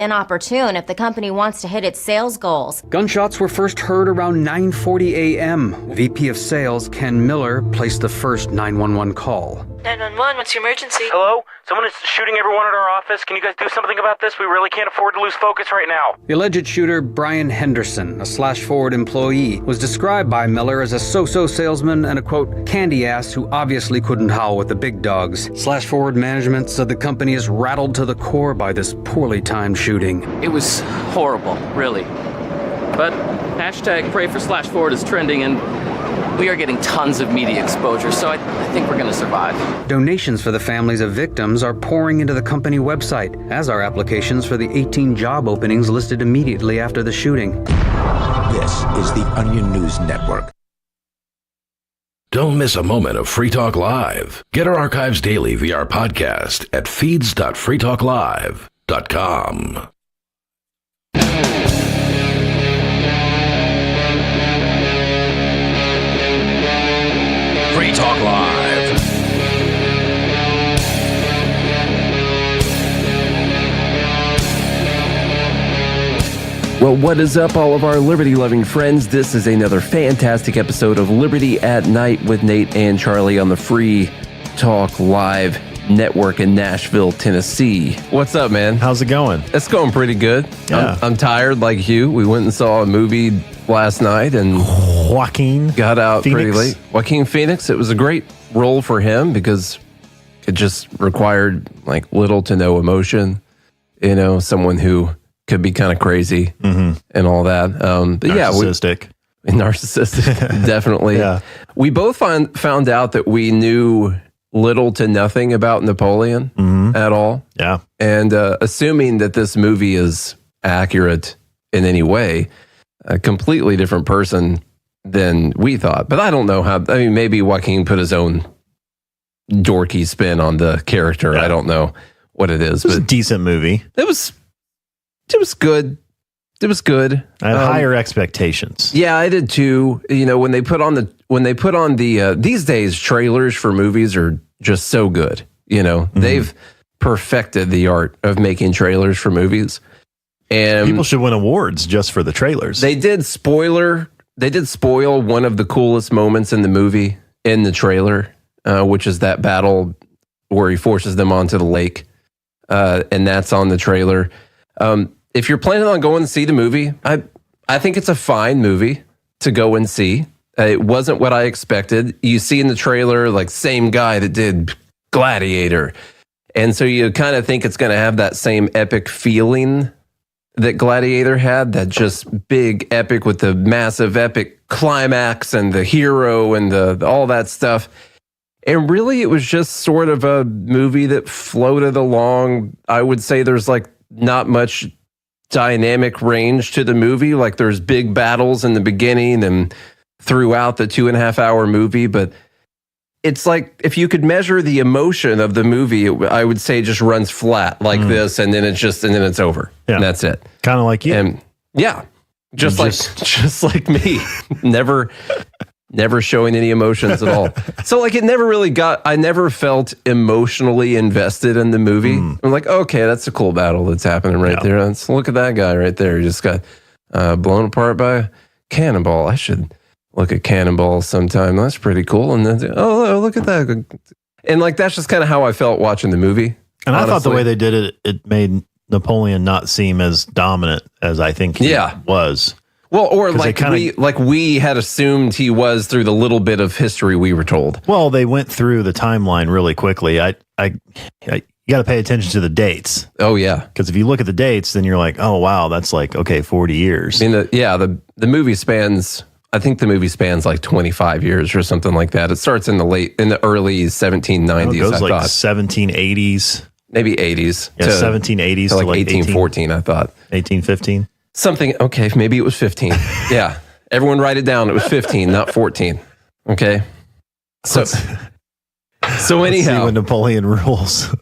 inopportune if the company wants to hit its sales goals. Gunshots were first heard around 9:40 a.m. VP of Sales Ken Miller placed the first 911 call. 911, what's your emergency? Hello? Someone is shooting everyone at our office. Can you guys do something about this? We really can't afford to lose focus right now. The alleged shooter, Brian Henderson, a Slash Forward employee, was described by Miller as a so-so salesman and a, quote, candy ass who obviously couldn't howl with the big dogs. Slash Forward management said the company is rattled to the core by this poorly timed shooting. It was horrible, really. But hashtag pray for Slash Forward is trending, and we are getting tons of media exposure, so I think we're going to survive. Donations for the families of victims are pouring into the company website, as are applications for the 18 job openings listed immediately after the shooting. This is the Onion News Network. Don't miss a moment of Free Talk Live. Get our archives daily via our podcast at feeds.freetalklive.com. Free Talk Live. Well, what is up, all of our liberty-loving friends? This is another fantastic episode of Liberty at Night with Nate and Charlie on the Free Talk Live network in Nashville, Tennessee. What's up, man? How's it going? It's going pretty good. Yeah. I'm tired like you. We went and saw a movie last night and Joaquin got out Phoenix. pretty late. Joaquin Phoenix. It was a great role for him because it just required like little to no emotion. You know, someone who could be kind of crazy and all that. But narcissistic. Narcissistic, definitely. Yeah. We both found out that we knew little to nothing about Napoleon at all. Yeah. And assuming that this movie is accurate in any way, a completely different person than we thought. But I don't know how, I mean, maybe Joaquin put his own dorky spin on the character. Yeah. I don't know what it is. It was but a decent movie. It was good. It was good. I had higher expectations. Yeah, I did too. You know, when they put on the these days trailers for movies are just so good. You know, they've perfected the art of making trailers for movies. And People should win awards just for the trailers. They did spoil one of the coolest moments in the movie in the trailer, which is that battle where he forces them onto the lake. And that's on the trailer. If you're planning on going to see the movie, I think it's a fine movie to go and see. It wasn't what I expected. You see in the trailer, like, same guy that did Gladiator. And so you kind of think it's going to have that same epic feeling that Gladiator had, that just big epic with the massive epic climax and the hero and the all that stuff. And really, it was just sort of a movie that floated along. I would say there's like not much dynamic range to the movie. Like there's big battles in the beginning and throughout the 2.5 hour movie. But it's like if you could measure the emotion of the movie, I would say just runs flat like this. And then it's over. Yeah. And that's it. Kind of like you. And yeah, just like me. Never showing any emotions at all. So like it never really I never felt emotionally invested in the movie. I'm like, okay, that's a cool battle that's happening right there. Let's look at that guy right there. He just got blown apart by a cannonball. I should look at Cannonball sometime. That's pretty cool. And then, oh, look at that. And like, that's just kind of how I felt watching the movie. And honestly, I thought the way they did it, it made Napoleon not seem as dominant as I think he was. Well, or like we had assumed he was through the little bit of history we were told. Well, they went through the timeline really quickly. You got to pay attention to the dates. Oh yeah, because if you look at the dates, then you're like, oh wow, that's like 40 years. I mean, the movie spans. I think the movie spans like 25 years or something like that. It starts in the early 1790s. It goes I like thought 1780s, maybe 80s. Yeah, 1780s to like 1814. I thought 1815. Something, okay, maybe it was 15. Yeah. Everyone write it down. It was 15, not 14. Okay. So anyhow. See when Napoleon rules.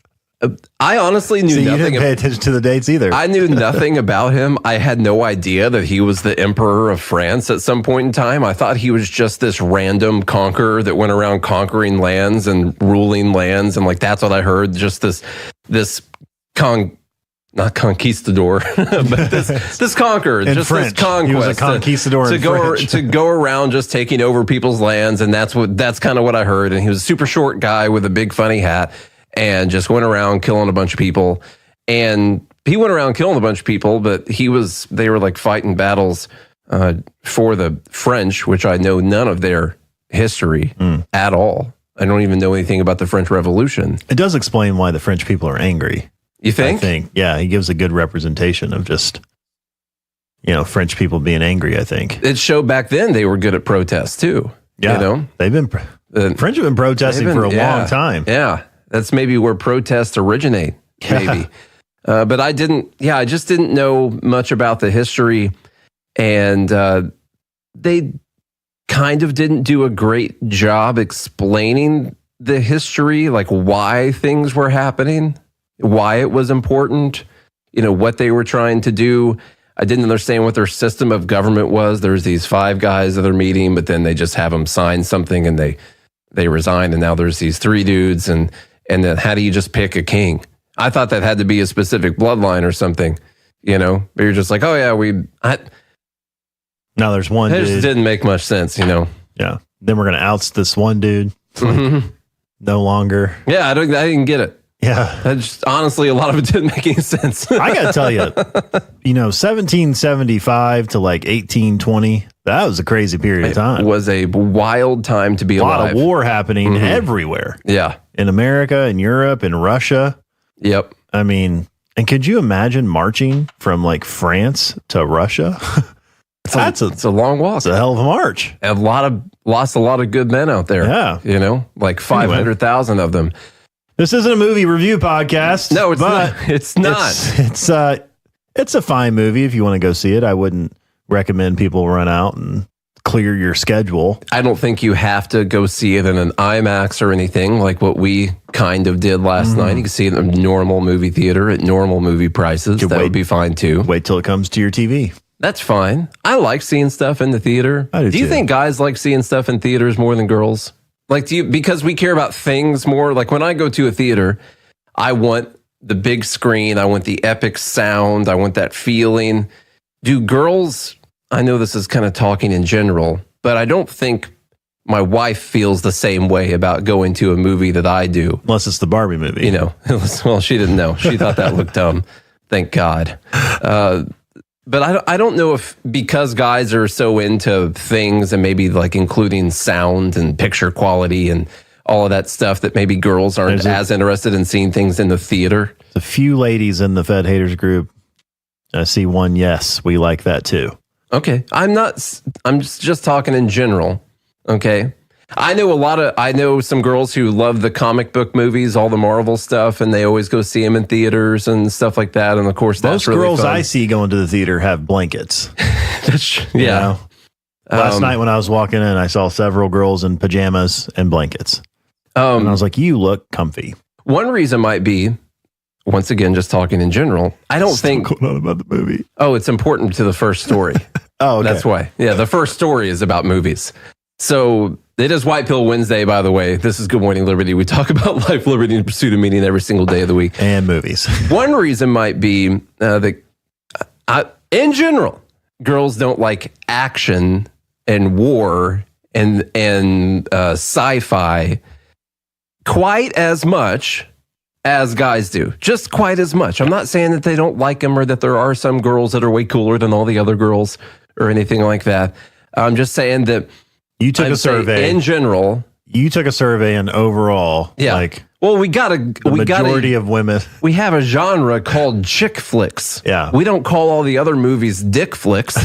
I honestly knew nothing. You didn't pay attention to the dates either. I knew nothing about him. I had no idea that he was the emperor of France at some point in time. I thought he was just this random conqueror that went around conquering lands and ruling lands. And like, that's what I heard. Just this not conquistador, but this conqueror, In just French. this conquest. He was a conquistador to in go French. to go around just taking over people's lands, and that's kind of what I heard. And he was a super short guy with a big funny hat, and just went around killing a bunch of people. And he went around killing a bunch of people, but they were like fighting battles for the French, which I know none of their history at all. I don't even know anything about the French Revolution. It does explain why the French people are angry. You think? I think. Yeah, he gives a good representation of just, French people being angry, I think. It showed back then they were good at protests too. Yeah. They've been, French have been protesting for a long time. Yeah. That's maybe where protests originate, maybe. But I just didn't know much about the history. And they kind of didn't do a great job explaining the history, like why things were happening, why it was important, what they were trying to do. I didn't understand what their system of government was. There's these 5 guys that are meeting, but then they just have them sign something and they resign. And now there's these 3 dudes. And then how do you just pick a king? I thought that had to be a specific bloodline or something, but you're just like, oh yeah, Now there's one it dude. just didn't make much sense, Yeah. Then we're going to oust this one dude. It's like, no longer. Yeah, I didn't get it. Yeah. Honestly, a lot of it didn't make any sense. I got to tell you, 1775 to like 1820, that was a crazy period of time. It was a wild time to be a lot alive. of war happening everywhere. Yeah. In America, in Europe, in Russia. Yep. I mean, and could you imagine marching from like France to Russia? It's a long walk. It's a hell of a march. And lost a lot of good men out there. Yeah. Like 500,000 of them. This isn't a movie review podcast. No, it's but not. It's not. It's a fine movie if you want to go see it. I wouldn't recommend people run out and clear your schedule. I don't think you have to go see it in an IMAX or anything like what we kind of did last night. You can see it in a normal movie theater at normal movie prices. That would be fine too. Wait till it comes to your TV. That's fine. I like seeing stuff in the theater. I do you too. think guys like seeing stuff in theaters more than girls? Like, because we care about things more? Like when I go to a theater, I want the big screen. I want the epic sound. I want that feeling. Do girls, I know this is kind of talking in general, but I don't think my wife feels the same way about going to a movie that I do. Unless it's the Barbie movie. Well, she didn't know. She thought that looked dumb. Thank God. But I don't know if because guys are so into things and maybe like including sound and picture quality and all of that stuff that maybe girls aren't as interested in seeing things in the theater. A few ladies in the Fed Haters group. I see one. Yes, we like that too. Okay. I'm just talking in general. Okay. I know some girls who love the comic book movies, all the Marvel stuff, and they always go see them in theaters and stuff like that. And of course, that's most really girls fun. I see going to the theater have blankets. Yeah. Last night when I was walking in, I saw several girls in pajamas and blankets. And I was like, you look comfy. One reason might be, once again, just talking in general, I don't think going on about the movie. Oh, it's important to the first story. Oh, okay. That's why. Yeah, the first story is about movies. So it is White Pill Wednesday, by the way. This is Good Morning Liberty. We talk about life, liberty, and pursuit of meaning every single day of the week. And movies. One reason might be that, in general, girls don't like action and war and sci-fi quite as much as guys do. Just quite as much. I'm not saying that they don't like them or that there are some girls that are way cooler than all the other girls or anything like that. I'm just saying that you took a survey in general. You took a survey and overall, well, we got majority of women. We have a genre called chick flicks. Yeah, we don't call all the other movies dick flicks.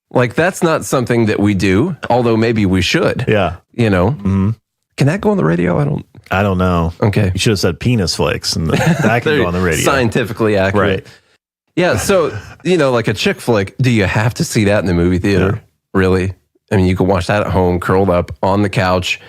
Like that's not something that we do. Although maybe we should. Yeah, Can that go on the radio? I don't know. Okay, you should have said penis flicks, and that can go on the radio. Scientifically accurate. Right. Yeah. So like a chick flick. Do you have to see that in the movie theater? Yeah. Really? I mean, you can watch that at home, curled up on the couch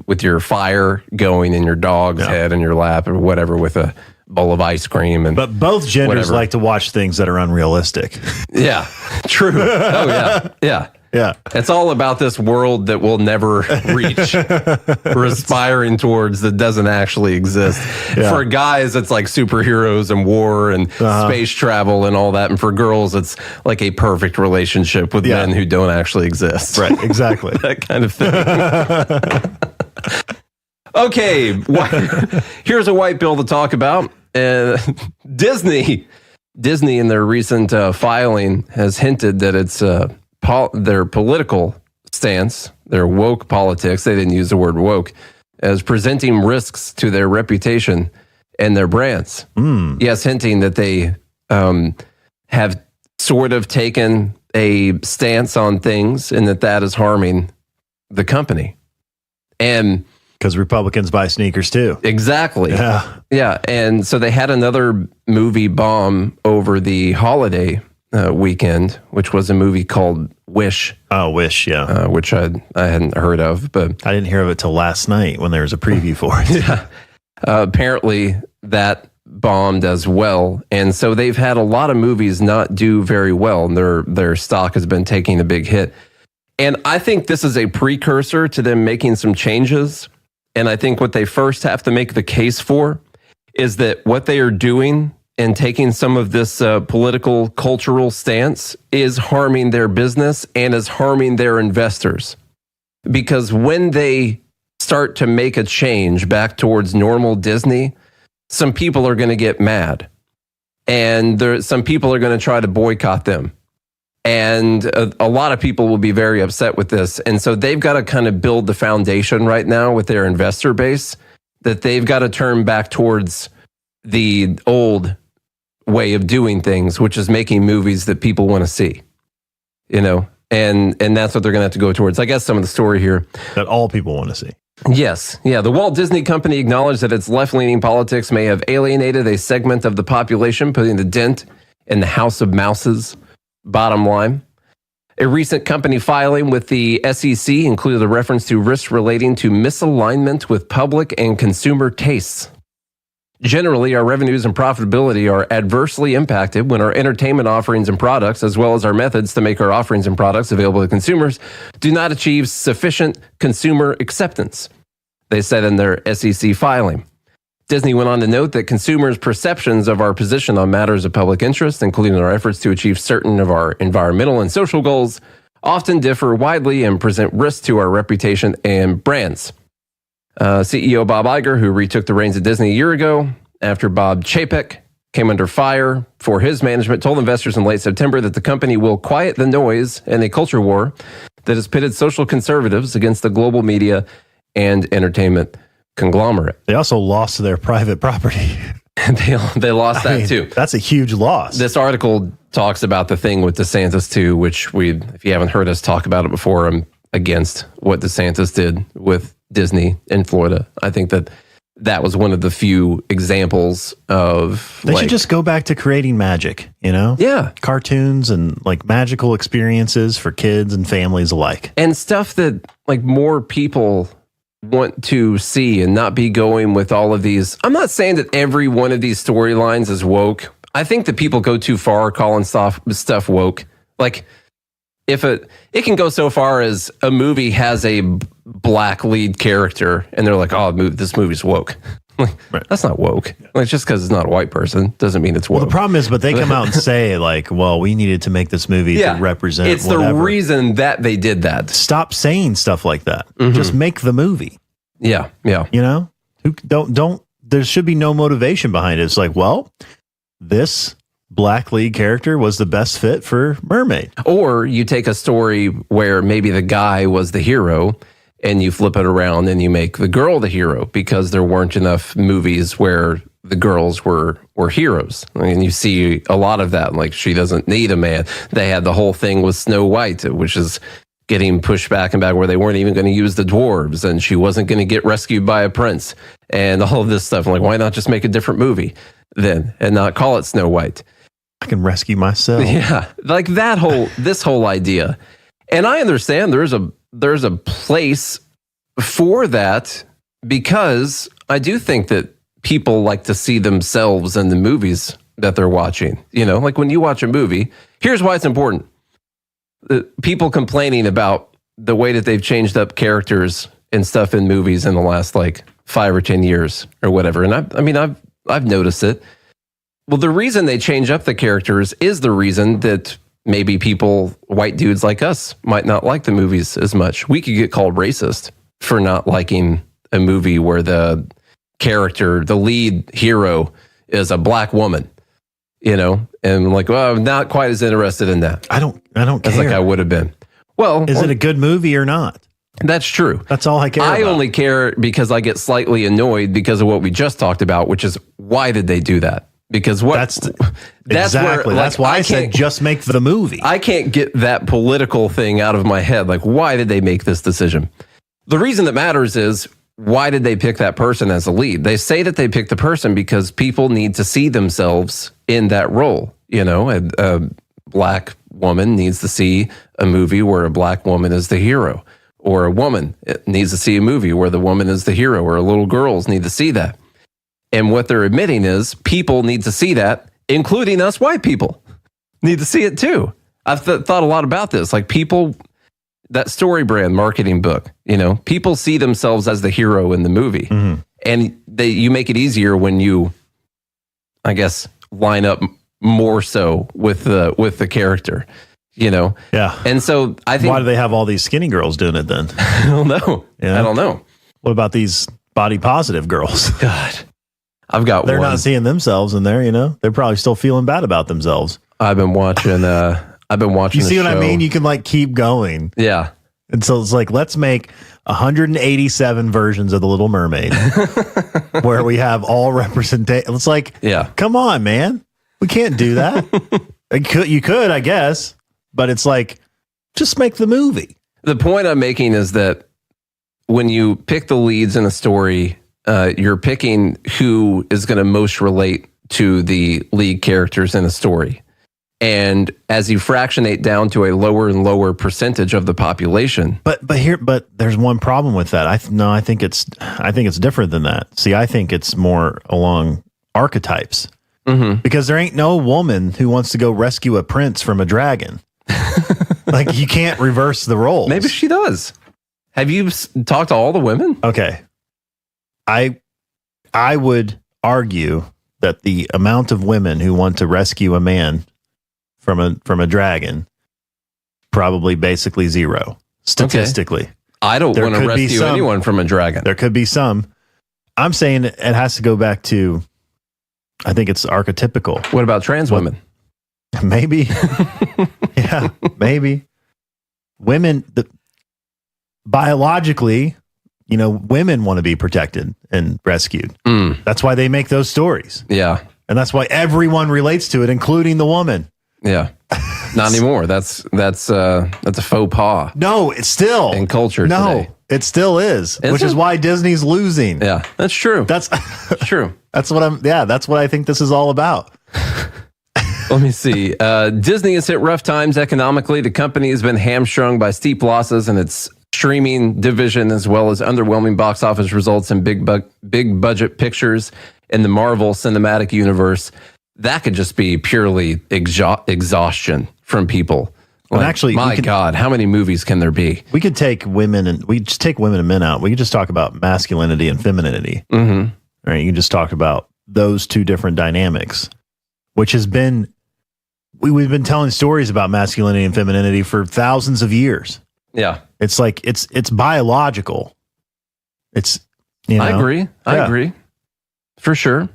with your fire going in your dog's head in your lap or whatever with a bowl of ice cream. But both genders like to watch things that are unrealistic. Yeah, true. Oh, yeah. Yeah. Yeah. It's all about this world that we'll never reach. We're aspiring towards that doesn't actually exist. Yeah. For guys, it's like superheroes and war and space travel and all that. And for girls, it's like a perfect relationship with men who don't actually exist. Right, exactly. That kind of thing. Okay, here's a white bill to talk about. Disney in their recent filing has hinted that it's their political stance, their woke politics, they didn't use the word woke, as presenting risks to their reputation and their brands. Yes, hinting that they have sort of taken a stance on things and that is harming the company. And because Republicans buy sneakers too. Exactly. Yeah. And so they had another movie bomb over the holiday weekend, which was a movie called Wish. Oh, Wish, yeah. Which I hadn't heard of, but I didn't hear of it till last night when there was a preview for it. Yeah. Apparently that bombed as well, and so they've had a lot of movies not do very well, and their stock has been taking a big hit. And I think this is a precursor to them making some changes. And I think what they first have to make the case for is that what they are doing and taking some of this political, cultural stance is harming their business and is harming their investors. Because when they start to make a change back towards normal Disney, some people are going to get mad. And some people are going to try to boycott them. And a lot of people will be very upset with this. And so they've got to kind of build the foundation right now with their investor base that they've got to turn back towards the old way of doing things, which is making movies that people want to see, you know, and that's what they're going to have to go towards. I guess some of the story here. That all people want to see. Yes. Yeah. The Walt Disney Company acknowledged that its left-leaning politics may have alienated a segment of the population, putting the dent in the House of Mouse's bottom line. A recent company filing with the SEC included a reference to risks relating to misalignment with public and consumer tastes. Generally, our revenues and profitability are adversely impacted when our entertainment offerings and products, as well as our methods to make our offerings and products available to consumers, do not achieve sufficient consumer acceptance, they said in their SEC filing. Disney went on to note that consumers' perceptions of our position on matters of public interest, including our efforts to achieve certain of our environmental and social goals, often differ widely and present risks to our reputation and brands. CEO Bob Iger, who retook the reins at Disney a year ago after Bob Chapek came under fire for his management, told investors in late September that the company will quiet the noise in a culture war that has pitted social conservatives against the global media and entertainment conglomerate. They also lost their private property. they lost that too. That's a huge loss. This article talks about the thing with DeSantis too, which if you haven't heard us talk about it before, I'm against what DeSantis did with Disney in Florida. I think that was one of the few examples of they should just go back to creating magic, you know? Yeah. Cartoons and like magical experiences for kids and families alike. And stuff that like more people want to see and not be going with all of these. I'm not saying that every one of these storylines is woke. I think that people go too far calling stuff woke. Like if it can go so far as a movie has a black lead character and they're like, oh, this movie's woke. Like, right. That's not woke. Like just because it's not a white person doesn't mean it's woke. Well, the problem is, but they come out and say like, well, we needed to make this movie to represent it's whatever. The reason that they did that. Stop saying stuff like that. Mm-hmm. Just make the movie. Yeah. You know, don't. There should be no motivation behind it. It's like, well, this black lead character was the best fit for Mermaid. Or you take a story where maybe the guy was the hero and you flip it around and you make the girl the hero because there weren't enough movies where the girls were heroes. I mean, you see a lot of that. Like, she doesn't need a man. They had the whole thing with Snow White, which is getting pushed back and back, where they weren't even going to use the dwarves and she wasn't going to get rescued by a prince and all of this stuff. I'm like, why not just make a different movie then and not call it Snow White? I can rescue myself. Yeah, like this whole idea. And I understand there's a place for that, because I do think that people like to see themselves in the movies that they're watching. You know, like when you watch a movie, here's why it's important. people complaining about the way that they've changed up characters and stuff in movies in the last like 5 or 10 years or whatever. And I've noticed it. Well, the reason they change up the characters is the reason that maybe people, white dudes like us, might not like the movies as much. We could get called racist for not liking a movie where the character, the lead hero, is a black woman, you know, and like, well, I'm not quite as interested in that. I don't As care. like I would have been. Well, Is it a good movie or not? that's true. That's all I care I about. only care because I get slightly annoyed because of what we just talked about, which is why did they do that? Because what That's where, exactly. like, That's why I said can't- just make the movie. I can't get that political thing out of my head. Like, why did they make this decision? The reason that matters is why did they pick that person as a lead? They say that they picked the person because people need to see themselves in that role. You know, a black woman needs to see a movie where a black woman is the hero, or a woman needs to see a movie where the woman is the hero, or little girls need to see that. And what they're admitting is people need to see that, including us white people need to see it too. I've thought a lot about this. Like people, that story brand marketing book, you know, people see themselves as the hero in the movie. Mm-hmm. And you make it easier when you, I guess, line up more so with the character, you know? Yeah. And so I think, Why do they have all these skinny girls doing it then? I don't know. Yeah. I don't know. What about these body positive girls? God, I've got They're one. not seeing themselves in there, you know? They're probably still feeling bad about themselves. I've been watching, You see the what I show. mean? You can like keep going. Yeah. And so it's like, let's make 187 versions of The Little Mermaid where we have all representation. It's like, Yeah. come on, man. We can't do that. You could, I guess, but it's like, just make the movie. The point I'm making is that when you pick the leads in a story, you're picking who is going to most relate to the lead characters in a story. And as you fractionate down to a lower and lower percentage of the population, But there's one problem with that. I think it's different than that. See, I think it's more along archetypes because there ain't no woman who wants to go rescue a prince from a dragon. Like you can't reverse the roles. maybe she does. Have you talked to all the women? Okay. I would argue that the amount of women who want to rescue a man from a dragon probably basically zero statistically. I don't There want to could be rescue some. anyone from a dragon. There could be some. I'm saying it has to go back to, I think it's archetypical. What about trans women? Maybe. Yeah, maybe. Women, biologically, you know, women want to be protected and rescued. That's why they make those stories. Yeah. And that's why everyone relates to it, including the woman. Yeah. Not anymore. That's a faux pas. No, it's still In culture No, today. it still is, which is it? why Disney's losing. Yeah, that's true. That's That's true. that's what I think this is all about. Let me see. Disney has hit rough times economically. The company has been hamstrung by steep losses in its streaming division, as well as underwhelming box office results in big budget pictures in the Marvel Cinematic Universe. That could just be purely exhaustion from people. And actually, my God, how many movies can there be? We could take women and men out. We could just talk about masculinity and femininity. Mm-hmm. Right? You can just talk about those two different dynamics, which has been we've been telling stories about masculinity and femininity for thousands of years. Yeah, It's like it's biological. It's I agree. I Yeah. agree. For sure.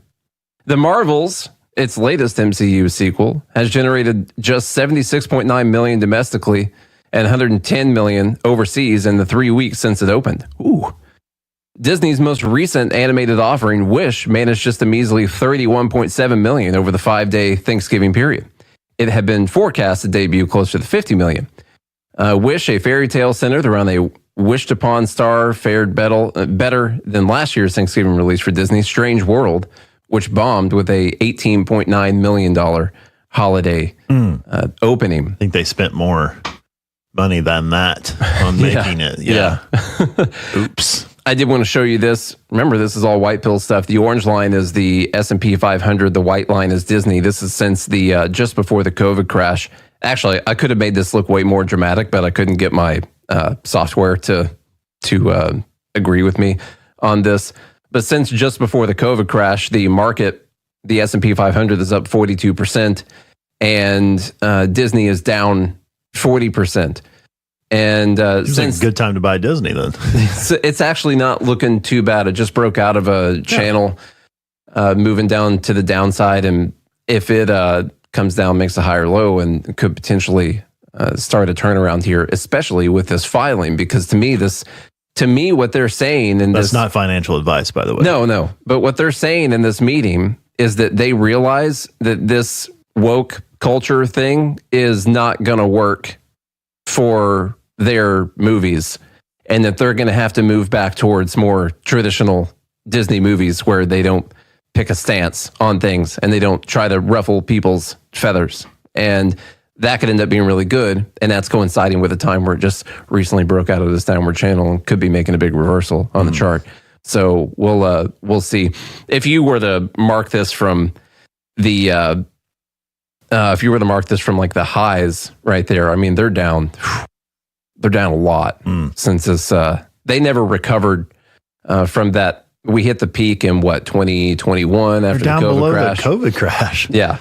The Marvels, its latest MCU sequel, has generated just $76.9 million domestically and $110 million overseas in the 3 weeks since it opened. Ooh. Disney's most recent animated offering, Wish, managed just a measly $31.7 million over the 5-day Thanksgiving period. It had been forecast to debut closer to $50 million. Wish, a fairy tale centered around a wished-upon star, fared better than last year's Thanksgiving release for Disney's Strange World, which bombed with a $18.9 million holiday opening. I think they spent more money than that on making it. Yeah. Oops. I did want to show you this. Remember, this is all white pill stuff. The orange line is the S&P 500. The white line is Disney. This is since the just before the COVID crash. Actually, I could have made this look way more dramatic, but I couldn't get my software to agree with me on this. But since just before the COVID crash, the market, the S&P 500 is up 42%, and Disney is down 40%. And Seems like since a good time to buy Disney then. it's actually not looking too bad. It just broke out of a channel, moving down to the downside. And if it comes down, makes a higher low, and could potentially start a turnaround here, especially with this filing, because to me, what they're saying in That's this, not financial advice, by the way. no, but what they're saying in this meeting is that they realize that this woke culture thing is not going to work for their movies, and that they're going to have to move back towards more traditional Disney movies where they don't pick a stance on things and they don't try to ruffle people's feathers. And that could end up being really good. And that's coinciding with a time where it just recently broke out of this downward channel and could be making a big reversal on the chart. So we'll see. If you were to mark this from the like the highs right there, I mean, they're down a lot since this. They never recovered from that. We hit the peak in 2021 after the down COVID below crash. the COVID crash. Yeah,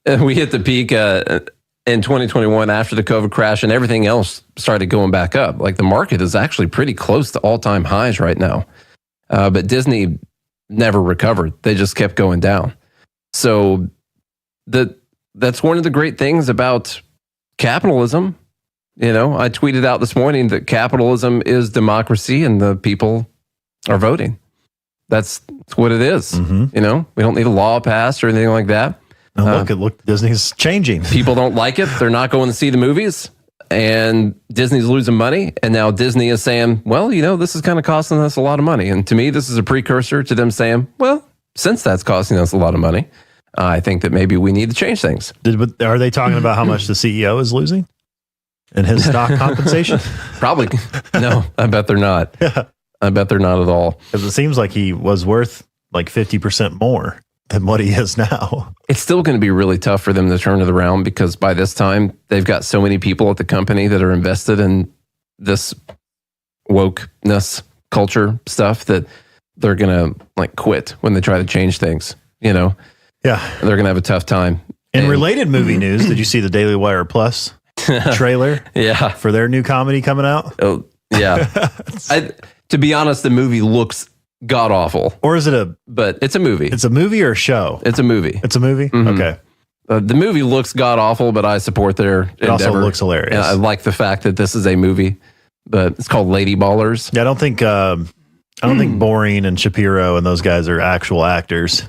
and we hit the peak in 2021 after the COVID crash, and everything else started going back up. Like the market is actually pretty close to all-time highs right now, but Disney never recovered. They just kept going down. So that's one of the great things about capitalism. You know, I tweeted out this morning that capitalism is democracy and the people are voting. That's what it is. You know, we don't need a law passed or anything like that. Now look, Disney's changing. People don't like it. They're not going to see the movies, and Disney's losing money. And now Disney is saying, well, you know, this is kind of costing us a lot of money. And to me, this is a precursor to them saying, well, since that's costing us a lot of money, I think that maybe we need to change things. Are they talking about how much the CEO is losing in his stock compensation? Probably. No, I bet they're not. I bet they're not at all. Because it seems like he was worth like 50% more than what he is now. It's still going to be really tough for them to turn it around, because by this time, they've got so many people at the company that are invested in this wokeness culture stuff that they're going to like quit when they try to change things, you know? Yeah. They're going to have a tough time. In related movie news, did you see the Daily Wire Plus trailer? Yeah. For their new comedy coming out? Oh, yeah. To be honest, the movie looks god awful. Or is it but it's a movie. It's a movie or a show? It's a movie. It's a movie? Okay. The movie looks god awful, but I support their endeavor. It also looks hilarious. And I like the fact that this is a movie, but it's called Lady Ballers. Yeah, I don't think Boring and Shapiro and those guys are actual actors.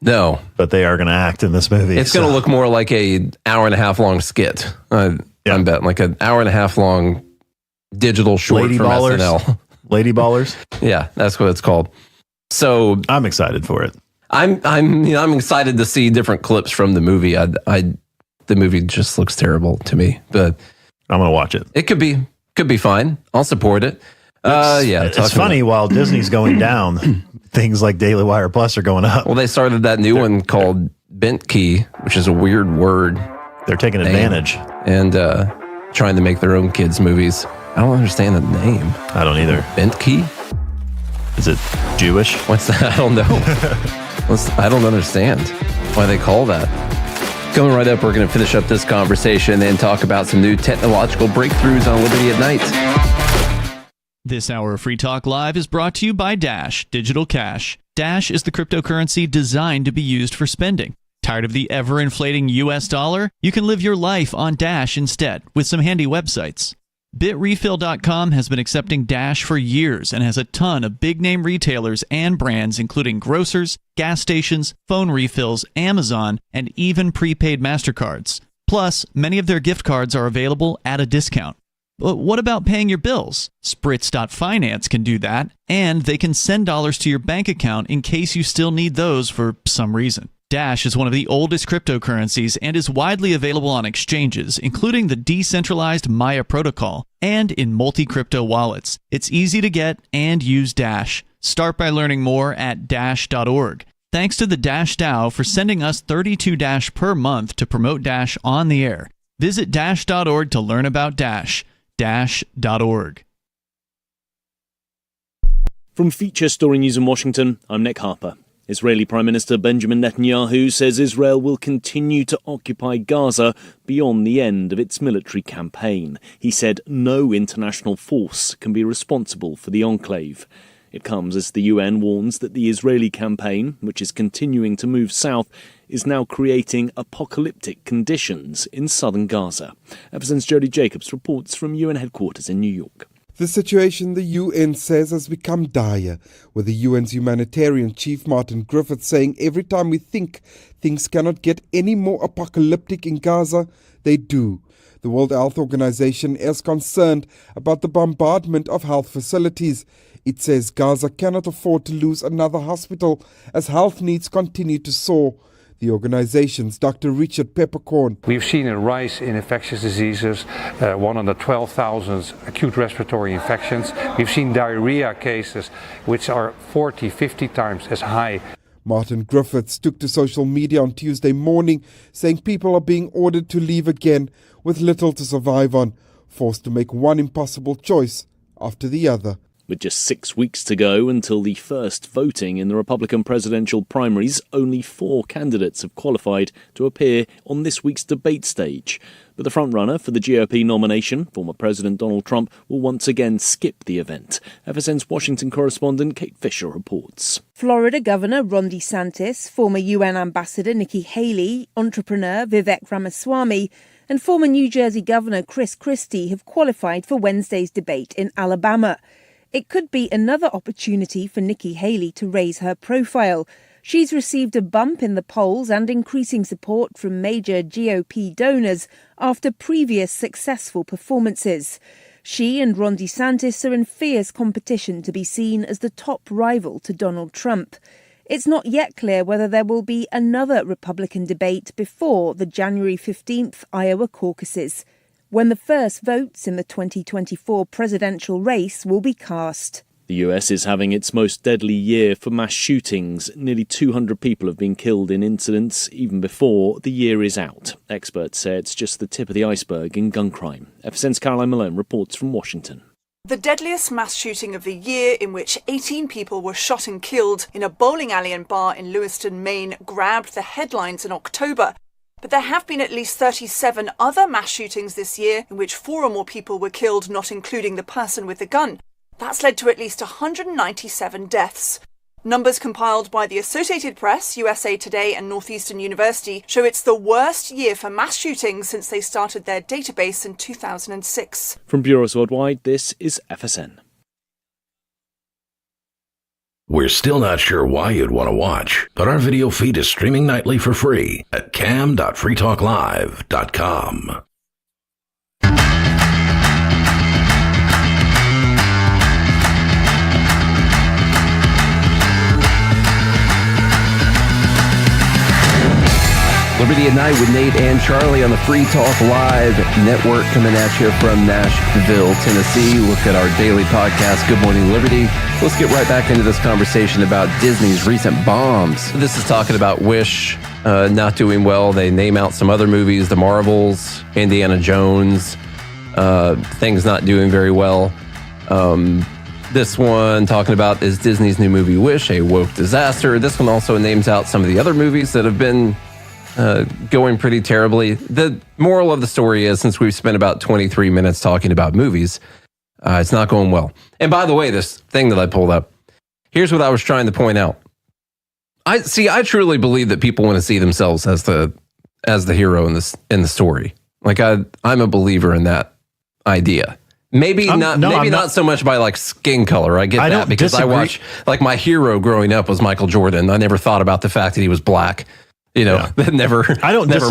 No, but they are going to act in this movie. It's going to look more like a hour and a half long skit. I'm betting like an hour and a half long digital short Lady from Ballers. SNL. Lady Ballers. Yeah, that's what it's called. So I'm excited for it. I'm excited to see different clips from the movie. The movie just looks terrible to me, but I'm going to watch it. It could be fine. I'll support it. It's funny while Disney's going down, things like Daily Wire Plus are going up. Well, they started that new one called Bent Key, which is a weird word. They're taking advantage and trying to make their own kids' movies. I don't understand the name. I don't either. Bent Key? Is it Jewish? What's that? I don't know. I don't understand why they call that. Coming right up, we're going to finish up this conversation and talk about some new technological breakthroughs on Liberty at Night. This hour of Free Talk Live is brought to you by Dash Digital Cash. Dash is the cryptocurrency designed to be used for spending. Tired of the ever-inflating US dollar? You can live your life on Dash instead with some handy websites. BitRefill.com has been accepting Dash for years and has a ton of big-name retailers and brands including grocers, gas stations, phone refills, Amazon, and even prepaid MasterCards. Plus, many of their gift cards are available at a discount. But what about paying your bills? Spritz.finance can do that, and they can send dollars to your bank account in case you still need those for some reason. Dash is one of the oldest cryptocurrencies and is widely available on exchanges, including the decentralized Maya protocol, and in multi-crypto wallets. It's easy to get and use Dash. Start by learning more at Dash.org. Thanks to the Dash DAO for sending us 32 Dash per month to promote Dash on the air. Visit dash.org to learn about Dash. Dash.org. From Feature Story News in Washington, I'm Nick Harper. Israeli Prime Minister Benjamin Netanyahu says Israel will continue to occupy Gaza beyond the end of its military campaign. He said no international force can be responsible for the enclave. It comes as the UN warns that the Israeli campaign, which is continuing to move south, is now creating apocalyptic conditions in southern Gaza. FSN's Jody Jacobs reports from UN headquarters in New York. The situation, the UN says, has become dire, with the UN's humanitarian chief Martin Griffiths saying every time we think things cannot get any more apocalyptic in Gaza, they do. The World Health Organization is concerned about the bombardment of health facilities. It says Gaza cannot afford to lose another hospital as health needs continue to soar. The organization's Dr. Richard Peppercorn. We've seen a rise in infectious diseases, 112,000 acute respiratory infections. We've seen diarrhea cases, which are 40, 50 times as high. Martin Griffiths took to social media on Tuesday morning, saying people are being ordered to leave again with little to survive on, forced to make one impossible choice after the other. With just 6 weeks to go until the first voting in the Republican presidential primaries, only 4 candidates have qualified to appear on this week's debate stage. But the frontrunner for the GOP nomination, former President Donald Trump, will once again skip the event. FSN's Washington correspondent Kate Fisher reports. Florida Governor Ron DeSantis, former UN Ambassador Nikki Haley, entrepreneur Vivek Ramaswamy, and former New Jersey Governor Chris Christie have qualified for Wednesday's debate in Alabama. It could be another opportunity for Nikki Haley to raise her profile. She's received a bump in the polls and increasing support from major GOP donors after previous successful performances. She and Ron DeSantis are in fierce competition to be seen as the top rival to Donald Trump. It's not yet clear whether there will be another Republican debate before the January 15th Iowa caucuses, when the first votes in the 2024 presidential race will be cast. The US is having its most deadly year for mass shootings. Nearly 200 people have been killed in incidents even before the year is out. Experts say it's just the tip of the iceberg in gun crime. FSN's Caroline Malone reports from Washington. The deadliest mass shooting of the year, in which 18 people were shot and killed in a bowling alley and bar in Lewiston, Maine, grabbed the headlines in October. But there have been at least 37 other mass shootings this year in which 4 or more people were killed, not including the person with the gun. That's led to at least 197 deaths. Numbers compiled by the Associated Press, USA Today and Northeastern University show it's the worst year for mass shootings since they started their database in 2006. From Bureaus Worldwide, this is FSN. We're still not sure why you'd want to watch, but our video feed is streaming nightly for free at cam.freetalklive.com. Liberty at Night with Nate and Charlie on the Free Talk Live network, coming at you from Nashville, Tennessee. Look at our daily podcast, Good Morning Liberty. Let's get right back into this conversation about Disney's recent bombs. This is talking about Wish not doing well. They name out some other movies, The Marvels, Indiana Jones, things not doing very well. This one talking about is Disney's new movie Wish a woke disaster. This one also names out some of the other movies that have been going pretty terribly. The moral of the story is, since we've spent about 23 minutes talking about movies, it's not going well. And by the way, this thing that I pulled up, here's what I was trying to point out. I truly believe that people want to see themselves as the hero in the story. Like I'm a believer in that idea. Maybe not so much by like skin color. I get that because disagree. I watched, like, my hero growing up was Michael Jordan. I never thought about the fact that he was black. That never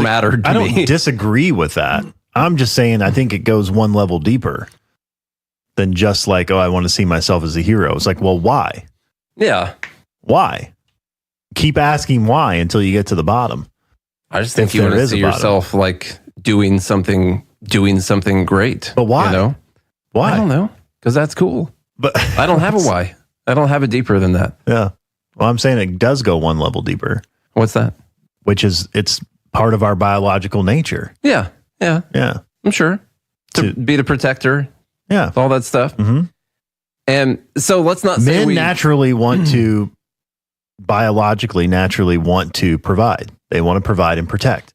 mattered to me. I don't disagree with that. I'm just saying I think it goes one level deeper than just like, oh, I want to see myself as a hero. It's like, well, why? Yeah. Why? Keep asking why until you get to the bottom. I just think you want to see yourself like doing something great. But why? Why? I don't know. Because that's cool. But I don't have a why. I don't have it deeper than that. Yeah. Well, I'm saying it does go one level deeper. What's that? Which is, it's part of our biological nature. Yeah. Yeah. Yeah. I'm sure. To be the protector. Yeah. All that stuff. Mm-hmm. And so let's not say men naturally want to, biologically, naturally want to provide. They want to provide and protect.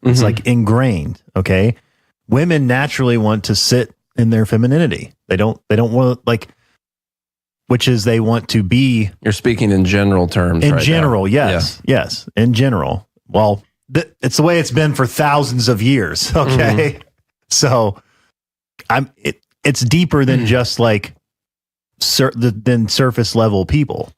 It's like ingrained. Okay. Women naturally want to sit in their femininity. They don't want like, which is they want to be. You're speaking in general terms. In right general, now. yes. Yeah. Yes. In general. Well, it's the way it's been for thousands of years. Okay. So it's deeper than just like than surface level people,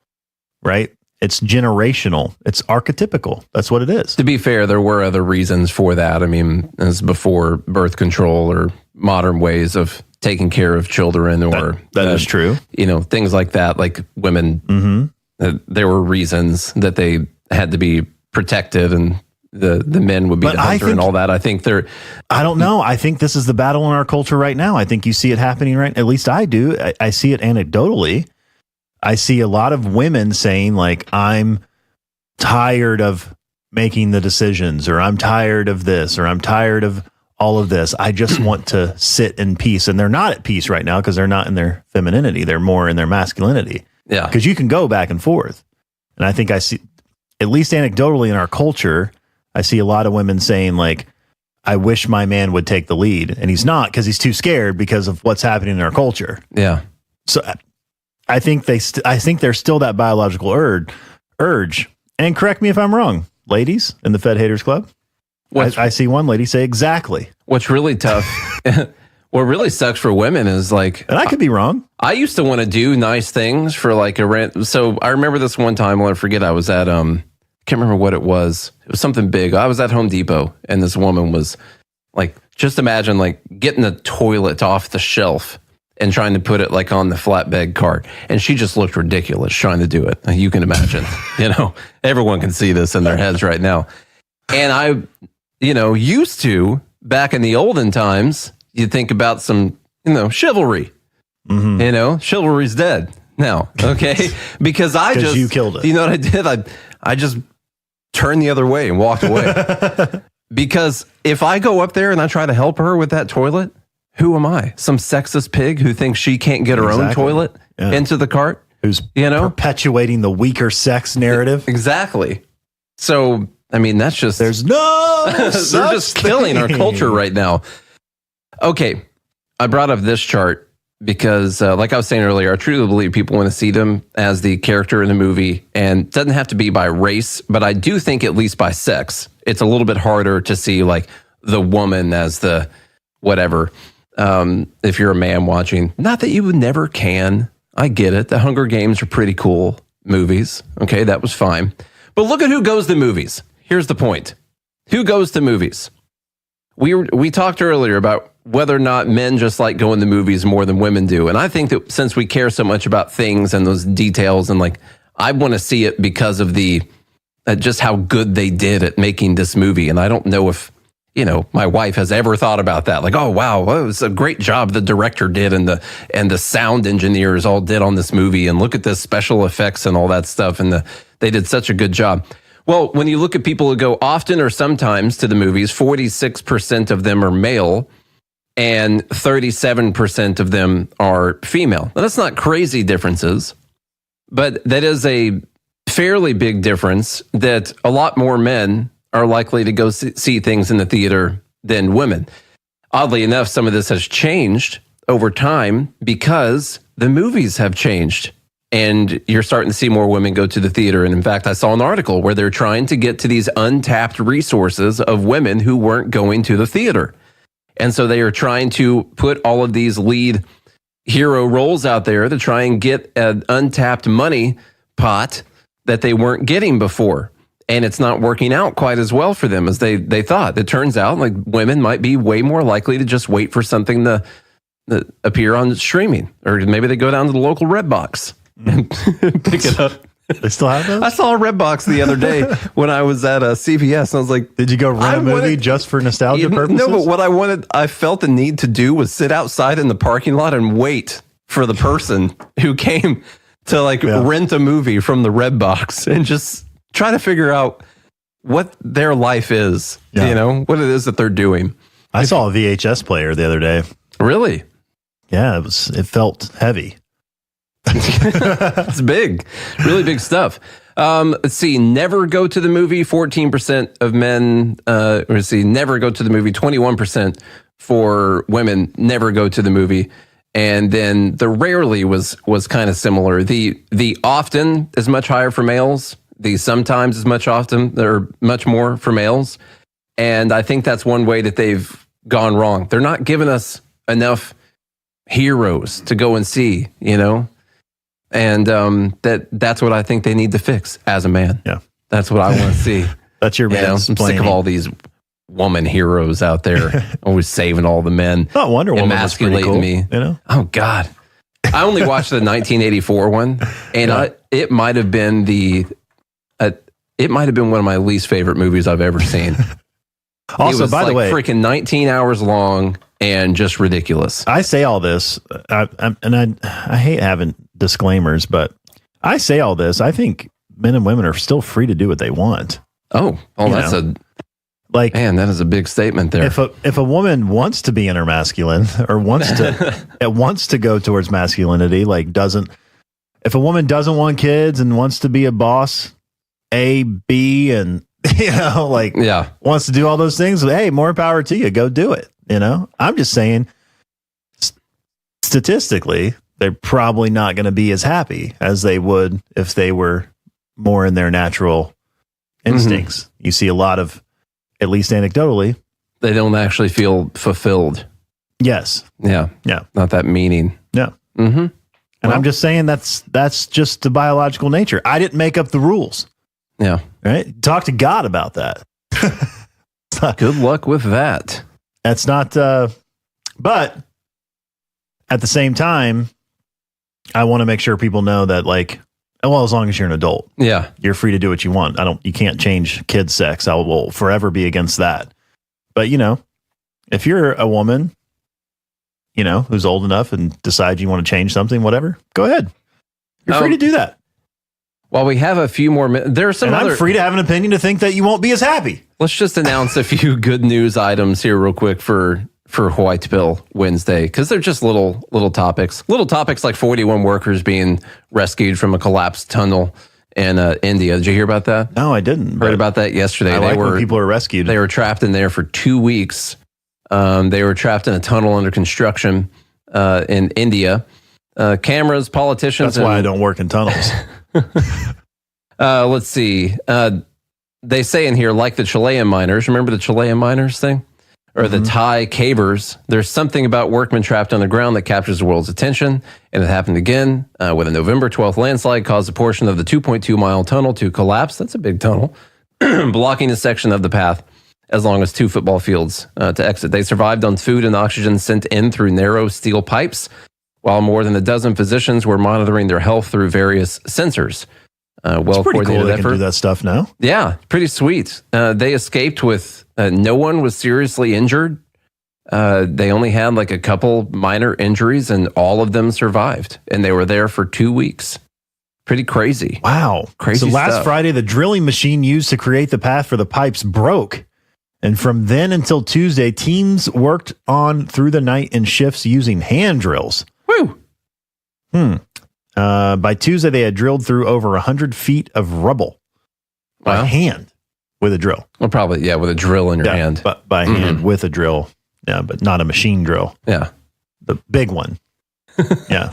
right? It's generational. It's archetypical. That's what it is. To be fair, there were other reasons for that. I mean, as before birth control or modern ways of taking care of children, or that is true. You know, things like that. Like women, there were reasons that they had to be protected, and the men would be the hunter and all that. I think I don't know. I think this is the battle in our culture right now. I think you see it happening right. At least I do. I see it anecdotally. I see a lot of women saying like, I'm tired of making the decisions, or I'm tired of this, or I'm tired of all of this. I just want to sit in peace. And they're not at peace right now because they're not in their femininity. They're more in their masculinity. Yeah. Because you can go back and forth. And I think I see, at least anecdotally in our culture, I see a lot of women saying like, I wish my man would take the lead. And he's not, because he's too scared because of what's happening in our culture. Yeah. So I think I think there's still that biological urge. And correct me if I'm wrong, ladies in the Fed Haters Club. I see one lady say exactly. What's really tough, what really sucks for women is like, and I could be wrong. I used to want to do nice things for like a rent. So I remember this one time, I'll never forget. I was at can't remember what it was. It was something big. I was at Home Depot, and this woman was like, just imagine like getting a toilet off the shelf and trying to put it like on the flatbed cart. And she just looked ridiculous trying to do it. You can imagine, everyone can see this in their heads right now. And I, used to, back in the olden times, you think about some, chivalry. Chivalry's dead now. Okay. Because you killed it. You know what I did? I just turned the other way and walked away. Because if I go up there and I try to help her with that toilet, who am I? Some sexist pig who thinks she can't get her own toilet into the cart? Who's perpetuating the weaker sex narrative? Exactly. So, I mean, that's just... There's no they're just killing our culture right now. Okay, I brought up this chart because, like I was saying earlier, I truly believe people want to see them as the character in the movie, and it doesn't have to be by race, but I do think at least by sex. It's a little bit harder to see like the woman as the whatever. If you're a man watching, not that you never can. I get it. The Hunger Games are pretty cool movies. Okay, that was fine. But look at who goes to movies. Here's the point. Who goes to movies? We talked earlier about whether or not men just like going to movies more than women do. And I think that since we care so much about things and those details, and like, I want to see it because of the just how good they did at making this movie. And I don't know if, my wife has ever thought about that. Like, oh, wow, well, it was a great job the director did and the sound engineers all did on this movie. And look at the special effects and all that stuff. And they did such a good job. Well, when you look at people who go often or sometimes to the movies, 46% of them are male and 37% of them are female. Now, that's not crazy differences, but that is a fairly big difference that a lot more men are likely to go see things in the theater than women. Oddly enough, some of this has changed over time because the movies have changed. And you're starting to see more women go to the theater. And in fact, I saw an article where they're trying to get to these untapped resources of women who weren't going to the theater. And so they are trying to put all of these lead hero roles out there to try and get an untapped money pot that they weren't getting before. And it's not working out quite as well for them as they thought. It turns out like women might be way more likely to just wait for something to appear on streaming. Or maybe they go down to the local Redbox and pick it up. They still have those? I saw a Redbox the other day when I was at CVS, and I was like, did you go rent a movie just for nostalgia purposes? No, but what I felt the need to do was sit outside in the parking lot and wait for the person who came to rent a movie from the Redbox and just try to figure out what their life is, what it is that they're doing. I saw a VHS player the other day. Really? Yeah, it felt heavy. It's big, really big stuff. Let's see. Never go to the movie. 14% of men. Let's see. Never go to the movie. 21% for women. Never go to the movie. And then the rarely was kind of similar. The often is much higher for males. The sometimes is much more for males. And I think that's one way that they've gone wrong. They're not giving us enough heroes to go and see, you know? And that's what I think they need to fix as a man. Yeah. That's what I want to see. That's your man. I'm sick of all these woman heroes out there always saving all the men. Oh, Wonder Woman was pretty cool, me. you know? Oh, God. I only watched the 1984 one, and it might have been one of my least favorite movies I've ever seen. Also, it was by the way, freaking 19 hours long and just ridiculous. I say all this, I hate having disclaimers, but I say all this. I think men and women are still free to do what they want. Oh, that's man, that is a big statement there. If a woman wants to be intermasculine or wants to go towards masculinity, if a woman doesn't want kids and wants to be a boss, A, B, and wants to do all those things, hey, more power to you. Go do it. You know, I'm just saying, statistically, they're probably not going to be as happy as they would if they were more in their natural instincts. Mm-hmm. You see a lot of, at least anecdotally, they don't actually feel fulfilled. Yes. Yeah. Yeah. Not that meaning. Yeah. Mm-hmm. And I'm just saying that's just the biological nature. I didn't make up the rules. Yeah. Right. Talk to God about that. Good luck with that. That's not, but at the same time, I want to make sure people know that, as long as you're an adult, you're free to do what you want. You can't change kids' sex. I will forever be against that. But, if you're a woman, who's old enough and decide you want to change something, whatever, go ahead. You're free to do that. While we have a few more minutes, there are some I'm free to have an opinion to think that you won't be as happy. Let's just announce a few good news items here real quick for White Pill Wednesday, because they're just little topics. Little topics like 41 workers being rescued from a collapsed tunnel in India. Did you hear about that? No, I didn't. Heard about that yesterday. When people are rescued. They were trapped in there for 2 weeks. They were trapped in a tunnel under construction in India. Cameras, politicians. That's why I don't work in tunnels. Let's see. They say in here, like the Chilean miners. Remember the Chilean miners thing? Or the Thai cavers. There's something about workmen trapped on the ground that captures the world's attention. And it happened again when a November 12th landslide caused a portion of the 2.2-mile tunnel to collapse. That's a big tunnel. Blocking a section of the path as long as 2 football fields to exit. They survived on food and oxygen sent in through narrow steel pipes, while more than a dozen physicians were monitoring their health through various sensors. It's pretty cool they can do that stuff now. Yeah, pretty sweet. They escaped with no one was seriously injured. They only had a couple minor injuries, and all of them survived. And they were there for 2 weeks. Pretty crazy. Wow. Crazy So last stuff. Friday, the drilling machine used to create the path for the pipes broke. And from then until Tuesday, teams worked on through the night in shifts using hand drills. Woo! By Tuesday, they had drilled through over 100 feet of rubble by hand with a drill. Well, probably, with a drill in your hand. But by hand with a drill. Yeah, but not a machine drill. Yeah. The big one. Yeah.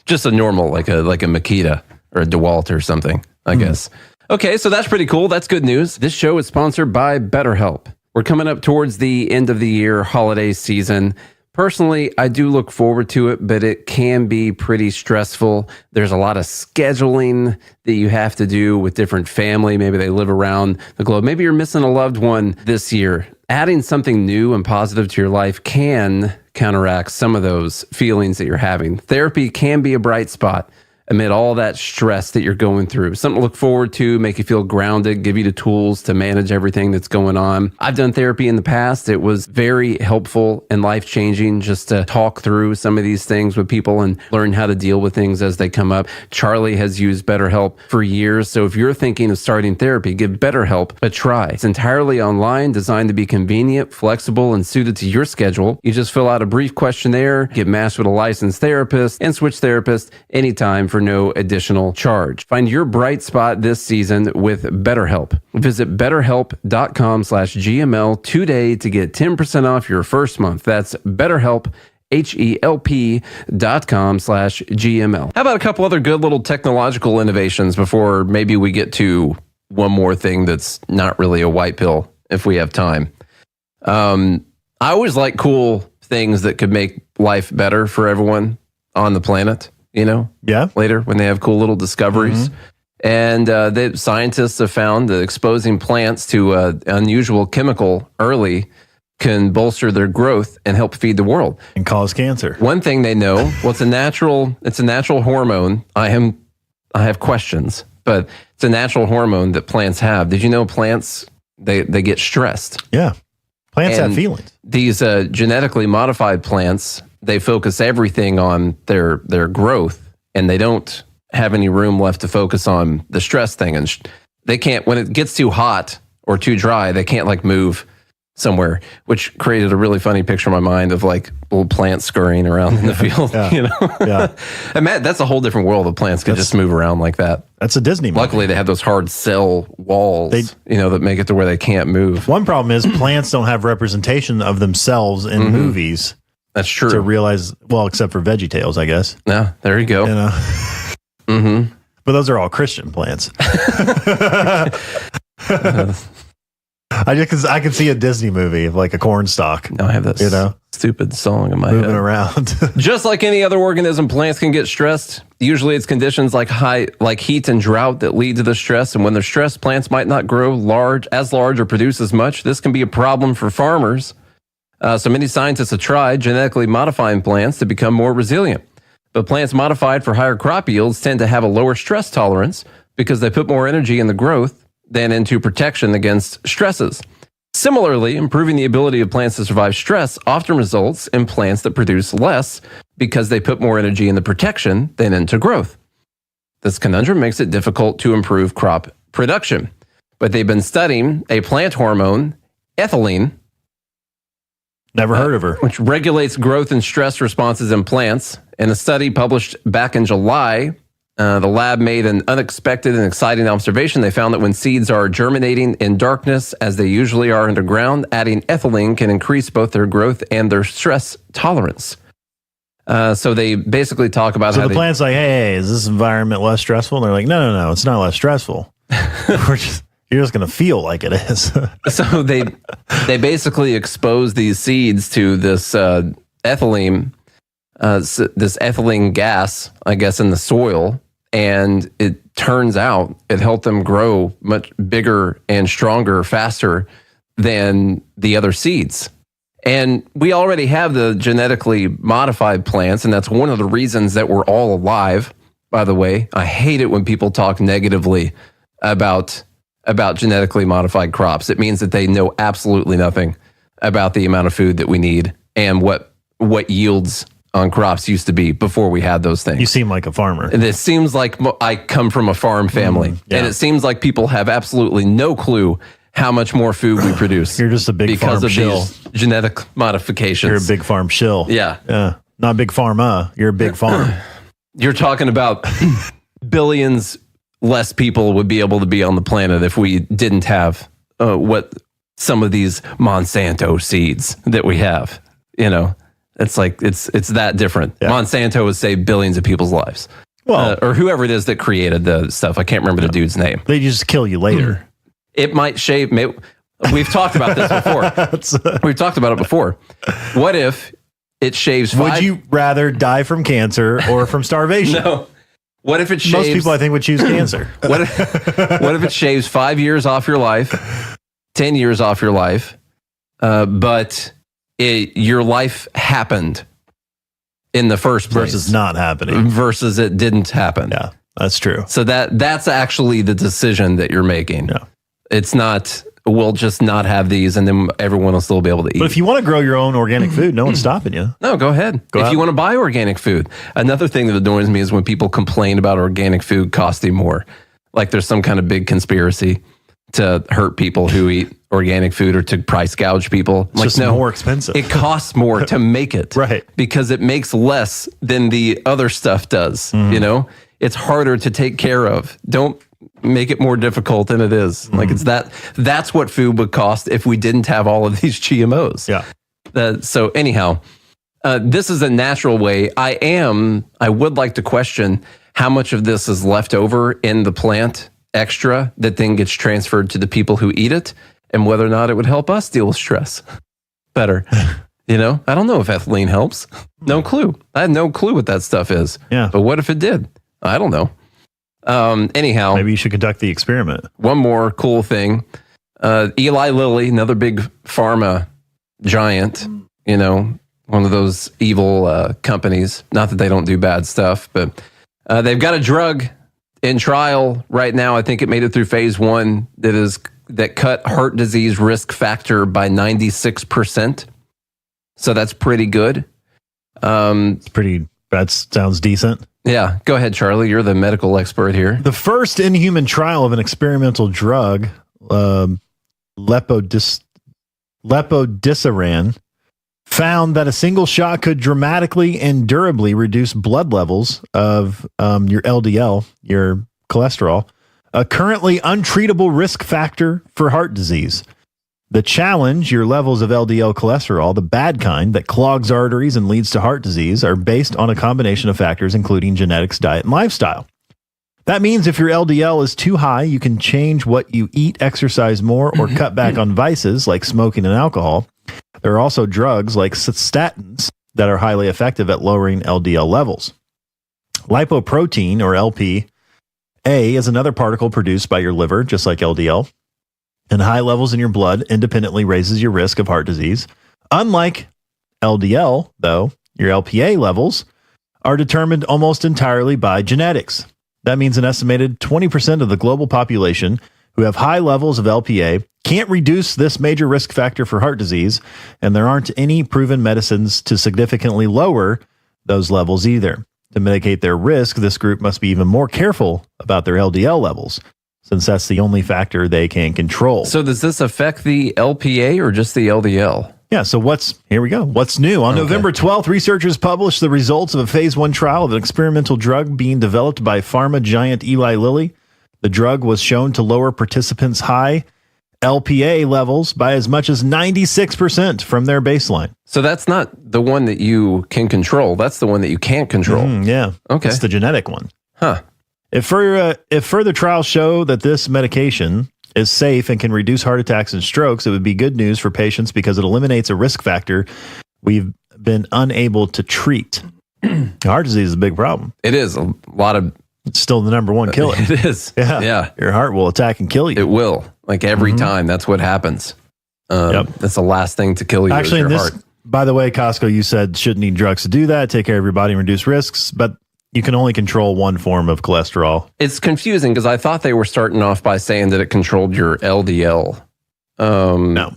Just a normal, like a Makita or a DeWalt or something, I guess. Okay, so that's pretty cool. That's good news. This show is sponsored by BetterHelp. We're coming up towards the end of the year holiday season. Personally, I do look forward to it, but it can be pretty stressful. There's a lot of scheduling that you have to do with different family. Maybe they live around the globe. Maybe you're missing a loved one this year. Adding something new and positive to your life can counteract some of those feelings that you're having. Therapy can be a bright spot. amid all that stress that you're going through. Something to look forward to, make you feel grounded, give you the tools to manage everything that's going on. I've done therapy in the past. It was very helpful and life-changing just to talk through some of these things with people and learn how to deal with things as they come up. Charlie has used BetterHelp for years. So if you're thinking of starting therapy, give BetterHelp a try. It's entirely online, designed to be convenient, flexible, and suited to your schedule. You just fill out a brief questionnaire, get matched with a licensed therapist, and switch therapists anytime for no additional charge. Find your bright spot this season with BetterHelp. Visit BetterHelp.com/GML today to get 10% off your first month. That's BetterHelp, HELP.com/GML. How about a couple other good little technological innovations before maybe we get to one more thing that's not really a white pill if we have time? I always like cool things that could make life better for everyone on the planet, later when they have cool little discoveries. And the scientists have found that exposing plants to unusual chemical early can bolster their growth and help feed the world and cause cancer. One thing they know, well, it's a natural hormone. I have questions, but it's a natural hormone that plants have. Did you know plants, they get stressed? Yeah. Plants have feelings. These genetically modified plants, they focus everything on their growth, and they don't have any room left to focus on the stress thing. And they can't, when it gets too hot or too dry, they can't move somewhere, which created a really funny picture in my mind of little plants scurrying around in the field. Yeah. And Matt, that's a whole different world of plants could just move around like that. That's a Disney movie. Luckily, they have those hard cell walls, that make it to where they can't move. One problem is plants don't have representation of themselves in movies. That's true. To realize, well, except for VeggieTales, I guess. Yeah, there you go. But those are all Christian plants. I can see a Disney movie of a corn stalk. I have that stupid song in my moving head. around. Just like any other organism, plants can get stressed. Usually it's conditions like heat and drought that lead to the stress. And when they're stressed, plants might not grow as large or produce as much. This can be a problem for farmers. So many scientists have tried genetically modifying plants to become more resilient. But plants modified for higher crop yields tend to have a lower stress tolerance because they put more energy in the growth than into protection against stresses. Similarly, improving the ability of plants to survive stress often results in plants that produce less because they put more energy in the protection than into growth. This conundrum makes it difficult to improve crop production. But they've been studying a plant hormone, ethylene. Never heard of her. Which regulates growth and stress responses in plants. In a study published back in July, the lab made an unexpected and exciting observation. They found that when seeds are germinating in darkness, as they usually are underground, adding ethylene can increase both their growth and their stress tolerance. So they basically talk about how the plant's hey, is this environment less stressful? And they're like, no, it's not less stressful. You're just going to feel like it is. So they basically expose these seeds to this ethylene, this ethylene gas, I guess, in the soil. And it turns out it helped them grow much bigger and stronger, faster than the other seeds. And we already have the genetically modified plants, and that's one of the reasons that we're all alive, by the way. I hate it when people talk negatively about genetically modified crops. It means that they know absolutely nothing about the amount of food that we need and what yields on crops used to be before we had those things. You seem like a farmer. And it seems like I come from a farm family. And it seems like people have absolutely no clue how much more food we produce. You're just a big farm shill. Because of these genetic modifications. You're a big farm shill. Yeah. Not big pharma. You're a big farm. You're talking about billions less people would be able to be on the planet if we didn't have what some of these Monsanto seeds that we have. It's it's that different. Yeah. Monsanto has saved billions of people's lives. Well, or whoever it is that created the stuff. I can't remember the dude's name. They just kill you later. It might shave. We've talked about this before. We've talked about it before. What if it shaves? Would you rather die from cancer or from starvation? No. What if it shaves? Most people, I think, would choose cancer. What if it shaves 5 years off your life, 10 years off your life, but your life happened in the first place. Versus not happening. Versus it didn't happen. Yeah, that's true. So that's actually the decision that you're making. Yeah. It's not, we'll just not have these and then everyone will still be able to eat. But if you want to grow your own organic food, no one's stopping you. No, go ahead. If you want to buy organic food. Another thing that annoys me is when people complain about organic food costing more. Like there's some kind of big conspiracy to hurt people who eat organic food or to price gouge people. It's just more expensive. It costs more to make it. Right. Because it makes less than the other stuff does. You know, it's harder to take care of. Don't make it more difficult than it is. Like it's that's what food would cost if we didn't have all of these GMOs. Yeah. So anyhow, this is a natural way. I would like to question how much of this is left over in the plant extra that then gets transferred to the people who eat it and whether or not it would help us deal with stress better. You know, I don't know if ethylene helps. No clue. I had no clue what that stuff is. Yeah. But what if it did? I don't know. Anyhow, maybe you should conduct the experiment. One more cool thing. Eli Lilly, another big pharma giant, you know, one of those evil companies. Not that they don't do bad stuff, but they've got a drug in trial right now. I think it made it through phase 1 that cut heart disease risk factor by 96%. So that's pretty good. That sounds decent. Yeah. Go ahead, Charlie. You're the medical expert here. The first in-human trial of an experimental drug, lepodisiran, found that a single shot could dramatically and durably reduce blood levels of your LDL, your cholesterol, a currently untreatable risk factor for heart disease. The challenge, your levels of LDL cholesterol, the bad kind that clogs arteries and leads to heart disease, are based on a combination of factors, including genetics, diet, and lifestyle. That means if your LDL is too high, you can change what you eat, exercise more, or cut back on vices like smoking and alcohol. There are also drugs like statins that are highly effective at lowering LDL levels. Lipoprotein, or LPA, is another particle produced by your liver, just like LDL, and high levels in your blood independently raises your risk of heart disease. Unlike LDL, though, your LPA levels are determined almost entirely by genetics. That means an estimated 20% of the global population who have high levels of LPA can't reduce this major risk factor for heart disease, and there aren't any proven medicines to significantly lower those levels either. To mitigate their risk, this group must be even more careful about their LDL levels, since that's the only factor they can control. So does this affect the LPA or just the LDL? Yeah, so here we go. What's new? On November 12th, researchers published the results of a phase 1 trial of an experimental drug being developed by pharma giant Eli Lilly. The drug was shown to lower participants' high LPA levels by as much as 96% from their baseline. So that's not the one that you can control. That's the one that you can't control. Yeah. Okay. It's the genetic one. Huh. If further trials show that this medication is safe and can reduce heart attacks and strokes, it would be good news for patients because it eliminates a risk factor we've been unable to treat. Heart disease is a big problem. It is. A lot of... It's still the number one killer. It is. Yeah. Your heart will attack and kill you. It will. Like every time. That's what happens. That's the last thing to kill you. Actually, is your heart. By the way, Costco, you said shouldn't need drugs to do that, take care of your body and reduce risks, but you can only control one form of cholesterol. It's confusing because I thought they were starting off by saying that it controlled your LDL. No.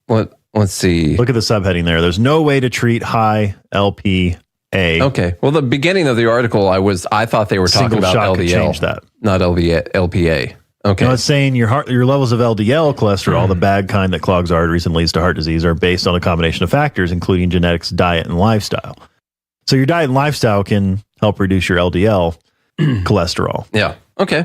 Let's see. Look at the subheading there. There's no way to treat high LPA. Okay. Well, the beginning of the article, I thought they were talking about shot LDL. could change that. Not LPA. Okay. No, it's saying your levels of LDL cholesterol, the bad kind that clogs arteries and leads to heart disease, are based on a combination of factors, including genetics, diet, and lifestyle. So your diet and lifestyle can help reduce your LDL cholesterol. Yeah. Okay.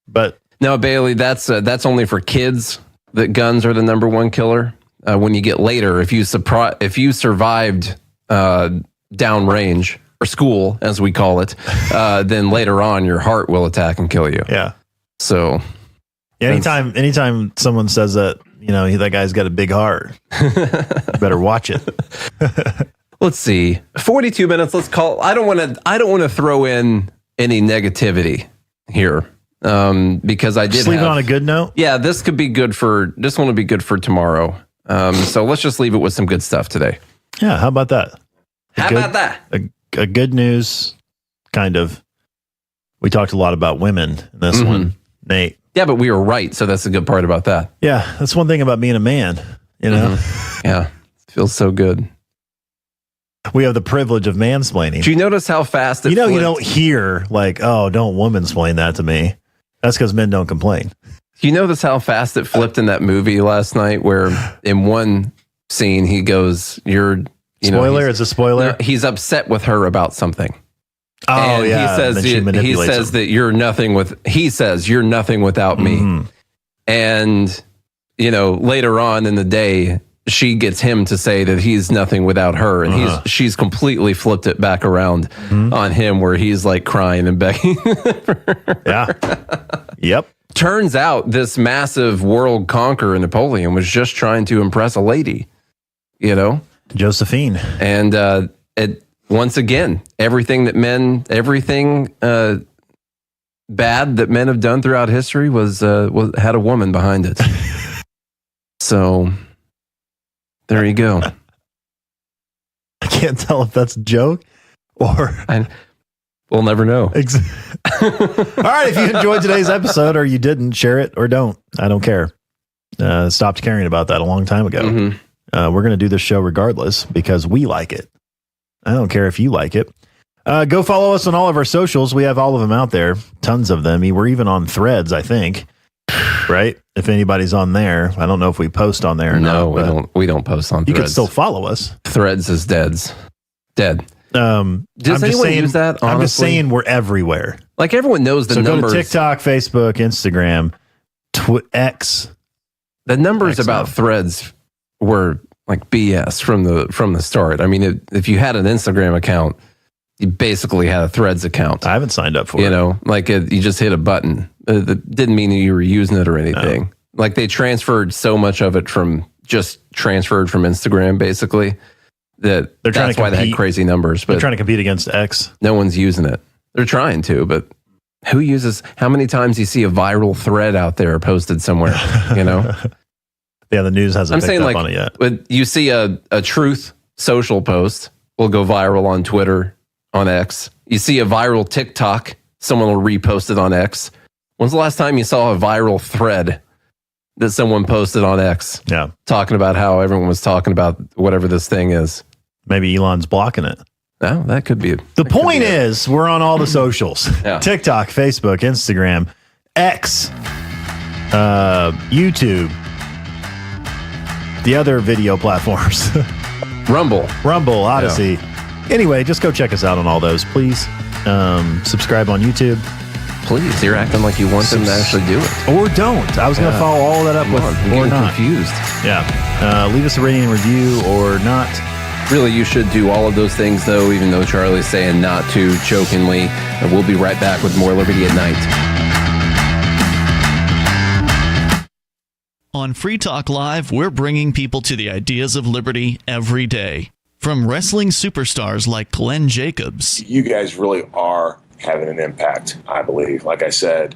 But now, Bailey, that's only for kids that guns are the number one killer. When you get later, if you survived downrange or school, as we call it, then later on your heart will attack and kill you. Yeah. So anytime someone says that, that guy's got a big heart, you better watch it. Let's see. 42 minutes. Let's call. I don't want to throw in any negativity here because I did just leave it on a good note. Yeah, this one will be good for tomorrow. So let's just leave it with some good stuff today. Yeah, how about that? about that? A good news, kind of. We talked a lot about women in this one, Nate. Yeah, but we were right, so that's the good part about that. Yeah, that's one thing about being a man, you know? Yeah, it feels so good. We have the privilege of mansplaining. Do you notice how fast it You flipped? don't hear, like, oh, don't womansplain that to me. That's because men don't complain. You notice how fast it flipped in that movie last night where in one scene he goes, Spoiler? It's a spoiler? No, he's upset with her about something. Oh, and yeah. he says that you're nothing without me. And, later on in the day, she gets him to say that he's nothing without her. And she's completely flipped it back around on him where he's like crying and begging. Yeah. Yep. Turns out this massive world conqueror, Napoleon, was just trying to impress a lady, Josephine. And once again, everything bad that men have done throughout history had a woman behind it. So there you go. I can't tell if that's a joke or... We'll never know. All right, if you enjoyed today's episode or you didn't, share it or don't. I don't care. Stopped caring about that a long time ago. We're going to do this show regardless because we like it. I don't care if you like it. Go follow us on all of our socials. We have all of them out there. Tons of them. We're even on Threads, I think. Right? If anybody's on there. I don't know if we post on there or not. No, we don't post on Threads. You can still follow us. Threads is dead. Does anyone use that, honestly? I'm just saying we're everywhere. Like everyone knows the numbers. Go to TikTok, Facebook, Instagram, X. The numbers about Threads were like BS from the start. I mean, if you had an Instagram account, you basically had a Threads account. I haven't signed up for it. You just hit a button. It didn't mean that you were using it or anything. No. Like they transferred so much of it from Instagram, basically. That's why they had crazy numbers. But they're trying to compete against X. No one's using it. They're trying to, but how many times do you see a viral thread out there posted somewhere, Yeah, the news hasn't picked up on it yet. But you see a truth social post will go viral on Twitter, on X. You see a viral TikTok, someone will repost it on X. When's the last time you saw a viral thread that someone posted on X? Yeah. Talking about how everyone was talking about whatever this thing is. Maybe Elon's blocking it. No, that could be. The point is, we're on all the socials. Yeah. TikTok, Facebook, Instagram, X, YouTube, the other video platforms. Rumble, Odyssey. Yeah. Anyway, just go check us out on all those, please. Subscribe on YouTube. Please, you're acting like you want them to actually do it. Or don't. I was going to follow all that up with or not. Confused. Yeah. Leave us a rating and review or not. Really, you should do all of those things, though, even though Charlie's saying not to, jokingly. And we'll be right back with more Liberty at Night. On Free Talk Live, we're bringing people to the ideas of liberty every day. From wrestling superstars like Glenn Jacobs. You guys really are having an impact, I believe. Like I said,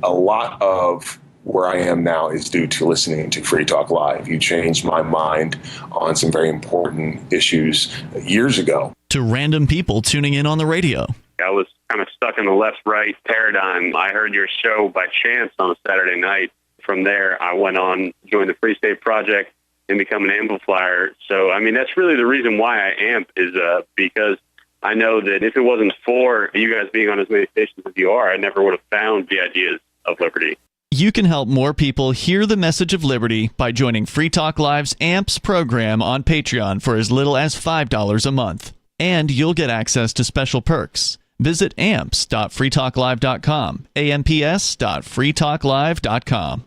a lot of where I am now is due to listening to Free Talk Live. You changed my mind on some very important issues years ago. To random people tuning in on the radio. I was kind of stuck in the left-right paradigm. I heard your show by chance on a Saturday night. From there, I went on, joined the Free State Project, and become an amplifier. So, I mean, that's really the reason why I amp is because I know that if it wasn't for you guys being on as many stations as you are, I never would have found the ideas of liberty. You can help more people hear the message of liberty by joining Free Talk Live's AMPS program on Patreon for as little as $5 a month. And you'll get access to special perks. Visit amps.freetalklive.com, amps.freetalklive.com.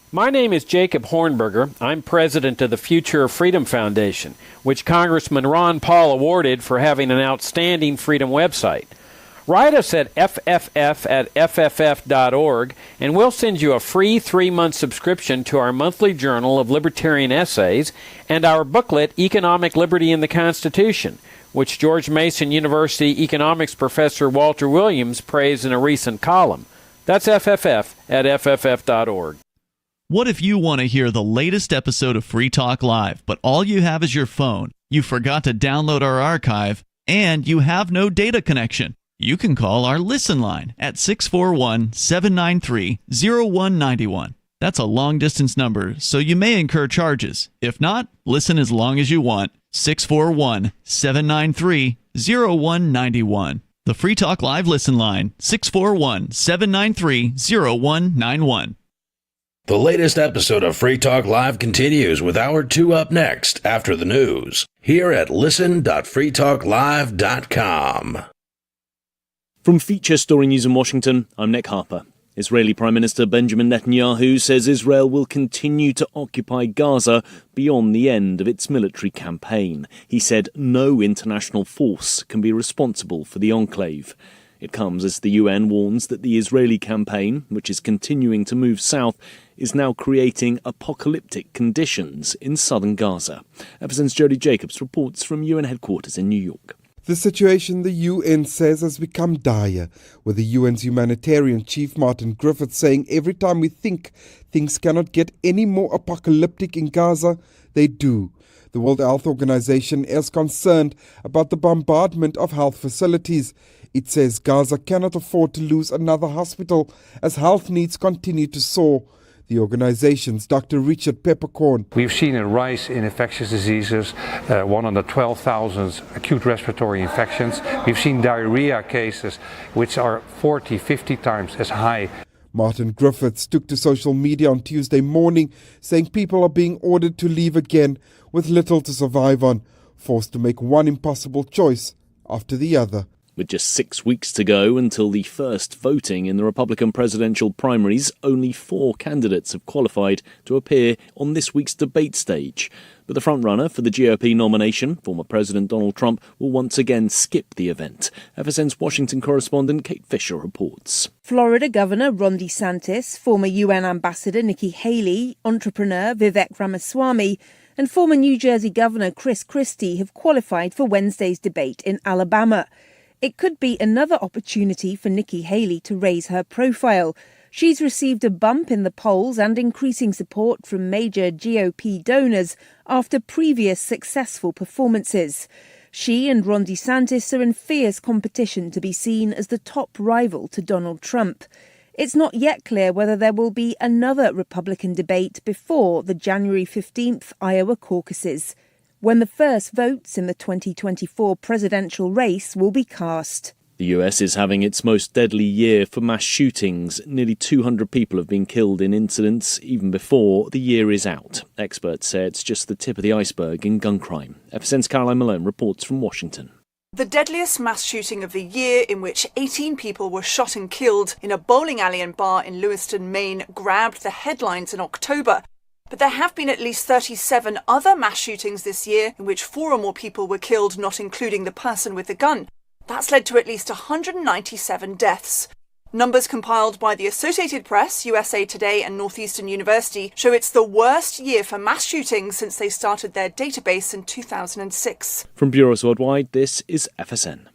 My name is Jacob Hornberger. I'm president of the Future of Freedom Foundation, which Congressman Ron Paul awarded for having an outstanding freedom website. Write us at fff@fff.org, and we'll send you a free 3-month subscription to our monthly journal of libertarian essays and our booklet, Economic Liberty in the Constitution, which George Mason University economics professor Walter Williams praised in a recent column. That's fff@fff.org. What if you want to hear the latest episode of Free Talk Live, but all you have is your phone, you forgot to download our archive, and you have no data connection? You can call our Listen line at 641-793-0191. That's a long-distance number, so you may incur charges. If not, listen as long as you want. 641-793-0191. The Free Talk Live Listen line, 641-793-0191. The latest episode of Free Talk Live continues with Hour 2 up next after the news, here at listen.freetalklive.com. From Feature Story News in Washington, I'm Nick Harper. Israeli Prime Minister Benjamin Netanyahu says Israel will continue to occupy Gaza beyond the end of its military campaign. He said no international force can be responsible for the enclave. It comes as the UN warns that the Israeli campaign, which is continuing to move south, is now creating apocalyptic conditions in southern Gaza. FSN's Jody Jacobs reports from UN headquarters in New York. The situation, the UN says, has become dire, with the UN's humanitarian chief Martin Griffiths saying every time we think things cannot get any more apocalyptic in Gaza, they do. The World Health Organization is concerned about the bombardment of health facilities. It says Gaza cannot afford to lose another hospital as health needs continue to soar. The organization's Dr. Richard Peppercorn. We've seen a rise in infectious diseases, 112,000 acute respiratory infections. We've seen diarrhea cases, which are 40, 50 times as high. Martin Griffiths took to social media on Tuesday morning, saying people are being ordered to leave again with little to survive on, forced to make one impossible choice after the other. With just 6 weeks to go until the first voting in the Republican presidential primaries, only 4 candidates have qualified to appear on this week's debate stage. But the frontrunner for the GOP nomination, former President Donald Trump, will once again skip the event. FSN's Washington correspondent Kate Fisher reports. Florida Governor Ron DeSantis, former UN Ambassador Nikki Haley, entrepreneur Vivek Ramaswamy, and former New Jersey Governor Chris Christie have qualified for Wednesday's debate in Alabama. It could be another opportunity for Nikki Haley to raise her profile. She's received a bump in the polls and increasing support from major GOP donors after previous successful performances. She and Ron DeSantis are in fierce competition to be seen as the top rival to Donald Trump. It's not yet clear whether there will be another Republican debate before the January 15th Iowa caucuses, when the first votes in the 2024 presidential race will be cast. The US is having its most deadly year for mass shootings. Nearly 200 people have been killed in incidents even before the year is out. Experts say it's just the tip of the iceberg in gun crime. FSN's Caroline Malone reports from Washington. The deadliest mass shooting of the year, in which 18 people were shot and killed in a bowling alley and bar in Lewiston, Maine, grabbed the headlines in October. But there have been at least 37 other mass shootings this year in which 4 or more people were killed, not including the person with the gun. That's led to at least 197 deaths. Numbers compiled by the Associated Press, USA Today and Northeastern University show it's the worst year for mass shootings since they started their database in 2006. From Bureaus Worldwide, this is FSN.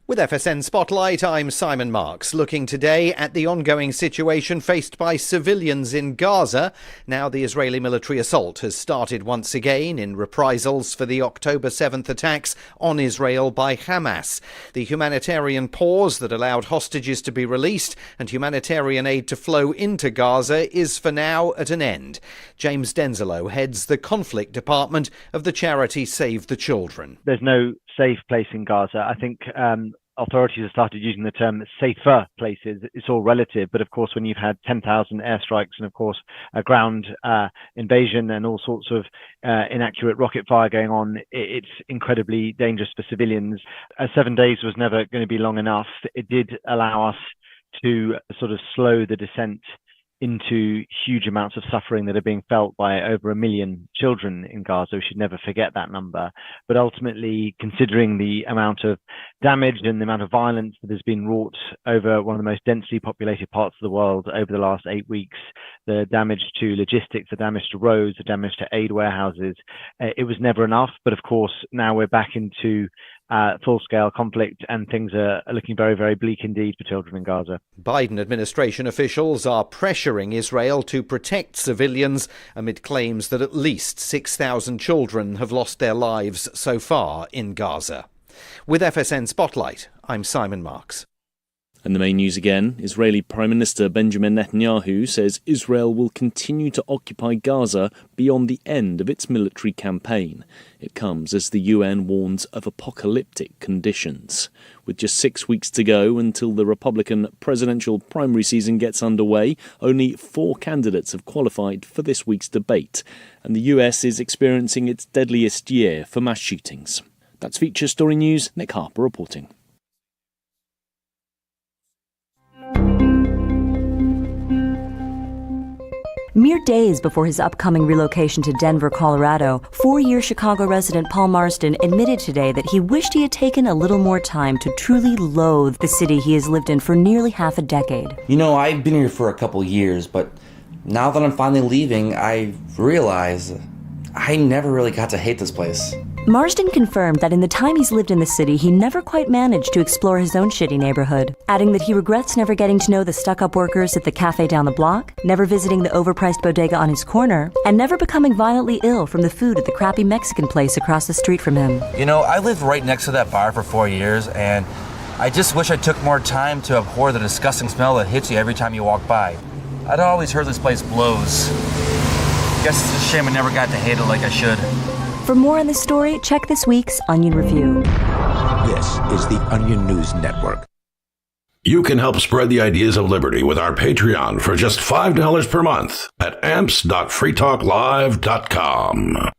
With FSN Spotlight, I'm Simon Marks, looking today at the ongoing situation faced by civilians in Gaza. Now the Israeli military assault has started once again in reprisals for the October 7th attacks on Israel by Hamas. The humanitarian pause that allowed hostages to be released and humanitarian aid to flow into Gaza is for now at an end. James Denzelo heads the conflict department of the charity Save the Children. There's no safe place in Gaza. I think authorities have started using the term safer places. It's all relative, but of course when you've had 10,000 airstrikes and of course a ground invasion and all sorts of inaccurate rocket fire going on, it's incredibly dangerous for civilians. 7 days was never going to be long enough. It did allow us to sort of slow the descent into huge amounts of suffering that are being felt by over 1 million children in Gaza. We should never forget that number. But ultimately, considering the amount of damage and the amount of violence that has been wrought over one of the most densely populated parts of the world over the last 8 weeks, the damage to logistics, the damage to roads, the damage to aid warehouses, it was never enough. But of course, now we're back into full-scale conflict, and things are looking very, very bleak indeed for children in Gaza. Biden administration officials are pressuring Israel to protect civilians amid claims that at least 6,000 children have lost their lives so far in Gaza. With FSN Spotlight, I'm Simon Marks. And the main news again, Israeli Prime Minister Benjamin Netanyahu says Israel will continue to occupy Gaza beyond the end of its military campaign. It comes as the UN warns of apocalyptic conditions. With just 6 weeks to go until the Republican presidential primary season gets underway, only 4 candidates have qualified for this week's debate. And the US is experiencing its deadliest year for mass shootings. That's Feature Story News. Nick Harper reporting. Mere days before his upcoming relocation to Denver, Colorado, 4-year Chicago resident Paul Marsden admitted today that he wished he had taken a little more time to truly loathe the city he has lived in for nearly half a decade. You know, I've been here for a couple years, but now that I'm finally leaving, I realize I never really got to hate this place. Marsden confirmed that in the time he's lived in the city, he never quite managed to explore his own shitty neighborhood, adding that he regrets never getting to know the stuck-up workers at the cafe down the block, never visiting the overpriced bodega on his corner, and never becoming violently ill from the food at the crappy Mexican place across the street from him. You know, I lived right next to that bar for 4 years, and I just wish I took more time to abhor the disgusting smell that hits you every time you walk by. I'd always heard this place blows. Guess it's a shame I never got to hate it like I should. For more on this story, check this week's Onion Review. This is the Onion News Network. You can help spread the ideas of liberty with our Patreon for just $5 per month at amps.freetalklive.com.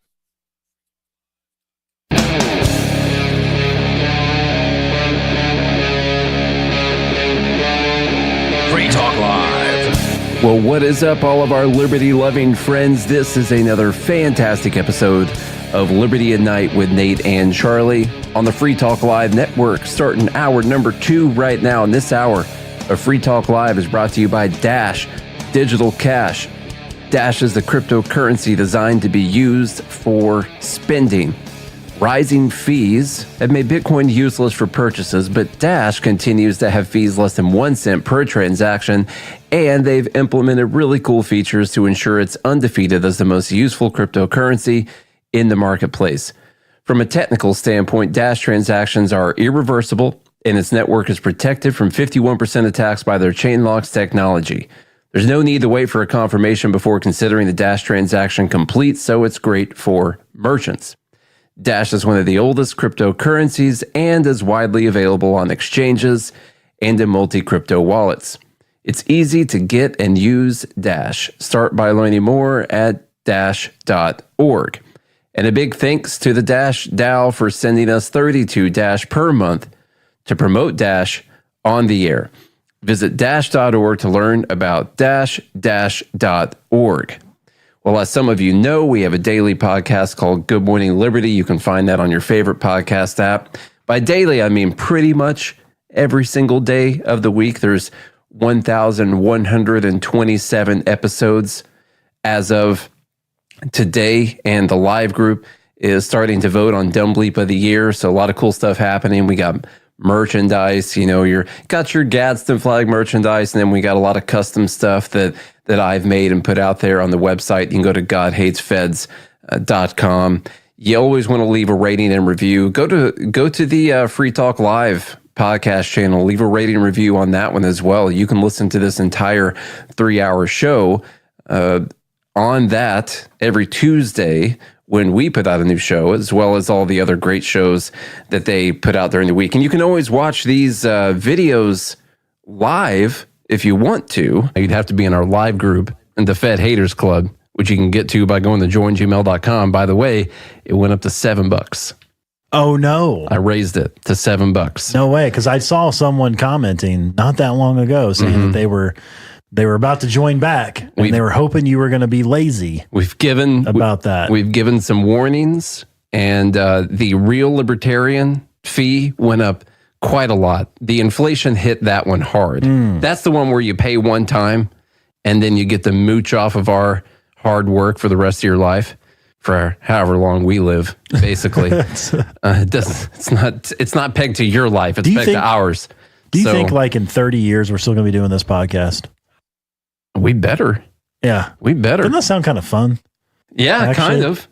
Free Talk Live. Well, what is up, all of our liberty-loving friends? This is another fantastic episode of Liberty at Night with Nate and Charlie on the Free Talk Live network, starting hour number 2 right now. In this hour of Free Talk Live is brought to you by Dash Digital Cash. Dash is the cryptocurrency designed to be used for spending. Rising fees have made Bitcoin useless for purchases, but Dash continues to have fees less than 1 cent per transaction, and they've implemented really cool features to ensure it's undefeated as the most useful cryptocurrency in the marketplace. From a technical standpoint, Dash transactions are irreversible, and its network is protected from 51% attacks by their chain locks technology. There's no need to wait for a confirmation before considering the Dash transaction complete, so it's great for merchants. Dash is one of the oldest cryptocurrencies and is widely available on exchanges and in multi-crypto wallets. It's easy to get and use Dash. Start by learning more at dash.org. And a big thanks to the Dash DAO for sending us 32 Dash per month to promote Dash on the air. Visit dash.org to learn about dash.org. Well, as some of you know, we have a daily podcast called Good Morning Liberty. You can find that on your favorite podcast app. By daily, I mean pretty much every single day of the week. There's 1,127 episodes as of today, and the live group is starting to vote on Dumb Bleep of the Year. So a lot of cool stuff happening. We got merchandise, you know, got your Gadsden flag merchandise, and then we got a lot of custom stuff that I've made and put out there on the website. You can go to godhatesfeds.com. You always want to leave a rating and review. Go to the Free Talk Live podcast channel. Leave a rating and review on that one as well. You can listen to this entire 3-hour show on that every Tuesday when we put out a new show, as well as all the other great shows that they put out during the week. And you can always watch these videos live if you want to. You'd have to be in our live group in the Fed Haters Club, which you can get to by going to joingmail.com. By the way, it went up to $7. Oh no! I raised it to $7. No way, because I saw someone commenting not that long ago saying that they were about to join back, and they were hoping you were going to be lazy. We've given some warnings, and the Real Libertarian fee went up quite a lot. The inflation hit that one hard. That's the one where you pay one time, and then you get the mooch off of our hard work for the rest of your life. for however long we live, basically. It's not pegged to your life. It's pegged to ours. Do you think like in 30 years, we're still going to be doing this podcast? We better. Yeah. We better. Doesn't that sound kind of fun? Yeah, actually? kind of.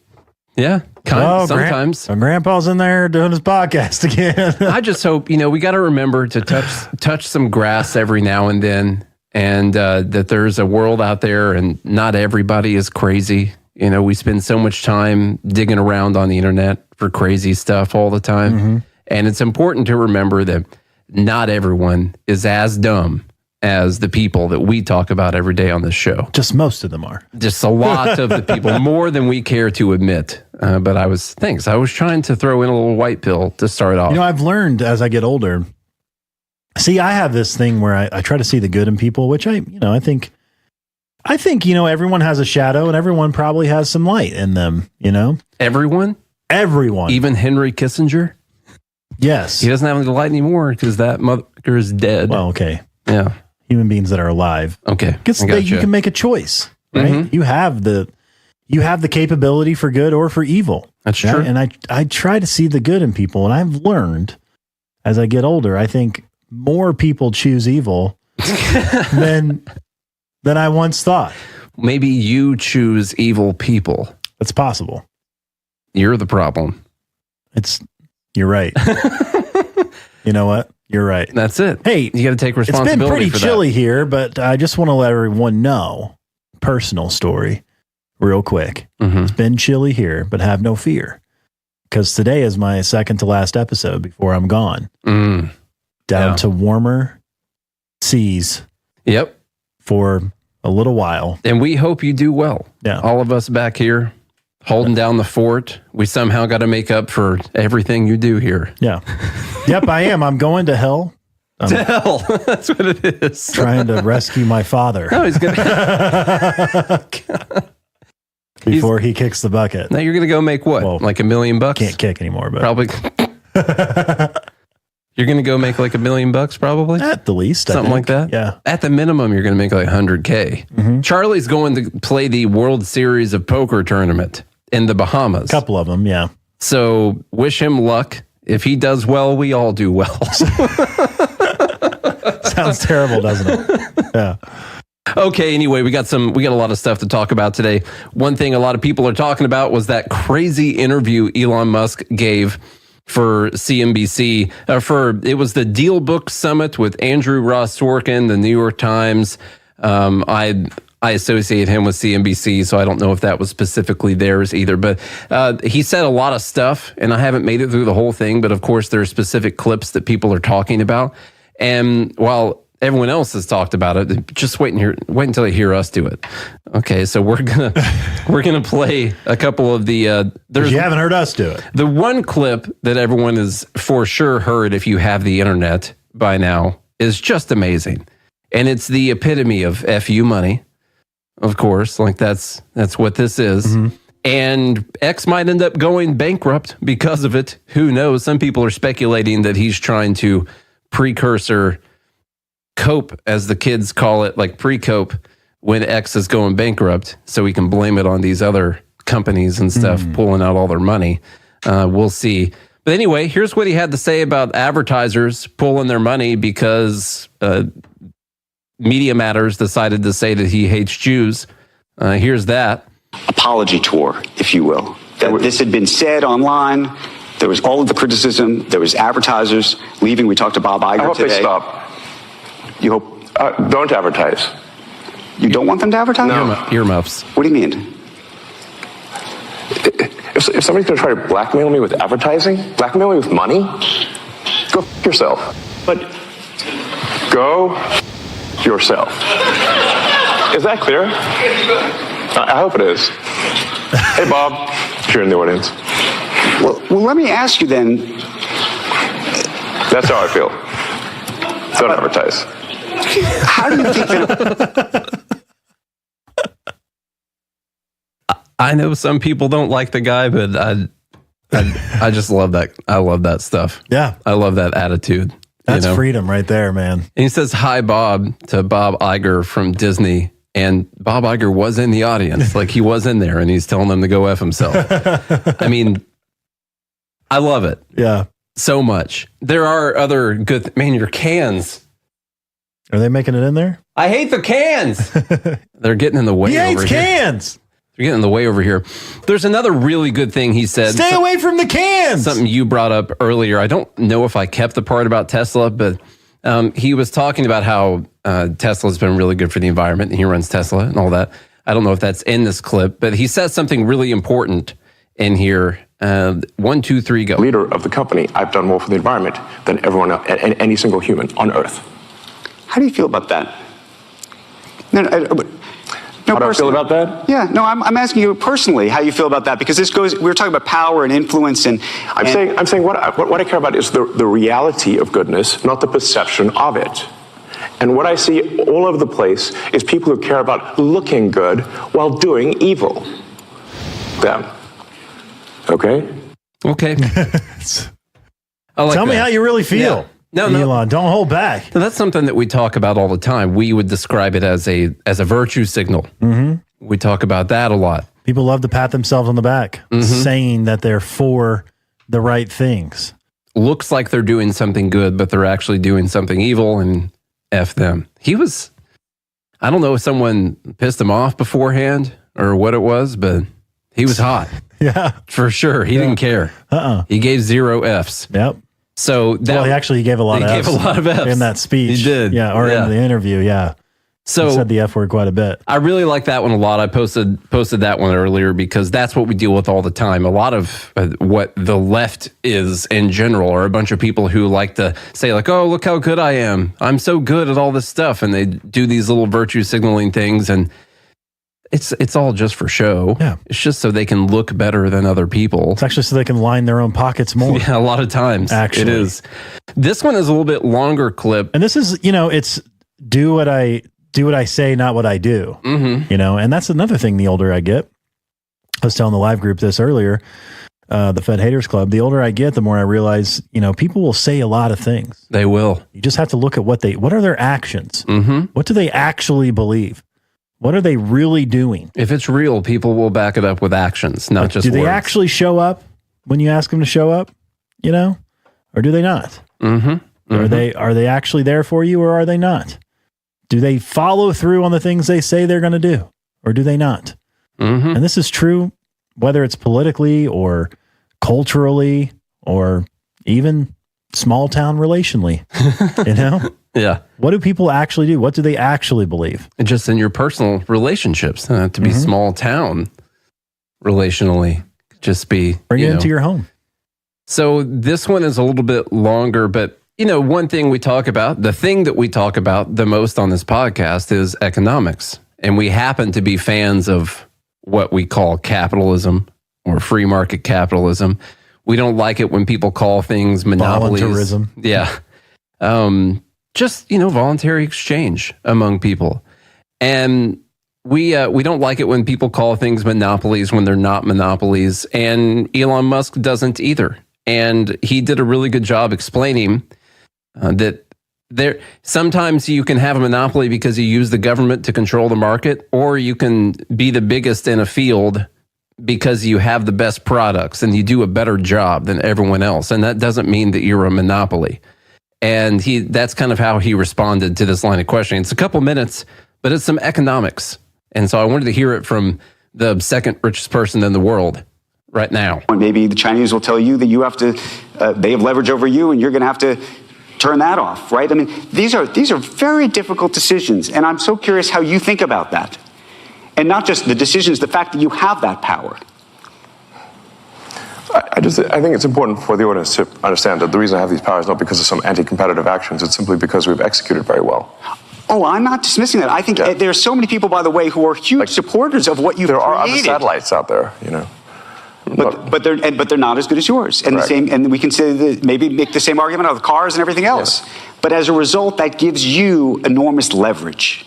Yeah, sometimes. Grandpa's in there doing his podcast again. I just hope, we got to remember to touch some grass every now and then, and that there's a world out there and not everybody is crazy. We spend so much time digging around on the internet for crazy stuff all the time. Mm-hmm. And it's important to remember that not everyone is as dumb as the people that we talk about every day on this show. Just most of them are. Just a lot of the people, more than we care to admit. But I was trying to throw in a little white pill to start off. I've learned as I get older. See, I have this thing where I try to see the good in people, which I think, everyone has a shadow and everyone probably has some light in them, Everyone? Everyone. Even Henry Kissinger? Yes. He doesn't have any light anymore because that motherfucker is dead. Well, okay. Yeah. Human beings that are alive. Okay. Because you can make a choice, right? Mm-hmm. You have the capability for good or for evil. That's true. And I try to see the good in people. And I've learned as I get older, I think more people choose evil than I once thought. Maybe you choose evil people. It's possible. You're the problem. You're right. You know what? You're right. That's it. Hey, you got to take responsibility. It's been pretty for chilly that. here, but I just want to let everyone know, personal story, real quick. Mm-hmm. It's been chilly here, but have no fear, because today is my second to last episode before I'm gone. Down to warmer seas. Yep. For a little while. And we hope you do well. Yeah. All of us back here holding down the fort. We somehow got to make up for everything you do here. Yeah. Yep, I am. I'm going to hell. To hell. That's what it is. Trying to rescue my father. No, he's going to... Before he kicks the bucket. Now you're going to go make what? Well, like $1 million? Can't kick anymore, but probably. You're going to go make like $1 million probably? At the least. Something like that? Yeah. At the minimum, you're going to make like $100K. Mm-hmm. Charlie's going to play the World Series of Poker tournament in the Bahamas. A couple of them, yeah. So wish him luck. If he does well, we all do well. Sounds terrible, doesn't it? Yeah. Okay, anyway, we got a lot of stuff to talk about today. One thing a lot of people are talking about was that crazy interview Elon Musk gave for CNBC. It was the Deal Book Summit with Andrew Ross Sorkin, the New York Times. I associate him with CNBC, so I don't know if that was specifically theirs either. But he said a lot of stuff, and I haven't made it through the whole thing. But of course, there are specific clips that people are talking about. And while everyone else has talked about it, just wait until you hear us do it. Okay, so we're gonna play a couple of the. You haven't heard us do it. The one clip that everyone has for sure heard, if you have the internet by now, is just amazing, and it's the epitome of FU money. Of course, like that's what this is. Mm-hmm. And X might end up going bankrupt because of it. Who knows? Some people are speculating that he's trying to precursor cope, as the kids call it, like pre-cope, when X is going bankrupt, so we can blame it on these other companies and stuff pulling out all their money. We'll see. But anyway, here's what he had to say about advertisers pulling their money because Media Matters decided to say that he hates Jews. Here's that. Apology tour, if you will. That this had been said online. There was all of the criticism. There was advertisers leaving. We talked to Bob Iger I hope today. they stop. You hope? Don't advertise. You don't want them to advertise? No. Earmuffs. What do you mean? If somebody's going to try to blackmail me with advertising, blackmail me with money, go f*** yourself. But go f*** yourself. Is that clear? I hope it is. Hey, Bob, if you're in the audience. Well, let me ask you then. That's how I feel. Don't advertise. How do you think that? I know some people don't like the guy, but I just love that. I love that stuff. Yeah. I love that attitude. That's freedom right there, man. And he says, "Hi, Bob," to Bob Iger from Disney. And Bob Iger was in the audience. Like, he was in there, and he's telling them to go F himself. I mean, I love it. Yeah. So much. There are other good... Man, your cans. Are they making it in there? I hate the cans. They're getting in the way He over hates here. cans. They're getting in the way over here. There's another really good thing he said. Stay away from the cans. Something you brought up earlier. I don't know if I kept the part about Tesla, but he was talking about how Tesla's been really good for the environment, and he runs Tesla and all that. I don't know if that's in this clip, but he says something really important in here. 1, 2, 3, go. Leader of the company, I've done more for the environment than everyone else, and any single human on Earth. How do you feel about that? No, How do I feel about that? Yeah, no, I'm asking you personally how you feel about that, because this goes, we were talking about power and influence, and I'm saying what I care about is the reality of goodness, not the perception of it. And what I see all over the place is people who care about looking good while doing evil. Them. Okay? Okay. Tell me how you really feel. No, Elon, don't hold back. So that's something that we talk about all the time. We would describe it as a virtue signal. Mm-hmm. We talk about that a lot. People love to pat themselves on the back, saying that they're for the right things. Looks like they're doing something good, but they're actually doing something evil, and F them. He was, I don't know if someone pissed him off beforehand or what it was, but he was hot. Yeah. For sure. He didn't care. He gave 0 Fs. Yep. So that, he actually gave a lot of Fs. He gave a lot of Fs. In that speech. He did. Yeah, or in the interview, yeah. So he said the F word quite a bit. I really like that one a lot. I posted that one earlier because that's what we deal with all the time. A lot of what the left is in general are a bunch of people who like to say like, oh, look how good I am. I'm so good at all this stuff. And they do these little virtue signaling things, and it's all just for show. Yeah. It's just so they can look better than other people. It's actually so they can line their own pockets more. Yeah, a lot of times. Actually. It is. This one is a little bit longer clip. And this is, it's do what I say, not what I do. Mm-hmm. And that's another thing the older I get. I was telling the live group this earlier, the Fed Haters Club. The older I get, the more I realize, people will say a lot of things. They will. You just have to look at what are their actions? Mm-hmm. What do they actually believe? What are they really doing? If it's real, people will back it up with actions, not just words. Do they words. actually show up when you ask them to show up? Or do they not? Mm-hmm. Are they actually there for you, or are they not? Do they follow through on the things they say they're going to do, or do they not? Mm-hmm. And this is true whether it's politically or culturally or even small town relationally. Yeah. What do people actually do? What do they actually believe? And just in your personal relationships, to be small town relationally, just be bring it into your home. So this one is a little bit longer, but one thing we talk about, the thing that we talk about the most on this podcast is economics. And we happen to be fans of what we call capitalism or free market capitalism. We don't like it when people call things monopolies. Voluntarism. Yeah. Just, voluntary exchange among people. And we don't like it when people call things monopolies when they're not monopolies. And Elon Musk doesn't either. And he did a really good job explaining that sometimes you can have a monopoly because you use the government to control the market, or you can be the biggest in a field because you have the best products and you do a better job than everyone else. And that doesn't mean that you're a monopoly. And that's kind of how he responded to this line of questioning. It's a couple minutes, but it's some economics. And so I wanted to hear it from the second richest person in the world right now. Maybe the Chinese will tell you that you have to, they have leverage over you, and you're going to have to turn that off, right? I mean, these are very difficult decisions, and I'm so curious how you think about that. And not just the decisions, the fact that you have that power. I think it's important for the audience to understand that the reason I have these powers is not because of some anti-competitive actions. It's simply because we've executed very well. Oh, I'm not dismissing that. I think there are so many people, by the way, who are huge supporters of what you've created. There are other satellites out there, But they're not as good as yours, and and we can say that maybe make the same argument of cars and everything else. Yes. But as a result, that gives you enormous leverage,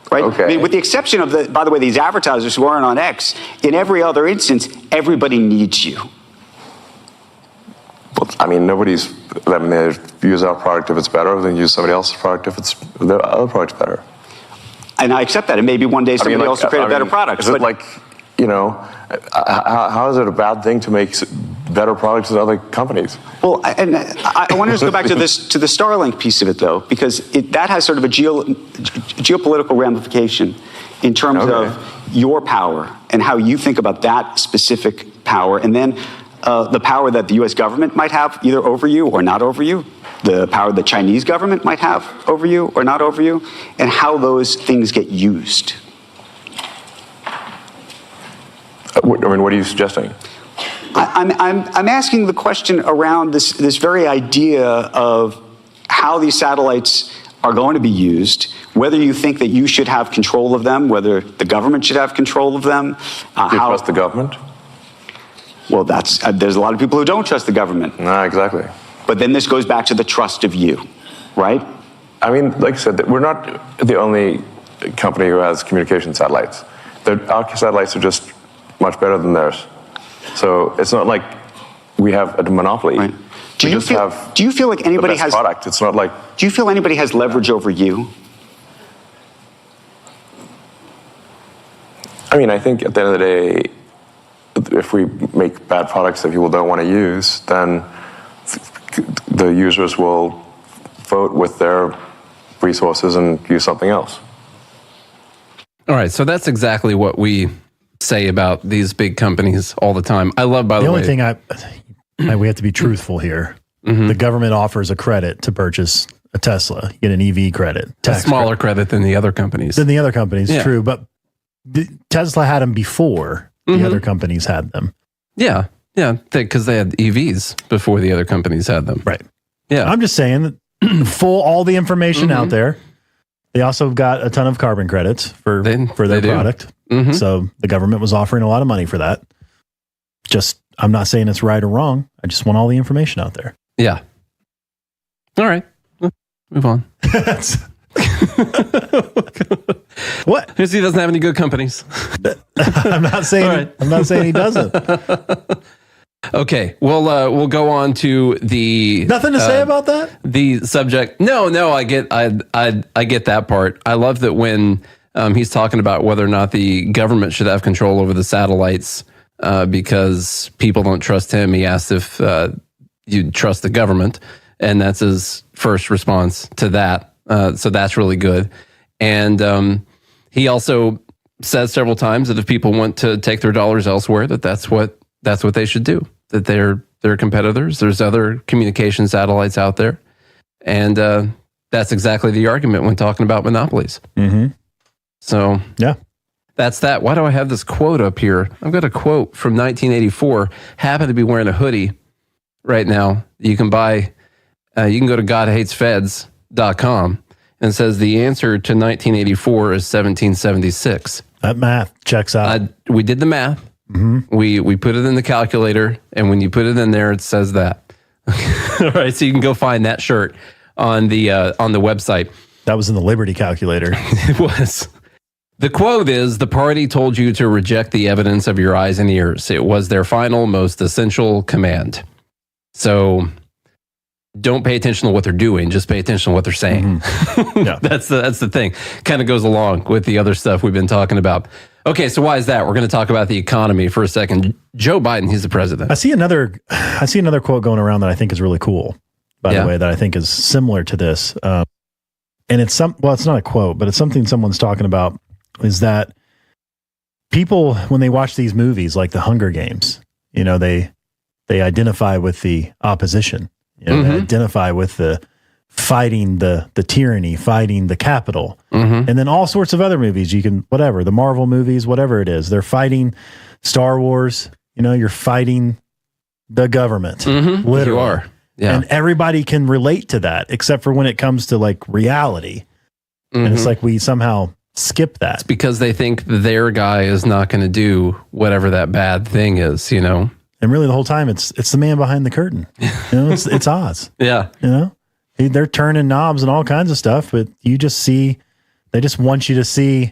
right? Okay. I mean, with the exception of by the way, these advertisers who aren't on X. In every other instance, everybody needs you. Well, I mean, they use our product if it's better, than use somebody else's product if their other product's better. And I accept that. And maybe one day somebody else will create a better product. Is it like, you know, how is it a bad thing to make better products than other companies? Well, and I want to just go back to the Starlink piece of it, though, because that has sort of a geopolitical ramification in terms of your power and how you think about that specific power, and then the power that the U.S. government might have either over you or not over you, the power the Chinese government might have over you or not over you, and how those things get used. I mean, what are you suggesting? I'm asking the question around this very idea of how these satellites are going to be used, whether you think that you should have control of them, whether the government should have control of them. Do you trust the government? Well, there's a lot of people who don't trust the government. No, exactly. But then this goes back to the trust of you, right? I mean, like I said, we're not the only company who has communication satellites. Our satellites are just much better than theirs. So it's not like we have a monopoly. Right. Do you feel like anybody has product? It's not like. Do you feel anybody has leverage over you? I mean, I think at the end of the day, if we make bad products that people don't want to use, then the users will vote with their resources and use something else. All right, so that's exactly what we say about these big companies all the time. I love, by the way. The only thing we have to be truthful here. Mm-hmm. The government offers a credit to purchase a Tesla. You get an EV credit. A smaller credit than the other companies. Yeah. True. But Tesla had them before the other companies had them. Yeah. Yeah. Because they had EVs before the other companies had them. Right. Yeah. I'm just saying that all the information out there. They also got a ton of carbon credits for their product. Mm-hmm. So the government was offering a lot of money for that. I'm not saying it's right or wrong. I just want all the information out there. Yeah. All right. Move on. What? Because he doesn't have any good companies. I'm not saying he doesn't. Okay. We'll go on to the nothing to say about that. The subject. No. I get that part. I love that when he's talking about whether or not the government should have control over the satellites because people don't trust him. He asked if you trust the government, and that's his first response to that. So that's really good. And he also says several times that if people want to take their dollars elsewhere, that's what they should do. That they're competitors. There's other communication satellites out there, and that's exactly the argument when talking about monopolies. Mm-hmm. So yeah, that's that. Why do I have this quote up here? I've got a quote from 1984. Happen to be wearing a hoodie right now. You can buy. You can go to GodHatesFeds.com and it says the answer to 1984 is 1776. That math checks out. We did the math. Mm-hmm. We put it in the calculator, and when you put it in there, it says that. All right, so you can go find that shirt on the website. That was in the Liberty calculator. It was. The quote is, "The party told you to reject the evidence of your eyes and ears. It was their final, most essential command." So don't pay attention to what they're doing. Just pay attention to what they're saying. Mm-hmm. Yeah. That's the thing. Kind of goes along with the other stuff we've been talking about. Okay, so why is that? We're going to talk about the economy for a second. Joe Biden, he's the president. I see another quote going around that I think is really cool, by the way, that I think is similar to this. And it's it's not a quote, but it's something someone's talking about, is that people, when they watch these movies like the Hunger Games, they identify with the opposition. They identify with the fighting the tyranny, fighting the capital. And then all sorts of other movies, the Marvel movies, whatever it is, they're fighting Star Wars, you're fighting the government. Literally. You are. Yeah. And everybody can relate to that, except for when it comes to like reality. And it's like we somehow skip that. It's because they think their guy is not going to do whatever that bad thing is, And really the whole time it's the man behind the curtain. It's Oz. Yeah. They're turning knobs and all kinds of stuff, but they just want you to see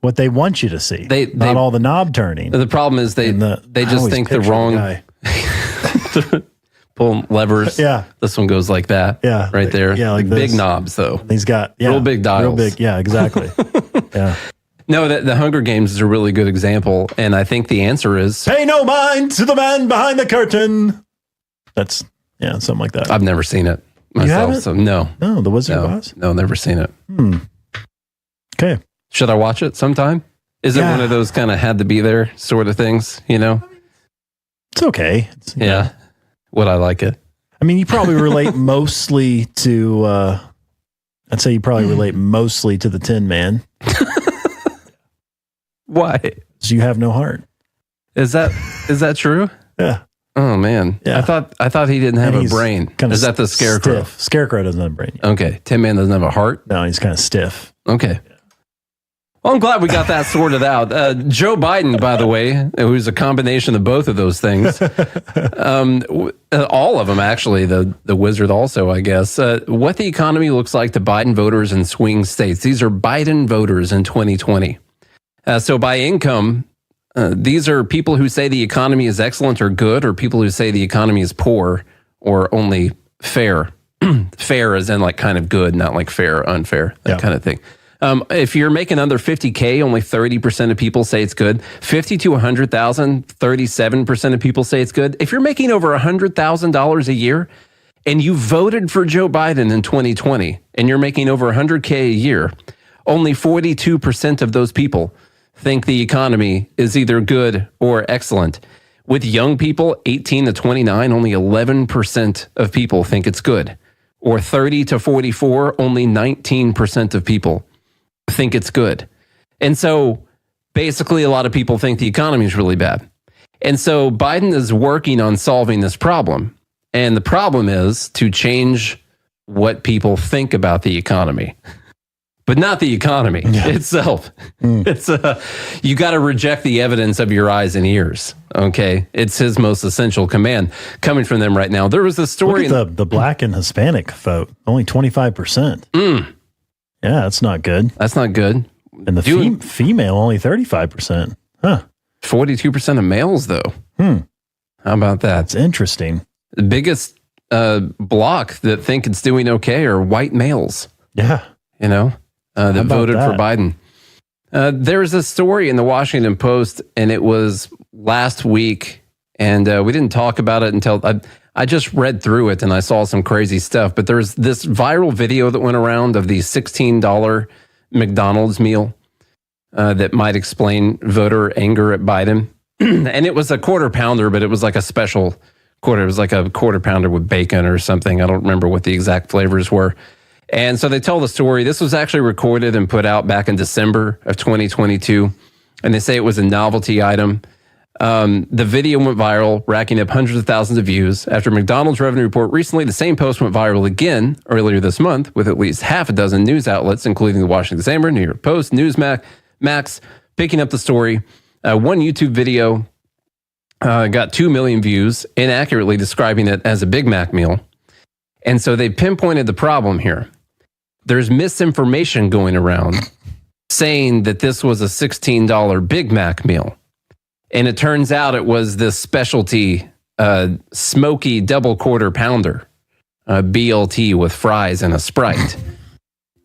what they want you to see. Not all the knob turning. The problem is they just think the wrong. pulling levers. Yeah. This one goes like that. Yeah. Right there. Yeah, like big this. knobs though. He's got real big dials. Real big. Yeah, exactly. Yeah. No, the Hunger Games is a really good example, and I think the answer is pay no mind to the man behind the curtain. That's something like that. I've never seen it myself, haven't? so no. No, The Wizard of Oz? No, never seen it. Okay. Should I watch it sometime? Is it one of those kind of had to be there sort of things, you know? It's okay. Yeah. Would I like it? I mean, you probably relate mostly to, I'd say you probably relate mostly to the Tin Man. Why? Because you have no heart. Is that true? Yeah. Oh man. Yeah. I thought he didn't have And a he's brain. kinda Is that the Scarecrow? stiff. Scarecrow doesn't have a brain. Okay. Tin Man doesn't have a heart? No, he's kind of stiff. Okay. Well, I'm glad we got that sorted out. Joe Biden, by the way, who's a combination of both of those things, all of them actually, the wizard also, I guess, what the economy looks like to Biden voters in swing states. These are Biden voters in 2020. So by income, these are people who say the economy is excellent or good, or people who say the economy is poor or only fair. Fair as in like kind of good, not like fair, unfair, that kind of thing. If you're making under 50K, only 30% of people say it's good. 50 to 100,000, 37% of people say it's good. If you're making over $100,000 a year and you voted for Joe Biden in 2020 and you're making over 100K a year, only 42% of those people think the economy is either good or excellent. With young people, 18 to 29, only 11% of people think it's good. Or 30 to 44, only 19% of people think it's good. And so basically a lot of people think the economy is really bad. And so Biden is working on solving this problem. And the problem is to change what people think about the economy, but not the economy itself. It's you got to reject the evidence of your eyes and ears. Okay. It's his most essential command coming from them right now. There was a story. Look at the black and Hispanic vote, only 25%. Yeah, that's not good. That's not good. And the female, only 35%. Huh. 42% of males, though. How about that? It's interesting. The biggest block that think it's doing okay are white males. Yeah. You know, that voted for Biden. There's a story in the Washington Post, and it was last week, and we didn't talk about it until I just read through it and I saw some crazy stuff. But there's this viral video that went around of the $16 McDonald's meal that might explain voter anger at Biden. And it was a quarter pounder, but it was like a special quarter. It was like a quarter pounder with bacon or something. I don't remember what the exact flavors were. And so they tell the story. This was actually recorded and put out back in December of 2022. And they say it was a novelty item. The video went viral, racking up hundreds of thousands of views. After McDonald's revenue report recently, the same post went viral again earlier this month with at least half a dozen news outlets, including the Washington Examiner, New York Post, Newsmax, picking up the story. One YouTube video got 2 million views, inaccurately describing it as a Big Mac meal. And so they pinpointed the problem here. There's misinformation going around saying that this was a $16 Big Mac meal. And it turns out it was this specialty smoky double quarter pounder, BLT with fries and a Sprite.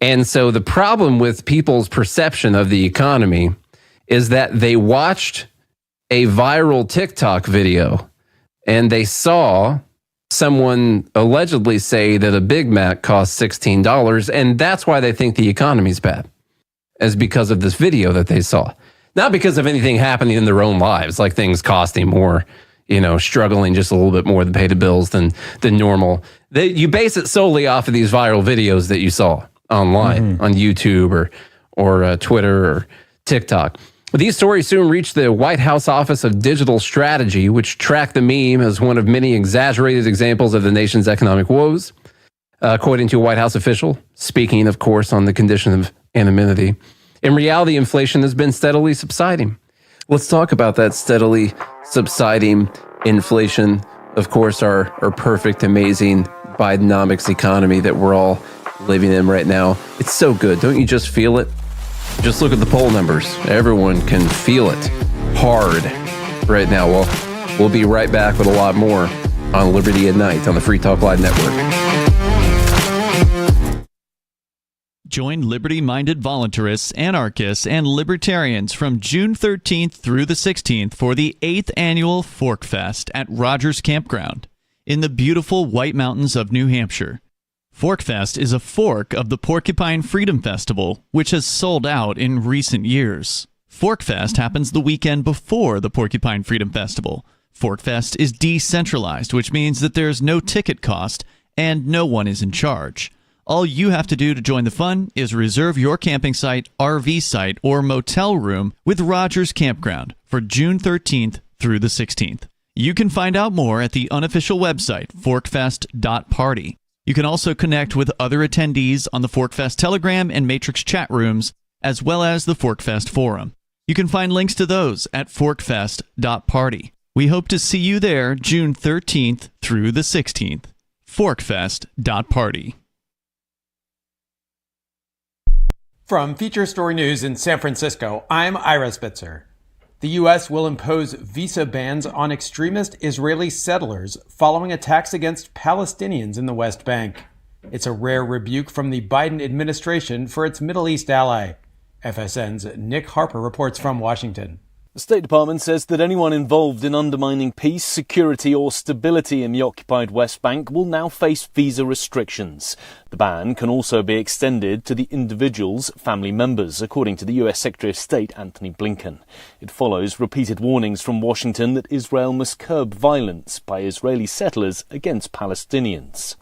And so the problem with people's perception of the economy is that they watched a viral TikTok video and they saw someone allegedly say that a Big Mac costs $16, and that's why they think the economy's bad, is because of this video that they saw. Not because of anything happening in their own lives, like things costing more, you know, struggling just a little bit more to pay the bills than normal. You base it solely off of these viral videos that you saw online on YouTube or Twitter or TikTok. These stories soon reached the White House Office of Digital Strategy, which tracked the meme as one of many exaggerated examples of the nation's economic woes. According to a White House official, speaking, of course, on the condition of anonymity, in reality, inflation has been steadily subsiding. Let's talk about that steadily subsiding inflation. Of course, our perfect, amazing Bidenomics economy that we're all living in right now. It's so good. Don't you just feel it? Just look at the poll numbers. Everyone can feel it hard right now. Well, we'll be right back with a lot more on Liberty at Night on the Free Talk Live Network. Join liberty-minded voluntarists, anarchists, and libertarians from June 13th through the 16th for the 8th annual Fork Fest at Rogers Campground in the beautiful White Mountains of New Hampshire. Fork Fest is a fork of the Porcupine Freedom Festival, which has sold out in recent years. Fork Fest happens the weekend before the Porcupine Freedom Festival. Fork Fest is decentralized, which means that there's no ticket cost and no one is in charge. All you have to do to join the fun is reserve your camping site, RV site, or motel room with Rogers Campground for June 13th through the 16th. You can find out more at the unofficial website, forkfest.party. You can also connect with other attendees on the Forkfest Telegram and Matrix chat rooms, as well as the Forkfest forum. You can find links to those at forkfest.party. We hope to see you there June 13th through the 16th. Forkfest.party. From Feature Story News in San Francisco, I'm Ira Spitzer. The U.S. will impose visa bans on extremist Israeli settlers following attacks against Palestinians in the West Bank. It's a rare rebuke from the Biden administration for its Middle East ally. FSN's Nick Harper reports from Washington. The State Department says that anyone involved in undermining peace, security or stability in the occupied West Bank will now face visa restrictions. The ban can also be extended to the individual's family members, according to the US Secretary of State Antony Blinken. It follows repeated warnings from Washington that Israel must curb violence by Israeli settlers against Palestinians.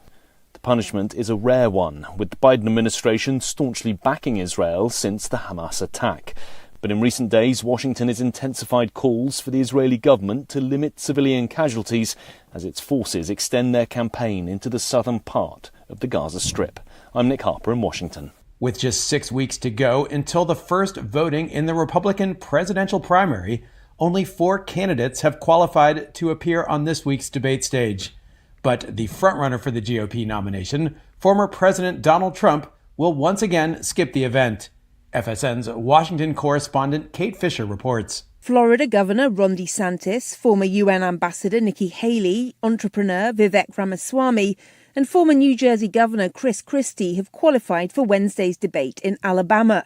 The punishment is a rare one, with the Biden administration staunchly backing Israel since the Hamas attack. But in recent days, Washington has intensified calls for the Israeli government to limit civilian casualties as its forces extend their campaign into the southern part of the Gaza Strip. I'm Nick Harper in Washington. With just 6 weeks to go until the first voting in the Republican presidential primary, only 4 candidates have qualified to appear on this week's debate stage. But the frontrunner for the GOP nomination, former President Donald Trump, will once again skip the event. FSN's Washington correspondent Kate Fisher reports. Florida Governor Ron DeSantis, former UN Ambassador Nikki Haley, entrepreneur Vivek Ramaswamy, and former New Jersey Governor Chris Christie have qualified for Wednesday's debate in Alabama.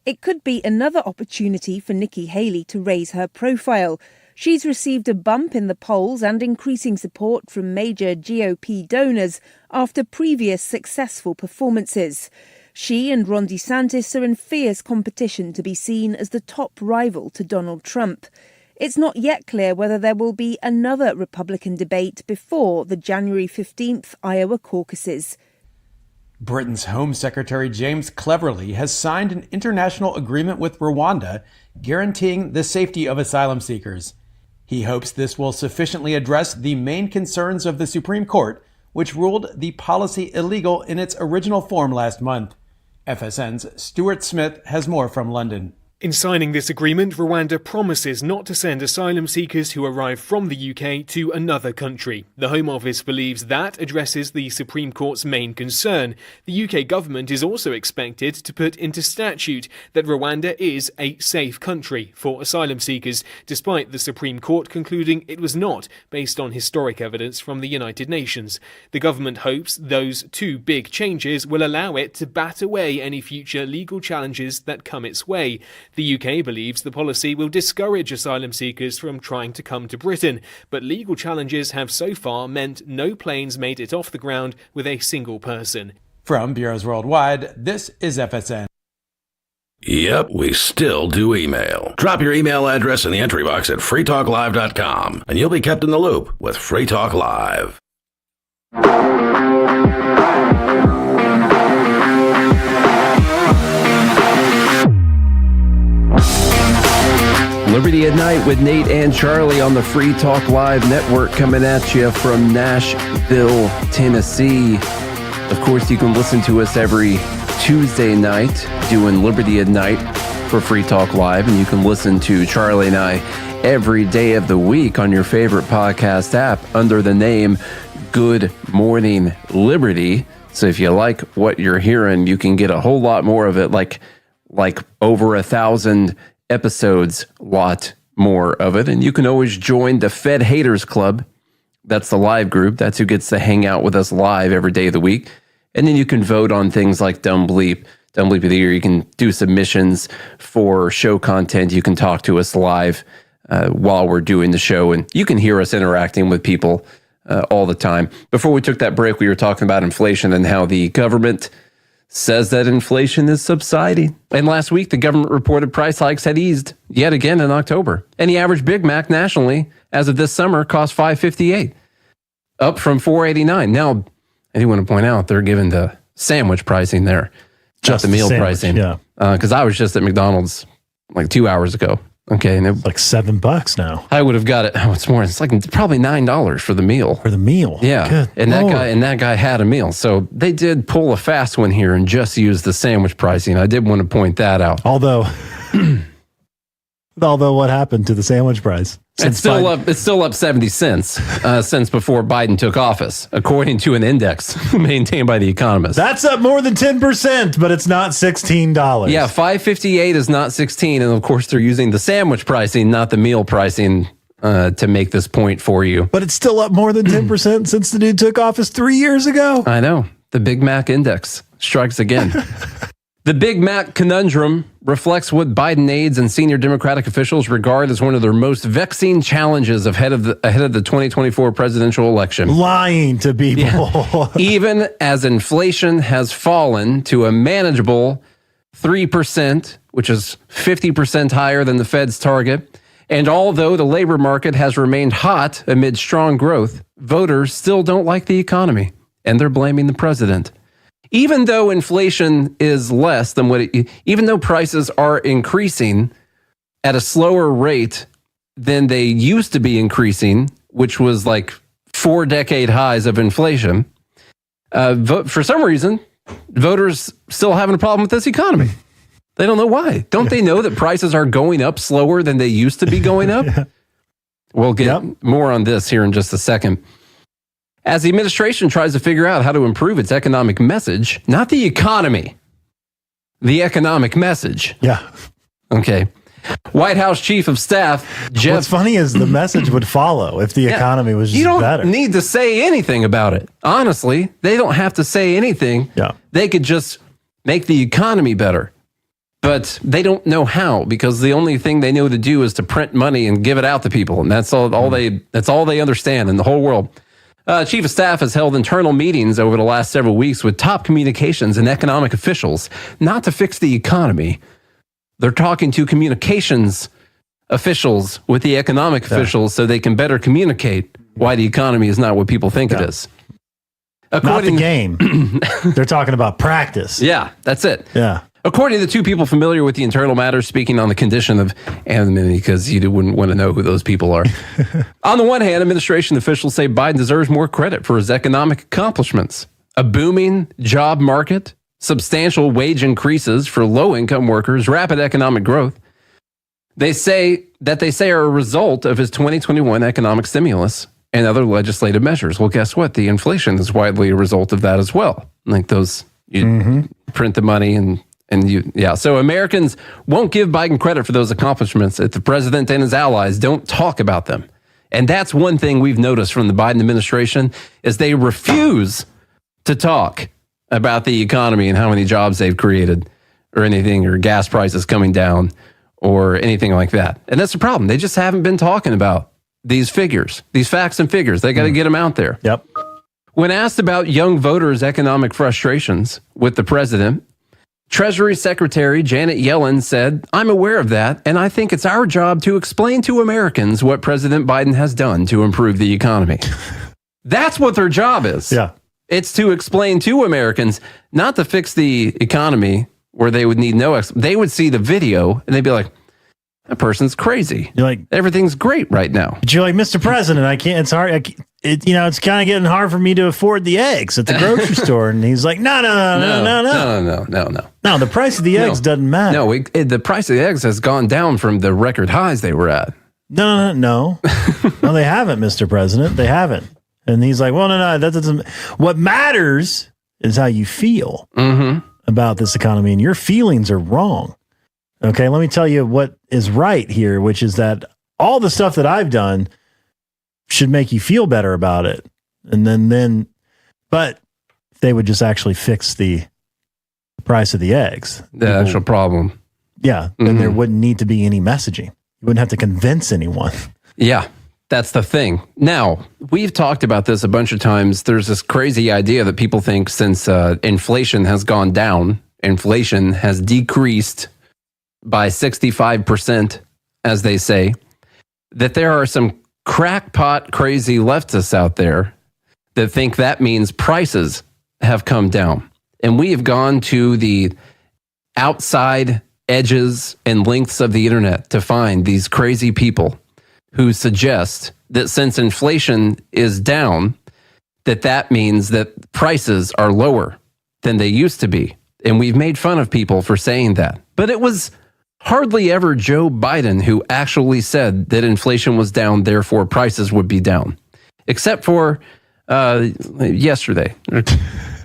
It could be another opportunity for Nikki Haley to raise her profile. She's received a bump in the polls and increasing support from major GOP donors after previous successful performances. She and Ron DeSantis are in fierce competition to be seen as the top rival to Donald Trump. It's not yet clear whether there will be another Republican debate before the January 15th Iowa caucuses. Britain's Home Secretary James Cleverly has signed an international agreement with Rwanda guaranteeing the safety of asylum seekers. He hopes this will sufficiently address the main concerns of the Supreme Court, which ruled the policy illegal in its original form last month. FSN's Stuart Smith has more from London. In signing this agreement, Rwanda promises not to send asylum seekers who arrive from the UK to another country. The Home Office believes that addresses the Supreme Court's main concern. The UK government is also expected to put into statute that Rwanda is a safe country for asylum seekers, despite the Supreme Court concluding it was not, based on historic evidence from the United Nations. The government hopes those 2 big changes will allow it to bat away any future legal challenges that come its way. The UK believes the policy will discourage asylum seekers from trying to come to Britain, but legal challenges have so far meant no planes made it off the ground with a single person. From Bureaus Worldwide, this is FSN. Yep, we still do email. Drop your email address in the entry box at freetalklive.com, and you'll be kept in the loop with Free Talk Live. Liberty at Night with Nate and Charlie on the Free Talk Live network, coming at you from Nashville, Tennessee. Of course, you can listen to us every Tuesday night doing Liberty at Night for Free Talk Live, and you can listen to Charlie and I every day of the week on your favorite podcast app under the name Good Morning Liberty. So if you like what you're hearing, you can get a whole lot more of it, like over 1,000 episodes, lot more of it. And you can always join the Fed Haters Club. That's the live group. That's who gets to hang out with us live every day of the week. And then you can vote on things like Dumb Bleep of the Year. You can do submissions for show content. You can talk to us live while we're doing the show. And you can hear us interacting with people all the time. Before we took that break, we were talking about inflation and how the government says that inflation is subsiding. And last week, the government reported price hikes had eased yet again in October. And the average Big Mac nationally, as of this summer, cost $5.58, up from $4.89. Now, I do want to point out they're giving the sandwich pricing there, just the meal pricing. Yeah. Because I was just at McDonald's like 2 hours ago. Okay, and it's like $7 now. I would have got it. Oh, it's more. It's like probably $9 for the meal. For the meal, yeah. Good and Lord. that guy had a meal. So they did pull a fast one here and just use the sandwich pricing. I did want to point that out. Although what happened to the sandwich price? It's still up. It's still up 70 cents since before Biden took office, according to an index maintained by The Economist. That's up more than 10%, but it's not $16. Yeah, $5.58 is not 16, and of course they're using the sandwich pricing, not the meal pricing, to make this point for you. But it's still up more than 10% since the dude took office 3 years ago. I know. The Big Mac index strikes again. The Big Mac conundrum reflects what Biden aides and senior Democratic officials regard as one of their most vexing challenges ahead of the 2024 presidential election. Lying to people. Yeah. Even as inflation has fallen to a manageable 3%, which is 50% higher than the Fed's target, and although the labor market has remained hot amid strong growth, voters still don't like the economy, and they're blaming the president. Even though inflation is less than even though prices are increasing at a slower rate than they used to be increasing, which was like 4-decade highs of inflation, for some reason, voters still having a problem with this economy. They don't know why. Don't they know that prices are going up slower than they used to be going up? We'll get more on this here in just a second. As the administration tries to figure out how to improve its economic message, not the economy, the economic message. Yeah. Okay. White House Chief of Staff, Jeff. What's funny is the message would follow if the economy was just better. You don't need to say anything about it. Honestly, they don't have to say anything. Yeah. They could just make the economy better. But they don't know how, because the only thing they know to do is to print money and give it out to people. And that's all they understand in the whole world. Chief of Staff has held internal meetings over the last several weeks with top communications and economic officials, not to fix the economy. They're talking to communications officials with the economic officials so they can better communicate why the economy is not what people think it is. Not the game. They're talking about practice. Yeah, that's it. Yeah. According to the two people familiar with the internal matters, speaking on the condition of anonymity, because you wouldn't want to know who those people are. On the one hand, administration officials say Biden deserves more credit for his economic accomplishments. A booming job market, substantial wage increases for low-income workers, rapid economic growth. They say are a result of his 2021 economic stimulus and other legislative measures. Well, guess what? The inflation is widely a result of that as well. Like those, you print the money so Americans won't give Biden credit for those accomplishments if the president and his allies don't talk about them. And that's one thing we've noticed from the Biden administration is they refuse to talk about the economy and how many jobs they've created or anything, or gas prices coming down or anything like that. And that's the problem. They just haven't been talking about these figures, these facts and figures. They got to get them out there. Yep. When asked about young voters' economic frustrations with the president, Treasury Secretary Janet Yellen said, "I'm aware of that, and I think it's our job to explain to Americans what President Biden has done to improve the economy." That's what their job is. Yeah. It's to explain to Americans, not to fix the economy where they would need they would see the video and they'd be like, that person's crazy. You're like, everything's great right now. But you're like, Mr. President, I can't, it's hard. It's kind of getting hard for me to afford the eggs at the grocery store. And he's like, no. No, the price of the eggs doesn't matter. No, the price of the eggs has gone down from the record highs they were at. No. No, they haven't, Mr. President. They haven't. And he's like, well, no, that doesn't. What matters is how you feel about this economy, and your feelings are wrong. Okay, let me tell you what is right here, which is that all the stuff that I've done should make you feel better about it. And but if they would just actually fix the price of the eggs, the actual problem. Yeah. Then there wouldn't need to be any messaging. You wouldn't have to convince anyone. Yeah. That's the thing. Now, we've talked about this a bunch of times. There's this crazy idea that people think since inflation has gone down, inflation has decreased by 65%, as they say, that there are some crackpot crazy leftists out there that think that means prices have come down. And we have gone to the outside edges and lengths of the internet to find these crazy people who suggest that since inflation is down, that means that prices are lower than they used to be. And we've made fun of people for saying that. But it was hardly ever Joe Biden who actually said that inflation was down, therefore prices would be down. Except for yesterday, a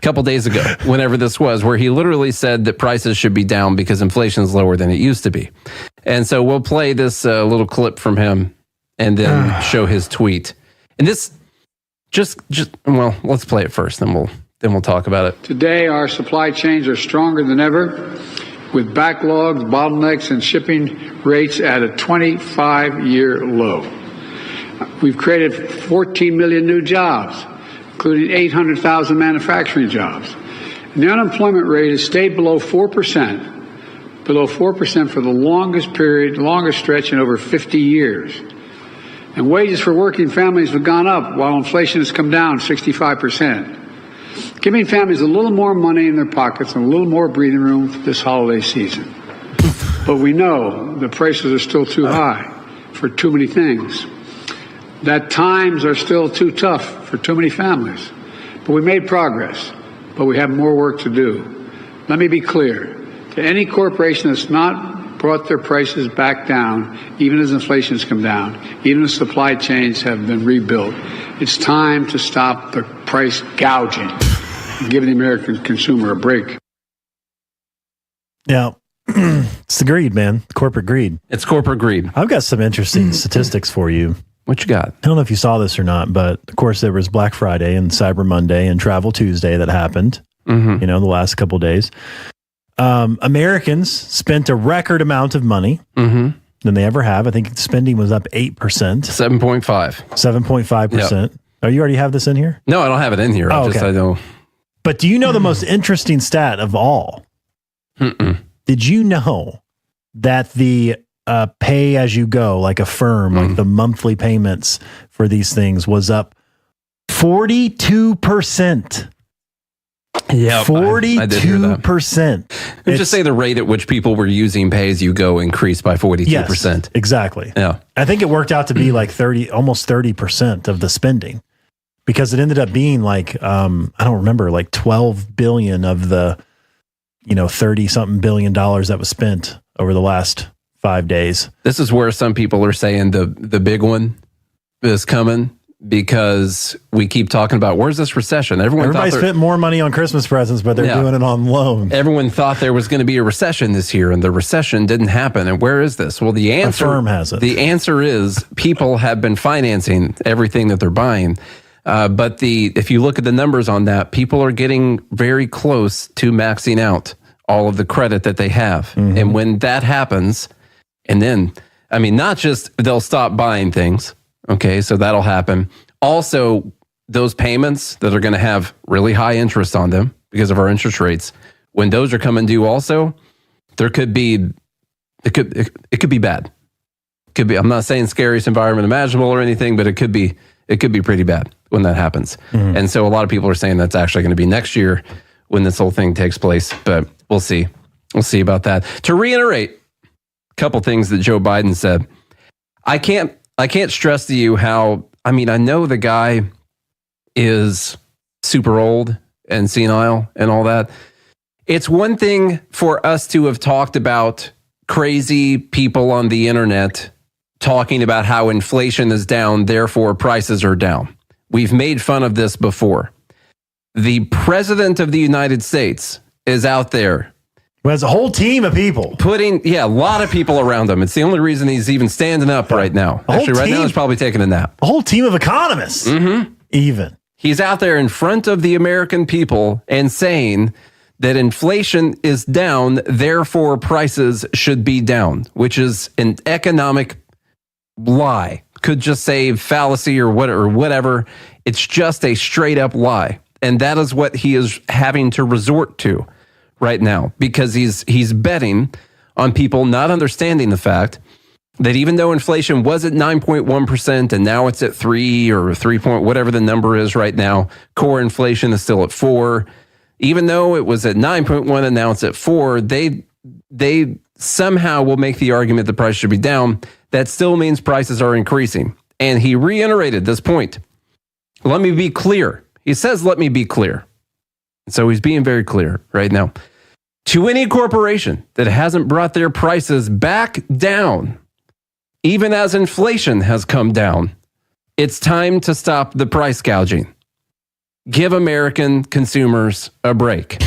couple days ago, whenever this was, where he literally said that prices should be down because inflation is lower than it used to be. And so we'll play this little clip from him and then show his tweet. And this well, let's play it first, then we'll talk about it. Today, our supply chains are stronger than ever, with backlogs, bottlenecks, and shipping rates at a 25-year low. We've created 14 million new jobs, including 800,000 manufacturing jobs. And the unemployment rate has stayed below 4% for the longest stretch in over 50 years. And wages for working families have gone up while inflation has come down 65%. Giving families a little more money in their pockets and a little more breathing room this holiday season. But we know the prices are still too high for too many things. That times are still too tough for too many families. But we made progress, but we have more work to do. Let me be clear. To any corporation that's not brought their prices back down, even as inflation has come down, even as supply chains have been rebuilt, it's time to stop the price gouging and give the American consumer a break. Yeah. It's the greed, man. Corporate greed. It's corporate greed. I've got some interesting statistics for you. What you got? I don't know if you saw this or not, but of course there was Black Friday and Cyber Monday and Travel Tuesday that happened, the last couple days. Americans spent a record amount of money than they ever have. I think spending was up 8%. 7.5. 7.5%. Yep. Oh, you already have this in here? No, I don't have it in here. Oh, okay. I know. But do you know the most interesting stat of all? Did you know that the pay as you go, like Affirm, like the monthly payments for these things was up 42%? Yeah, 42%. Just say the rate at which people were using pay as you go increased by 42%. Yes, exactly. Yeah. I think it worked out to be like almost 30% of the spending, because it ended up being like, I don't remember, like 12 billion of the, 30 something billion dollars that was spent over the last 5 days. This is where some people are saying the big one is coming, because we keep talking about where's this recession. Everybody spent more money on Christmas presents, but they're doing it on loan. Everyone thought there was going to be a recession this year, and the recession didn't happen. And where is this? Well, the answer Affirm has it. The answer is people have been financing everything that they're buying. But if you look at the numbers on that, people are getting very close to maxing out all of the credit that they have. And when that happens, and then, not just they'll stop buying things. Okay, so that'll happen. Also, those payments that are going to have really high interest on them because of our interest rates, when those are coming due also, it could be bad. Could be, I'm not saying scariest environment imaginable or anything, but it could be pretty bad when that happens. And so a lot of people are saying that's actually going to be next year when this whole thing takes place, but we'll see. We'll see about that. To reiterate a couple things that Joe Biden said, I can't stress to you how, I know the guy is super old and senile and all that. It's one thing for us to have talked about crazy people on the internet talking about how inflation is down, therefore prices are down. We've made fun of this before. The president of the United States is out there Who has a whole team of people. A lot of people around him. It's the only reason he's even standing up right now. Actually, right now he's probably taking a nap. A whole team of economists. Even. He's out there in front of the American people and saying that inflation is down, therefore prices should be down, which is an economic lie. Could just say fallacy or whatever. It's just a straight up lie. And that is what he is having to resort to right now, because he's betting on people not understanding the fact that even though inflation was at 9.1% and now it's at 3 or 3 point, whatever the number is right now, core inflation is still at 4. Even though it was at 9.1 and now it's at 4, they somehow will make the argument the price should be down. That still means prices are increasing. And he reiterated this point. Let me be clear. He says, let me be clear. So he's being very clear right now. To any corporation that hasn't brought their prices back down, even as inflation has come down, it's time to stop the price gouging. Give American consumers a break.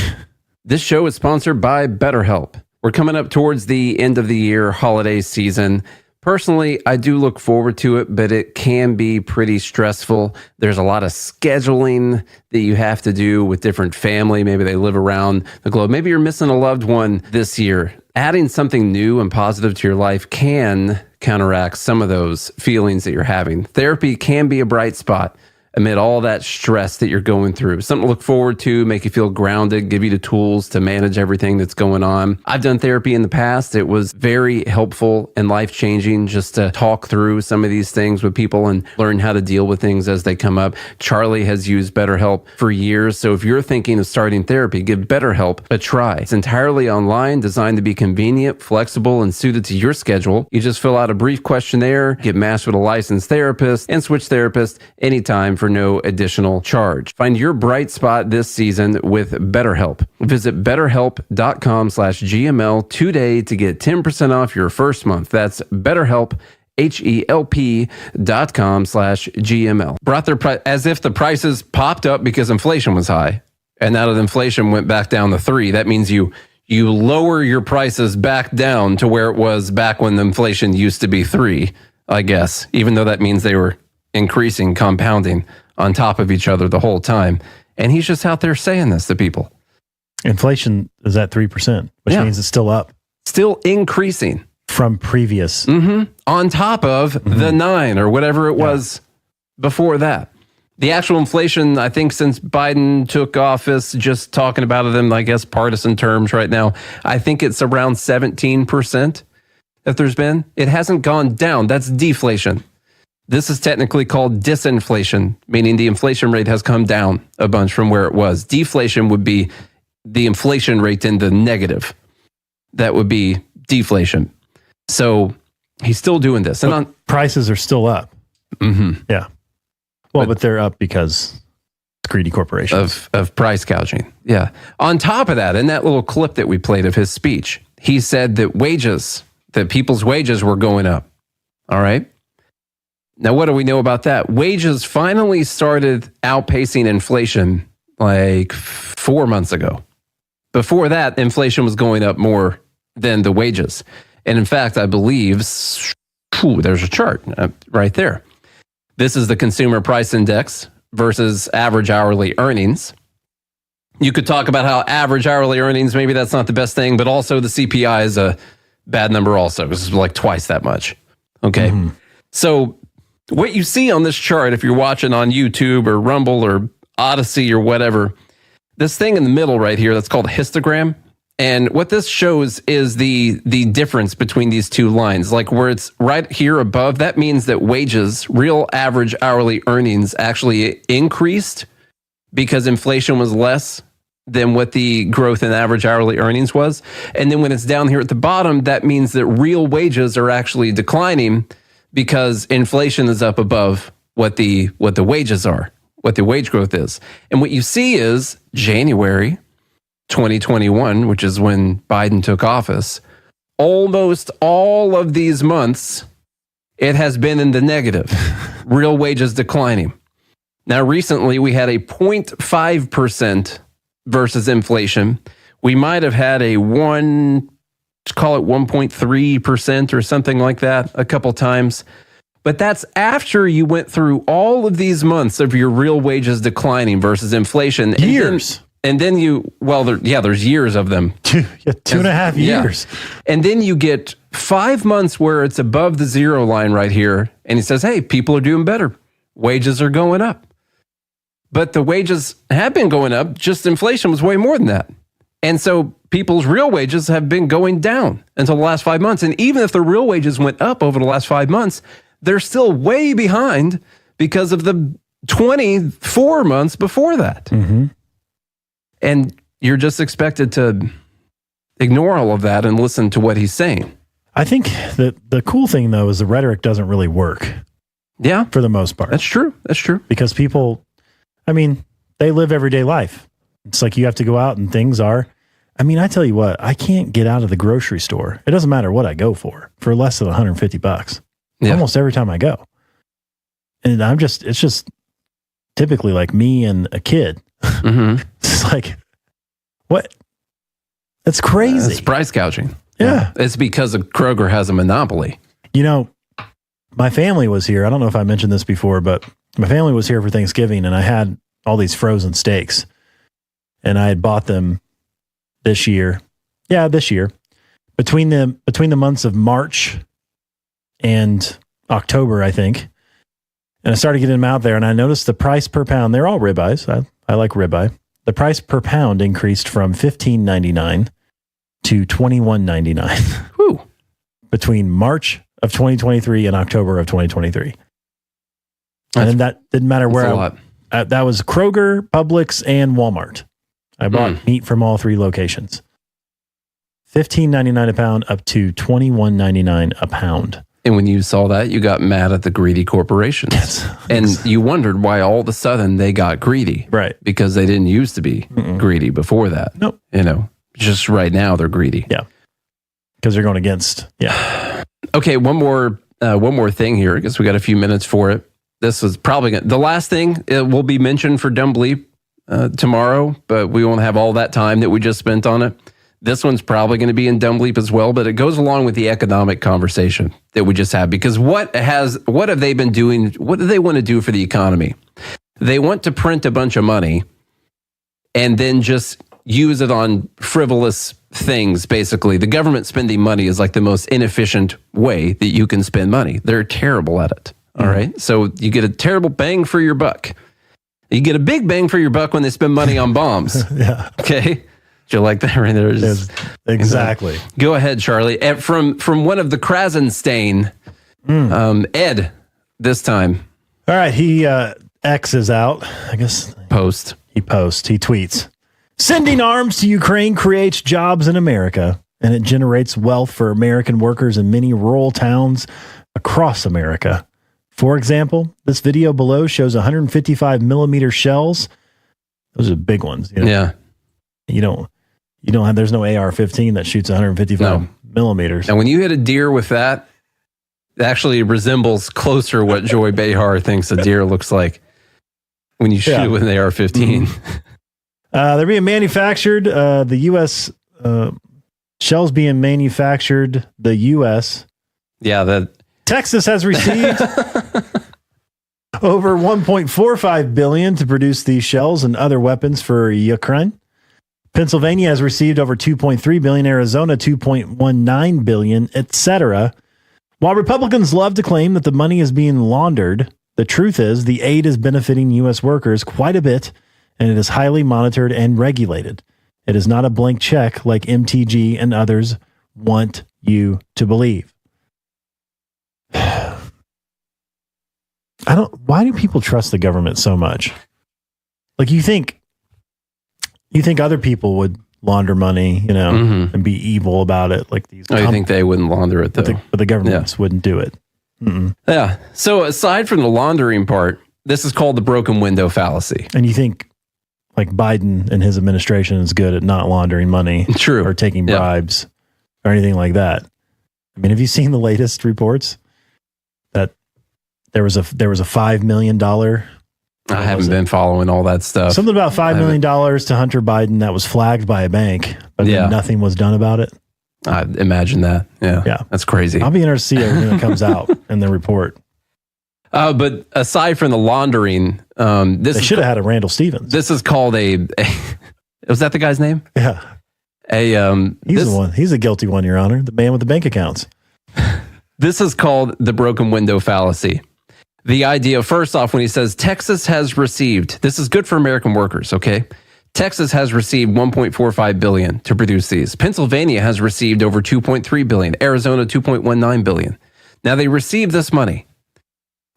This show is sponsored by BetterHelp. We're coming up towards the end of the year holiday season. Personally, I do look forward to it, but it can be pretty stressful. There's a lot of scheduling that you have to do with different family. Maybe they live around the globe. Maybe you're missing a loved one this year. Adding something new and positive to your life can counteract some of those feelings that you're having. Therapy can be a bright spot amid all that stress that you're going through. Something to look forward to, make you feel grounded, give you the tools to manage everything that's going on. I've done therapy in the past. It was very helpful and life-changing just to talk through some of these things with people and learn how to deal with things as they come up. Charlie has used BetterHelp for years, so if you're thinking of starting therapy, give BetterHelp a try. It's entirely online, designed to be convenient, flexible, and suited to your schedule. You just fill out a brief questionnaire, get matched with a licensed therapist, and switch therapists anytime for no additional charge. Find your bright spot this season with BetterHelp. Visit BetterHelp.com/GML today to get 10% off your first month. That's BetterHelp, HELP.com/GML. Brought their price as if the prices popped up because inflation was high. And now that inflation went back down to 3, that means you lower your prices back down to where it was back when the inflation used to be 3, I guess, even though that means they were increasing, compounding on top of each other the whole time. And he's just out there saying this to people. Inflation is at 3%, which means it's still up. Still increasing. From previous. On top of the 9 or whatever it was before that. The actual inflation, I think since Biden took office, just talking about it in, I guess, partisan terms right now, I think it's around 17% that there's been. It hasn't gone down. That's deflation. This is technically called disinflation, meaning the inflation rate has come down a bunch from where it was. Deflation would be the inflation rate in the negative. That would be deflation. So he's still doing this. And prices are still up. Yeah. Well, but they're up because greedy corporations. Of price gouging. Yeah. On top of that, in that little clip that we played of his speech, he said that people's wages were going up. All right. Now, what do we know about that? Wages finally started outpacing inflation like 4 months ago. Before that, inflation was going up more than the wages. And in fact, I believe, there's a chart right there. This is the Consumer Price Index versus average hourly earnings. You could talk about how average hourly earnings, maybe that's not the best thing, but also the CPI is a bad number also. It's like twice that much. Okay. So what you see on this chart, if you're watching on YouTube or Rumble or Odyssey or whatever, this thing in the middle right here, that's called a histogram. And what this shows is the difference between these two lines. Like where it's right here above, that means that wages, real average hourly earnings, actually increased because inflation was less than what the growth in average hourly earnings was. And then when it's down here at the bottom, that means that real wages are actually declining because inflation is up above what the wages are, what the wage growth is. And what you see is January 2021, which is when Biden took office, almost all of these months, it has been in the negative, real wages declining. Now, recently, we had a 0.5% versus inflation, we might have had a let's call it 1.3% or something like that a couple times. But that's after you went through all of these months of your real wages declining versus inflation. Years. And then there's years of them. 2.5 years. And then you get 5 months where it's above the zero line right here. And he says, hey, people are doing better. Wages are going up. But the wages have been going up. Just inflation was way more than that. And so people's real wages have been going down until the last 5 months. And even if the real wages went up over the last 5 months, they're still way behind because of the 24 months before that. Mm-hmm. And you're just expected to ignore all of that and listen to what he's saying. I think that the cool thing, though, is the rhetoric doesn't really work. Yeah. For the most part. That's true. That's true. Because people, they live everyday life. It's like you have to go out and things are. I tell you what, I can't get out of the grocery store. It doesn't matter what I go for less than $150. Yeah. Almost every time I go. And it's just typically like me and a kid. Mm-hmm. It's like, what? That's crazy. It's price gouging. Yeah. It's because Kroger has a monopoly. My family was here. I don't know if I mentioned this before, but my family was here for Thanksgiving and I had all these frozen steaks and I had bought them this year. Yeah, this year. Between the months of March and October, I think. And I started getting them out there and I noticed the price per pound, they're all ribeyes. I like ribeye. The price per pound increased from $15.99 to $21.99. Whew. Between March of 2023 and October of 2023. And then that didn't matter where that was Kroger, Publix, and Walmart. I bought meat from all three locations. $15.99 a pound up to $21.99 a pound. And when you saw that, you got mad at the greedy corporations. Yes. And you wondered why all of a sudden they got greedy. Right. Because they didn't used to be greedy before that. Nope. Just right now they're greedy. Yeah. Because they're going against. Yeah. Okay, one more thing here. I guess we got a few minutes for it. This was probably the last thing. It will be mentioned for Dumb Bleep tomorrow, but we won't have all that time that we just spent on it. This one's probably going to be in Dumb Bleep as well, but it goes along with the economic conversation that we just had. Because what have they been doing? What do they want to do for the economy? They want to print a bunch of money and then just use it on frivolous things, basically. The government spending money is like the most inefficient way that you can spend money. They're terrible at it. All right. So you get a terrible bang for your buck. You get a big bang for your buck when they spend money on bombs. Yeah. Okay. Do you like that right there? Exactly. Go ahead, Charlie. From one of the Krasenstein, Ed, this time. All right. He X is out, I guess. He tweets. Sending arms to Ukraine creates jobs in America, and it generates wealth for American workers in many rural towns across America. For example, this video below shows 155 millimeter shells. Those are big ones. Yeah. You don't have, there's no AR-15 that shoots 155 millimeters. And when you hit a deer with that, it actually resembles closer what Joy Behar thinks a deer looks like when you shoot it with an AR-15. Mm-hmm. They're being manufactured. The U.S. Shells being manufactured. The U.S. Yeah, Texas has received over $1.45 billion to produce these shells and other weapons for Ukraine. Pennsylvania has received over $2.3 billion. Arizona $2.19 billion, etc. While Republicans love to claim that the money is being laundered, the truth is the aid is benefiting U.S. workers quite a bit, and it is highly monitored and regulated. It is not a blank check like MTG and others want you to believe. Why do people trust the government so much? Like you think other people would launder money, and be evil about it. Like these. I think they wouldn't launder it though. But the governments wouldn't do it. Mm-mm. Yeah. So aside from the laundering part, this is called the broken window fallacy. And you think like Biden and his administration is good at not laundering money, true, or taking bribes or anything like that. I mean, have you seen the latest reports that there was a $5 million I haven't been following all that stuff. Something about $5 million to Hunter Biden that was flagged by a bank, but then nothing was done about it. I imagine that. Yeah. That's crazy. I'll be interested to see everything that comes out in the report. But aside from the laundering, they should have had a Randall Stevens. This is called a was that the guy's name? Yeah. He's the one. He's a guilty one, Your Honor. The man with the bank accounts. This is called the broken window fallacy. The idea, first off, when he says Texas has received, this is good for American workers, okay? Texas has received $1.45 billion to produce these. Pennsylvania has received over $2.3 billion. Arizona, $2.19 billion. Now they received this money.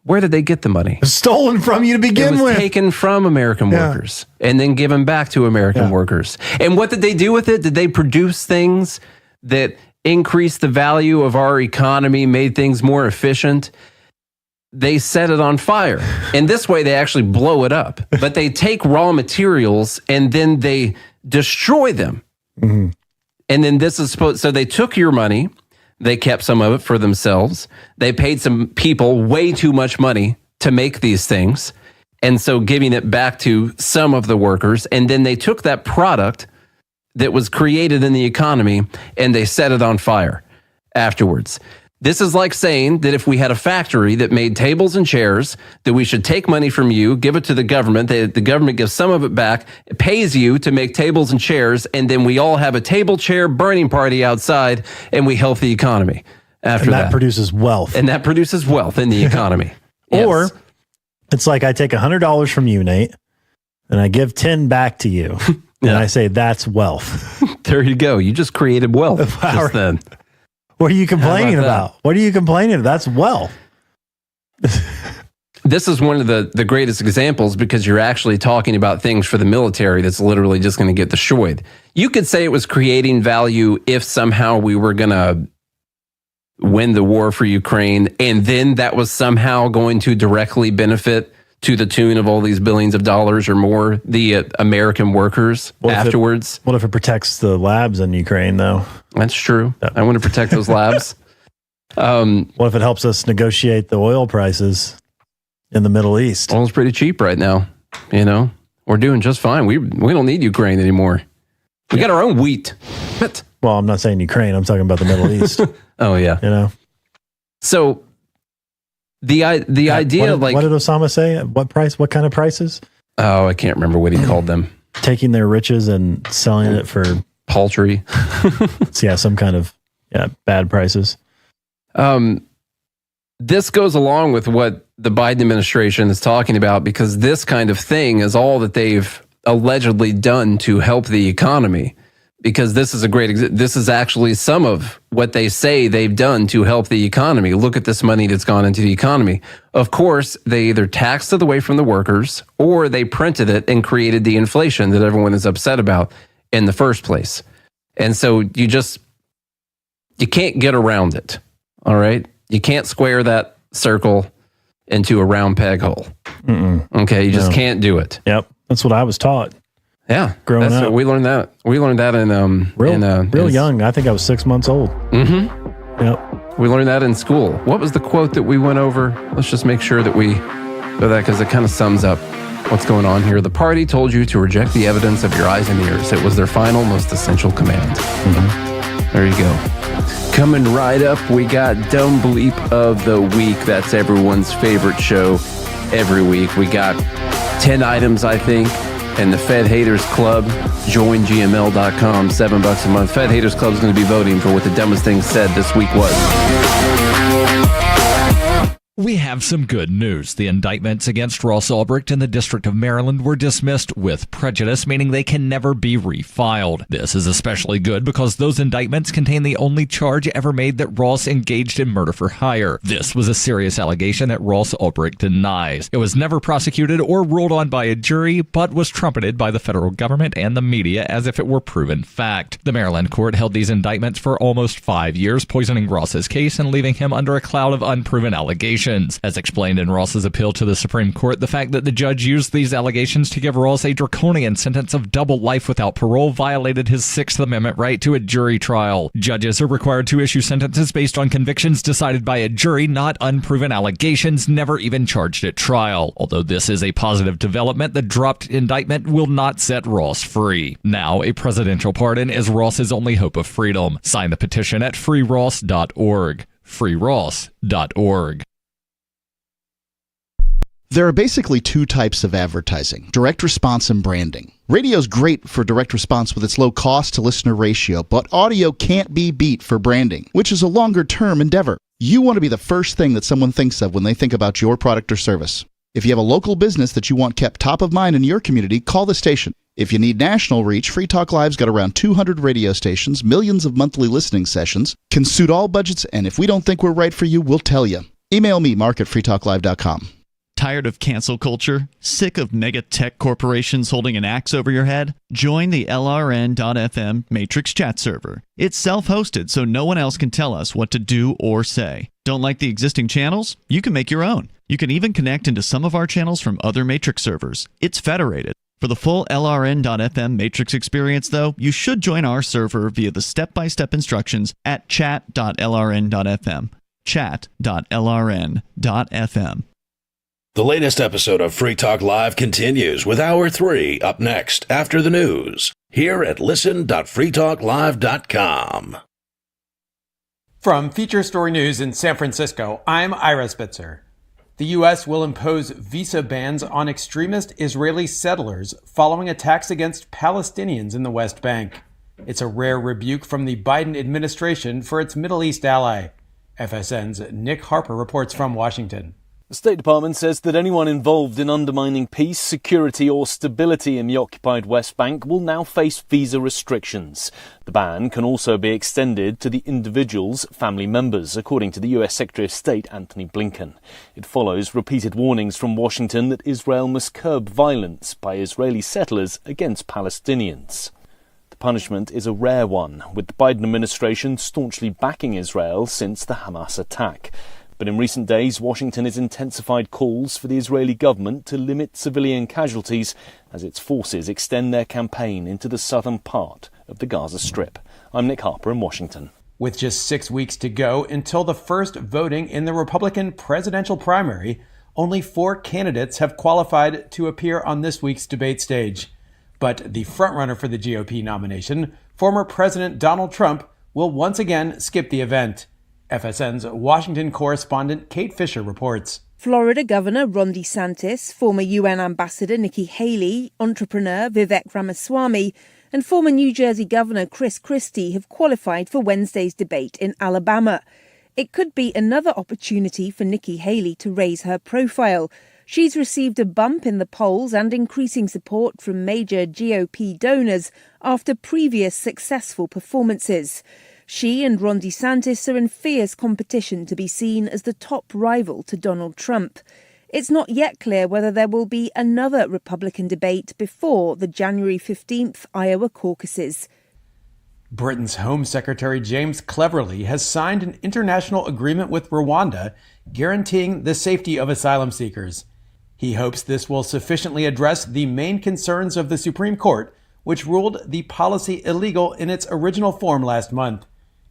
Where did they get the money? Stolen from you to begin with. It was taken from American workers and then given back to American workers. And what did they do with it? Did they produce things that increased the value of our economy, made things more efficient? They set it on fire. And this way they actually blow it up. But they take raw materials and then they destroy them. Mm-hmm. And then this is supposed, so they took your money. They kept some of it for themselves. They paid some people way too much money to make these things. And so giving it back to some of the workers. And then they took that product that was created in the economy and they set it on fire afterwards. This is like saying that if we had a factory that made tables and chairs, that we should take money from you, give it to the government. The government gives some of it back, it pays you to make tables and chairs, and then we all have a table chair burning party outside, and we help the economy after that. And that produces wealth. And that produces wealth in the economy. Or it's like I take $100 from you, Nate, and I give 10 back to you. And I say, that's wealth. There you go. You just created wealth just then. What are you complaining about? What are you complaining about? That's wealth. This is one of the greatest examples because you're actually talking about things for the military that's literally just going to get destroyed. You could say it was creating value if somehow we were going to win the war for Ukraine, and then that was somehow going to directly benefit to the tune of all these billions of dollars or more the American workers afterwards. What if it protects the labs in Ukraine, though? That's true. I want to protect those labs. What if it helps us negotiate the oil prices in the Middle East? Oil's pretty cheap right now. You know, we're doing just fine. We don't need Ukraine anymore. We got our own wheat. Well, I'm not saying Ukraine. I'm talking about the Middle East. Oh, yeah. You know? So the idea, what did Osama say? What price? What kind of prices? Oh, I can't remember what he called them. Taking their riches and selling it for paltry. Some kind of bad prices. This goes along with what the Biden administration is talking about because this kind of thing is all that they've allegedly done to help the economy. Because this is this is actually some of what they say they've done to help the economy. Look at this money that's gone into the economy. Of course, they either taxed it away from the workers or they printed it and created the inflation that everyone is upset about in the first place. And so you can't get around it. All right. You can't square that circle into a round peg hole. Okay. You just can't do it. Yep. That's what I was taught. Yeah, growing up, we learned that. We learned that in real young. I think I was 6 months old. Mm-hmm. Yep. We learned that in school. What was the quote that we went over? Let's just make sure that we go that because it kind of sums up what's going on here. The party told you to reject the evidence of your eyes and ears. It was their final, most essential command. There you go. Coming right up, we got Dumb Bleep of the Week. That's everyone's favorite show every week. We got 10 items, I think. And the Fed Haters Club, join gml.com, $7 a month. Fed Haters Club is going to be voting for what the dumbest thing said this week was. We have some good news. The indictments against Ross Ulbricht in the District of Maryland were dismissed with prejudice, meaning they can never be refiled. This is especially good because those indictments contain the only charge ever made that Ross engaged in murder for hire. This was a serious allegation that Ross Ulbricht denies. It was never prosecuted or ruled on by a jury, but was trumpeted by the federal government and the media as if it were proven fact. The Maryland court held these indictments for almost 5 years, poisoning Ross's case and leaving him under a cloud of unproven allegations. allegations. As explained in Ross's appeal to the Supreme Court, the fact that the judge used these allegations to give Ross a draconian sentence of double life without parole violated his Sixth Amendment right to a jury trial. Judges are required to issue sentences based on convictions decided by a jury, not unproven allegations never even charged at trial. Although this is a positive development, the dropped indictment will not set Ross free. Now, a presidential pardon is Ross's only hope of freedom. Sign the petition at freeross.org. freeross.org. There are basically two types of advertising: direct response and branding. Radio's great for direct response with its low cost to listener ratio, but audio can't be beat for branding, which is a longer term endeavor. You want to be the first thing that someone thinks of when they think about your product or service. If you have a local business that you want kept top of mind in your community, call the station. If you need national reach, Free Talk Live's got around 200 radio stations, millions of monthly listening sessions, can suit all budgets, and if we don't think we're right for you, we'll tell you. Email me, mark@freetalklive.com. Tired of cancel culture? Sick of mega tech corporations holding an axe over your head? Join the LRN.FM Matrix chat server. It's self-hosted, so no one else can tell us what to do or say. Don't like the existing channels? You can make your own. You can even connect into some of our channels from other Matrix servers. It's federated. For the full LRN.FM Matrix experience, though, you should join our server via the step-by-step instructions at chat.lrn.fm. chat.lrn.fm. The latest episode of Free Talk Live continues with Hour 3 up next after the news here at listen.freetalklive.com. From Feature Story News in San Francisco, I'm Ira Spitzer. The U.S. will impose visa bans on extremist Israeli settlers following attacks against Palestinians in the West Bank. It's a rare rebuke from the Biden administration for its Middle East ally. FSN's Nick Harper reports from Washington. The State Department says that anyone involved in undermining peace, security or stability in the occupied West Bank will now face visa restrictions. The ban can also be extended to the individual's family members, according to the US Secretary of State Antony Blinken. It follows repeated warnings from Washington that Israel must curb violence by Israeli settlers against Palestinians. The punishment is a rare one, with the Biden administration staunchly backing Israel since the Hamas attack. But in recent days, Washington has intensified calls for the Israeli government to limit civilian casualties as its forces extend their campaign into the southern part of the Gaza Strip. I'm Nick Harper in Washington. With just 6 weeks to go until the first voting in the Republican presidential primary, only 4 candidates have qualified to appear on this week's debate stage. But the frontrunner for the GOP nomination, former President Donald Trump, will once again skip the event. FSN's Washington correspondent Kate Fisher reports. Florida Governor Ron DeSantis, former UN Ambassador Nikki Haley, entrepreneur Vivek Ramaswamy, and former New Jersey Governor Chris Christie have qualified for Wednesday's debate in Alabama. It could be another opportunity for Nikki Haley to raise her profile. She's received a bump in the polls and increasing support from major GOP donors after previous successful performances. She and Ron DeSantis are in fierce competition to be seen as the top rival to Donald Trump. It's not yet clear whether there will be another Republican debate before the January 15th Iowa caucuses. Britain's Home Secretary James Cleverly has signed an international agreement with Rwanda guaranteeing the safety of asylum seekers. He hopes this will sufficiently address the main concerns of the Supreme Court, which ruled the policy illegal in its original form last month.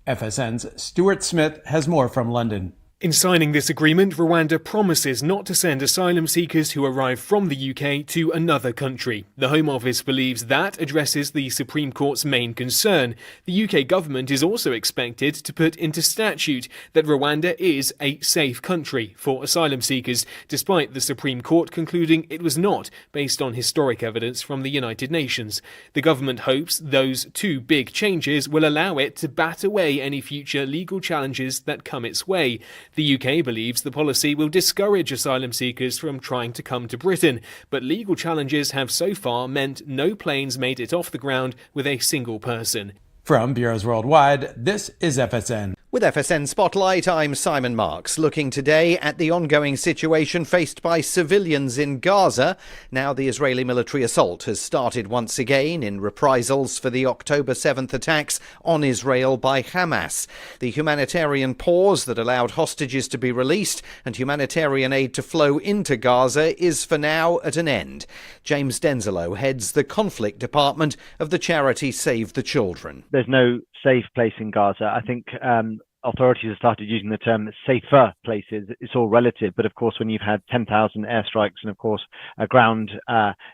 FSN's Stuart Smith has more from London. In signing this agreement, Rwanda promises not to send asylum seekers who arrive from the UK to another country. The Home Office believes that addresses the Supreme Court's main concern. The UK government is also expected to put into statute that Rwanda is a safe country for asylum seekers, despite the Supreme Court concluding it was not, based on historic evidence from the United Nations. The government hopes those two big changes will allow it to bat away any future legal challenges that come its way. The UK believes the policy will discourage asylum seekers from trying to come to Britain, but legal challenges have so far meant no planes made it off the ground with a single person. From Bureaus Worldwide, this is FSN. With FSN Spotlight, I'm Simon Marks, looking today at the ongoing situation faced by civilians in Gaza. Now the Israeli military assault has started once again in reprisals for the October 7th attacks on Israel by Hamas. The humanitarian pause that allowed hostages to be released and humanitarian aid to flow into Gaza is for now at an end. James Denzelo heads the conflict department of the charity Save the Children. There's no safe place in Gaza. I think authorities have started using the term safer places. It's all relative, but of course, when you've had 10,000 airstrikes and of course a ground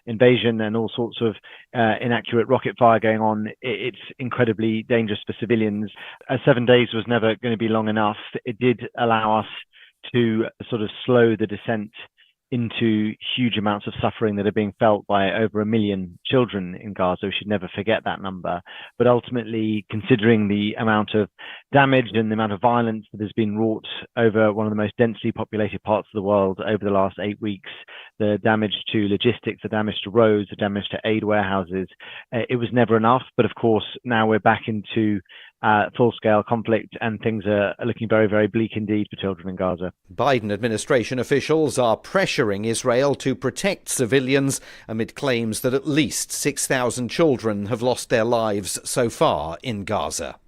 invasion and all sorts of inaccurate rocket fire going on, it's incredibly dangerous for civilians. 7 days was never going to be long enough. It did allow us to sort of slow the descent into huge amounts of suffering that are being felt by over 1 million children in Gaza. We should never forget that number. But ultimately, considering the amount of damage and the amount of violence that has been wrought over one of the most densely populated parts of the world over the last 8 weeks, the damage to logistics, the damage to roads, the damage to aid warehouses, it was never enough. But of course, now we're back into full-scale conflict, and things are looking very, very bleak indeed for children in Gaza. Biden administration officials are pressuring Israel to protect civilians amid claims that at least 6,000 children have lost their lives so far in Gaza.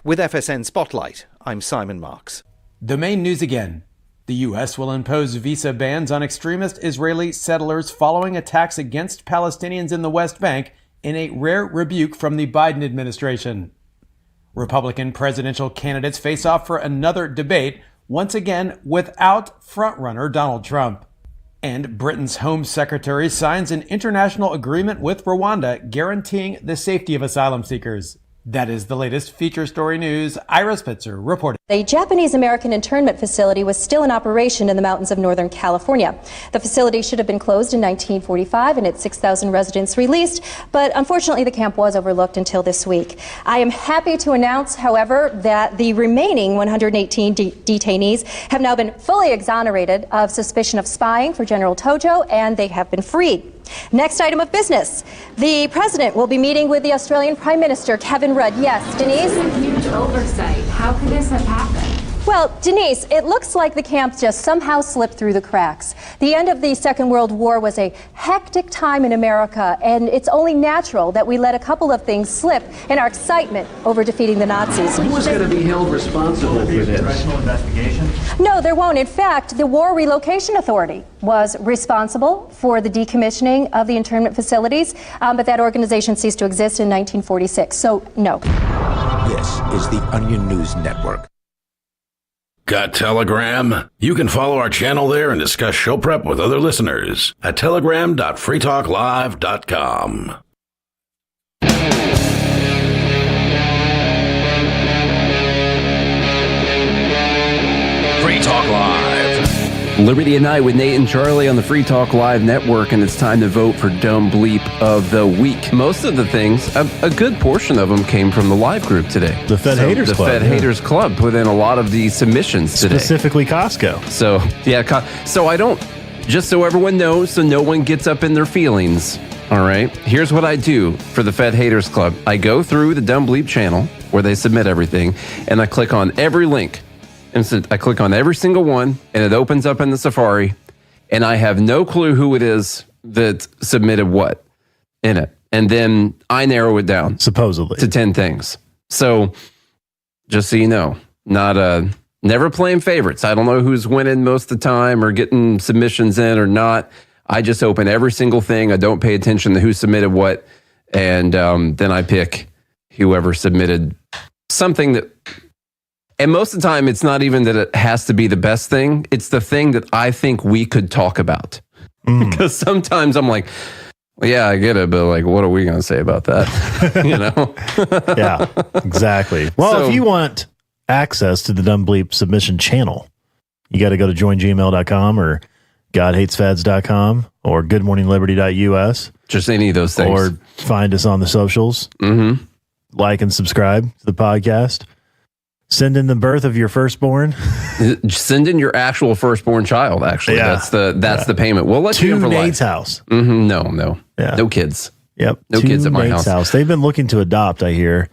With FSN Spotlight, I'm Simon Marks. The main news again. The U.S. will impose visa bans on extremist Israeli settlers following attacks against Palestinians in the West Bank in a rare rebuke from the Biden administration. Republican presidential candidates face off for another debate, once again without frontrunner Donald Trump. And Britain's Home Secretary signs an international agreement with Rwanda guaranteeing the safety of asylum seekers. That is the latest feature story news. Ira Spitzer reporting. A Japanese-American internment facility was still in operation in the mountains of Northern California. The facility should have been closed in 1945 and its 6,000 residents released, but unfortunately the camp was overlooked until this week. I am happy to announce, however, that the remaining 118 detainees have now been fully exonerated of suspicion of spying for General Tojo, and they have been freed. Next item of business. The President will be meeting with the Australian Prime Minister, Kevin Rudd. Yes, Denise? This is a huge oversight. How could this have happened? Well, Denise, it looks like the camp just somehow slipped through the cracks. The end of the Second World War was a hectic time in America, and it's only natural that we let a couple of things slip in our excitement over defeating the Nazis. Who was going to be held responsible for this? Congressional investigation? No, there won't. In fact, the War Relocation Authority was responsible for the decommissioning of the internment facilities, but that organization ceased to exist in 1946, so no. This is the Onion News Network. Got Telegram? You can follow our channel there and discuss show prep with other listeners at telegram.freetalklive.com. Free Talk Live. Liberty at Night with Nate and Charlie on the Free Talk Live network, and it's time to vote for Dumb Bleep of the Week. Most of the things, a good portion of them came from the live group today. The Fed Haters Club. The Fed Haters Club put in a lot of the submissions today. Specifically Costco. So, yeah, so I don't, just so everyone knows, so no one gets up in their feelings, all right? Here's what I do for the Fed Haters Club. I go through the Dumb Bleep channel where they submit everything, and I click on every link. And so I click on every single one, and it opens up in the Safari, and I have no clue who it is that submitted what in it. And then I narrow it down, supposedly, to 10 things. So just so you know, never playing favorites. I don't know who's winning most of the time or getting submissions in or not. I just open every single thing. I don't pay attention to who submitted what, and then I pick whoever submitted something that. And most of the time, it's not even that it has to be the best thing. It's the thing that I think we could talk about. Because sometimes I'm like, well, yeah, I get it, but like, what are we going to say about that? You know? Yeah, exactly. Well, if you want access to the Dumb Bleep submission channel, you got to go to joingmail.com or godhatesfads.com or goodmorningliberty.us. Just any of those things. Or find us on the socials. Mm-hmm. Like and subscribe to the podcast. Send in the birth of your firstborn. Send in your actual firstborn child. Actually, Yeah. that's the payment. We'll let you in To for Nate's life. house. Mm-hmm. No Yeah. No kids. Yep. No to kids at my Nate's house. They've been looking to adopt, I hear.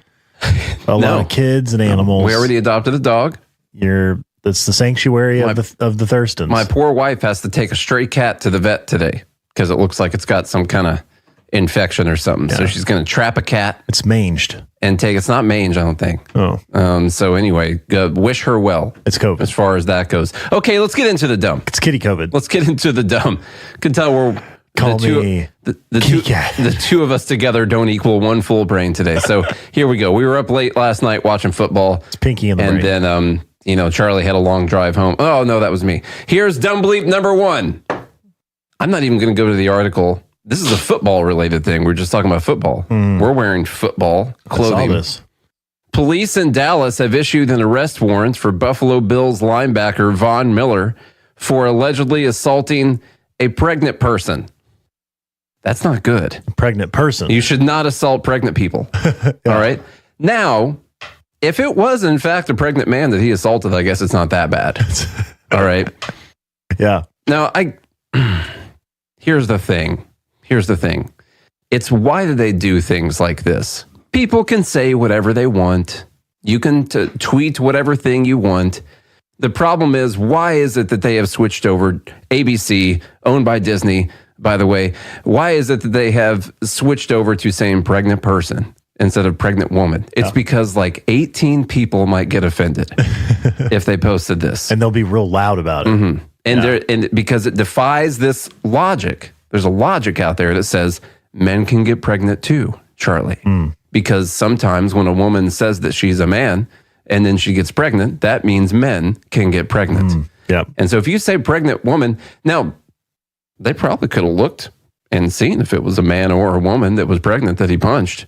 A lot of kids and animals. We already adopted a dog. That's the sanctuary of the Thurstons. My poor wife has to take a stray cat to the vet today because it looks like it's got some kind of infection or something. Yeah. So she's going to trap a cat. It's manged. And it's not mange, I don't think. Oh. So anyway, wish her well. It's COVID. As far as that goes. Okay, let's get into the dumb. It's kitty COVID. Let's get into the dumb. Can tell we're the two of us together don't equal one full brain today. So here we go. We were up late last night watching football. It's Pinky in the brain. And then Charlie had a long drive home. Oh no, that was me. Here's dumb bleep number 1. I'm not even going to go to the article. This is a football related thing. We're just talking about football. We're wearing football clothing. I saw this. Police in Dallas have issued an arrest warrant for Buffalo Bills linebacker Von Miller for allegedly assaulting a pregnant person. That's not good. Pregnant person. You should not assault pregnant people. All right. Now, if it was in fact a pregnant man that he assaulted, I guess it's not that bad. All right. Yeah. Now, here's the thing. It's why do they do things like this? People can say whatever they want. You can tweet whatever thing you want. The problem is, why is it that they have switched over ABC, owned by Disney, by the way? Why is it that they have switched over to saying pregnant person instead of pregnant woman? It's because like 18 people might get offended if they posted this. And they'll be real loud about it. Mm-hmm. And because it defies this logic. There's a logic out there that says men can get pregnant too, Charlie. Because sometimes when a woman says that she's a man and then she gets pregnant, that means men can get pregnant. Yep. And so if you say pregnant woman, now they probably could have looked and seen if it was a man or a woman that was pregnant that he punched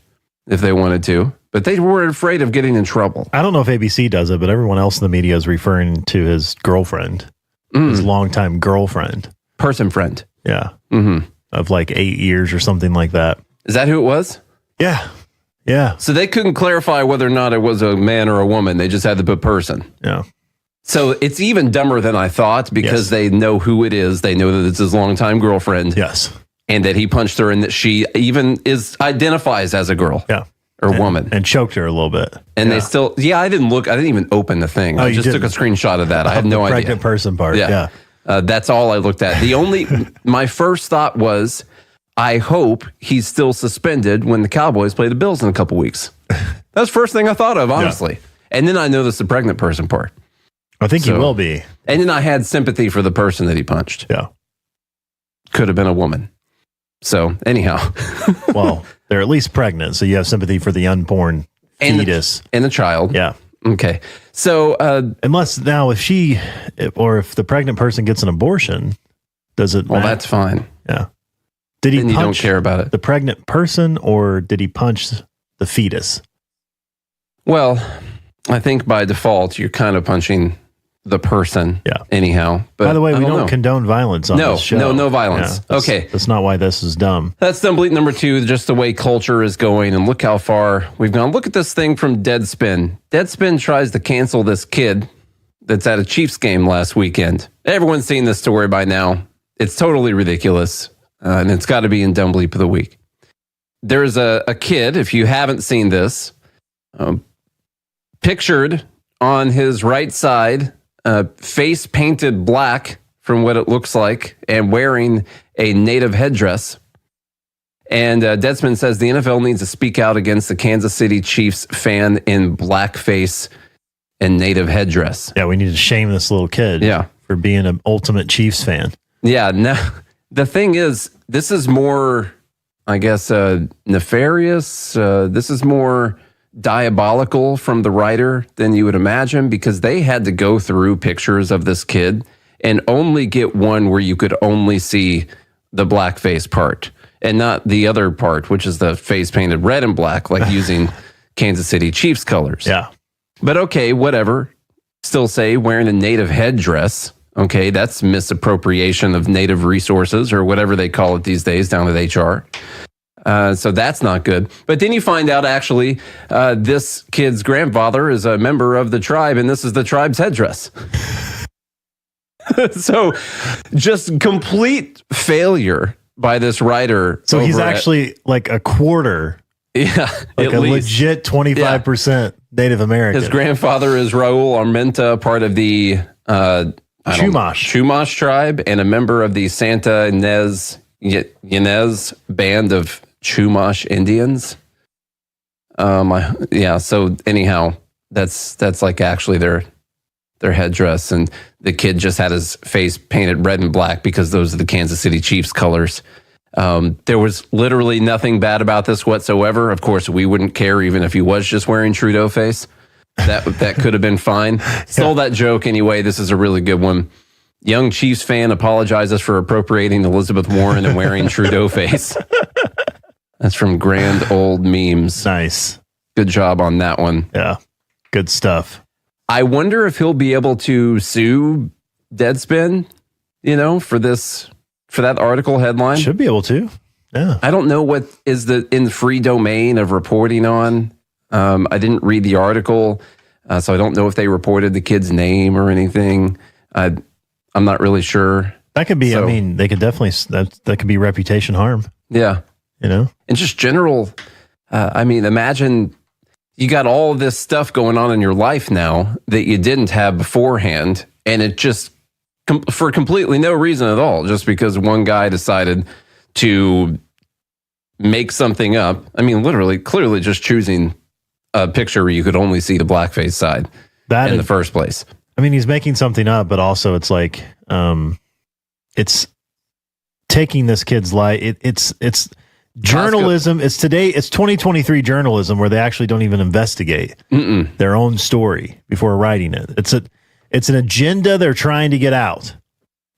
if they wanted to. But they were afraid of getting in trouble. I don't know if ABC does it, but everyone else in the media is referring to his girlfriend, his longtime girlfriend. Person friend. Yeah. Of like 8 years or something like that. Is that who it was? Yeah. Yeah. So they couldn't clarify whether or not it was a man or a woman. They just had to put person. Yeah. So it's even dumber than I thought because they know who it is. They know that it's his longtime girlfriend. Yes. And that he punched her and that she even identifies as a girl. Yeah. Or woman. And choked her a little bit. And they still, I didn't even open the thing. I just took a screenshot of that. I had no idea. Pregnant person part. Yeah. That's all I looked at. My first thought was, I hope he's still suspended when the Cowboys play the Bills in a couple weeks. That's the first thing I thought of, honestly. And then I noticed the pregnant person part. I think he will be. And then I had sympathy for the person that he punched. Yeah. Could have been a woman. So anyhow. Well, they're at least pregnant, so you have sympathy for the unborn fetus. And the child. Yeah. Okay. So unless now if the pregnant person gets an abortion, does it matter? Well, that's fine. Yeah. Did he then you punch don't care about it. The pregnant person or did he punch the fetus? Well, I think by default you're kind of punching the person. Yeah. Anyhow. But by the way, we don't know. condone violence on this show. No violence. Yeah, okay. That's not why this is dumb. That's dumb bleep number 2, just the way culture is going. And look how far we've gone. Look at this thing from Deadspin. Deadspin tries to cancel this kid that's at a Chiefs game last weekend. Everyone's seen this story by now. It's totally ridiculous. And it's got to be in dumb bleep of the week. There's a kid, if you haven't seen this, pictured on his right side, face painted black from what it looks like, and wearing a native headdress. And Deadspin says the NFL needs to speak out against the Kansas City Chiefs fan in blackface and native headdress. Yeah, we need to shame this little kid for being an ultimate Chiefs fan. Yeah, now the thing is, this is more, I guess, nefarious. This is more diabolical from the writer than you would imagine, because they had to go through pictures of this kid and only get one where you could only see the blackface part and not the other part, which is the face painted red and black, like using Kansas City Chiefs colors. Yeah. But okay, whatever. Still say wearing a native headdress. Okay, that's misappropriation of native resources or whatever they call it these days down at HR. So that's not good. But then you find out actually this kid's grandfather is a member of the tribe, and this is the tribe's headdress. So just complete failure by this writer. So he's actually like a quarter Yeah, like at a least. legit 25% Native American. His grandfather is Raul Armenta, part of the Chumash tribe and a member of the Santa Ynez band of Chumash Indians. So anyhow, that's like actually their headdress, and the kid just had his face painted red and black because those are the Kansas City Chiefs colors. There was literally nothing bad about this whatsoever. Of course, we wouldn't care even if he was just wearing Trudeau face. That could have been fine. Stole that joke anyway. This is a really good one. Young Chiefs fan apologizes for appropriating Elizabeth Warren and wearing Trudeau face. That's from Grand Old Memes. Nice. Good job on that one. Yeah. Good stuff. I wonder if he'll be able to sue Deadspin, for that article headline. Should be able to. Yeah. I don't know what is in the free domain of reporting on. I didn't read the article, so I don't know if they reported the kid's name or anything. I'm not really sure. That could be, they could definitely, that could be reputation harm. Yeah. And just general, imagine you got all this stuff going on in your life now that you didn't have beforehand, and it just, for completely no reason at all, just because one guy decided to make something up. Literally, clearly just choosing a picture where you could only see the blackface side in the first place. He's making something up, but also it's like, it's taking this kid's life. It's journalism. It's 2023 journalism where they actually don't even investigate their own story before writing it. It's an agenda they're trying to get out.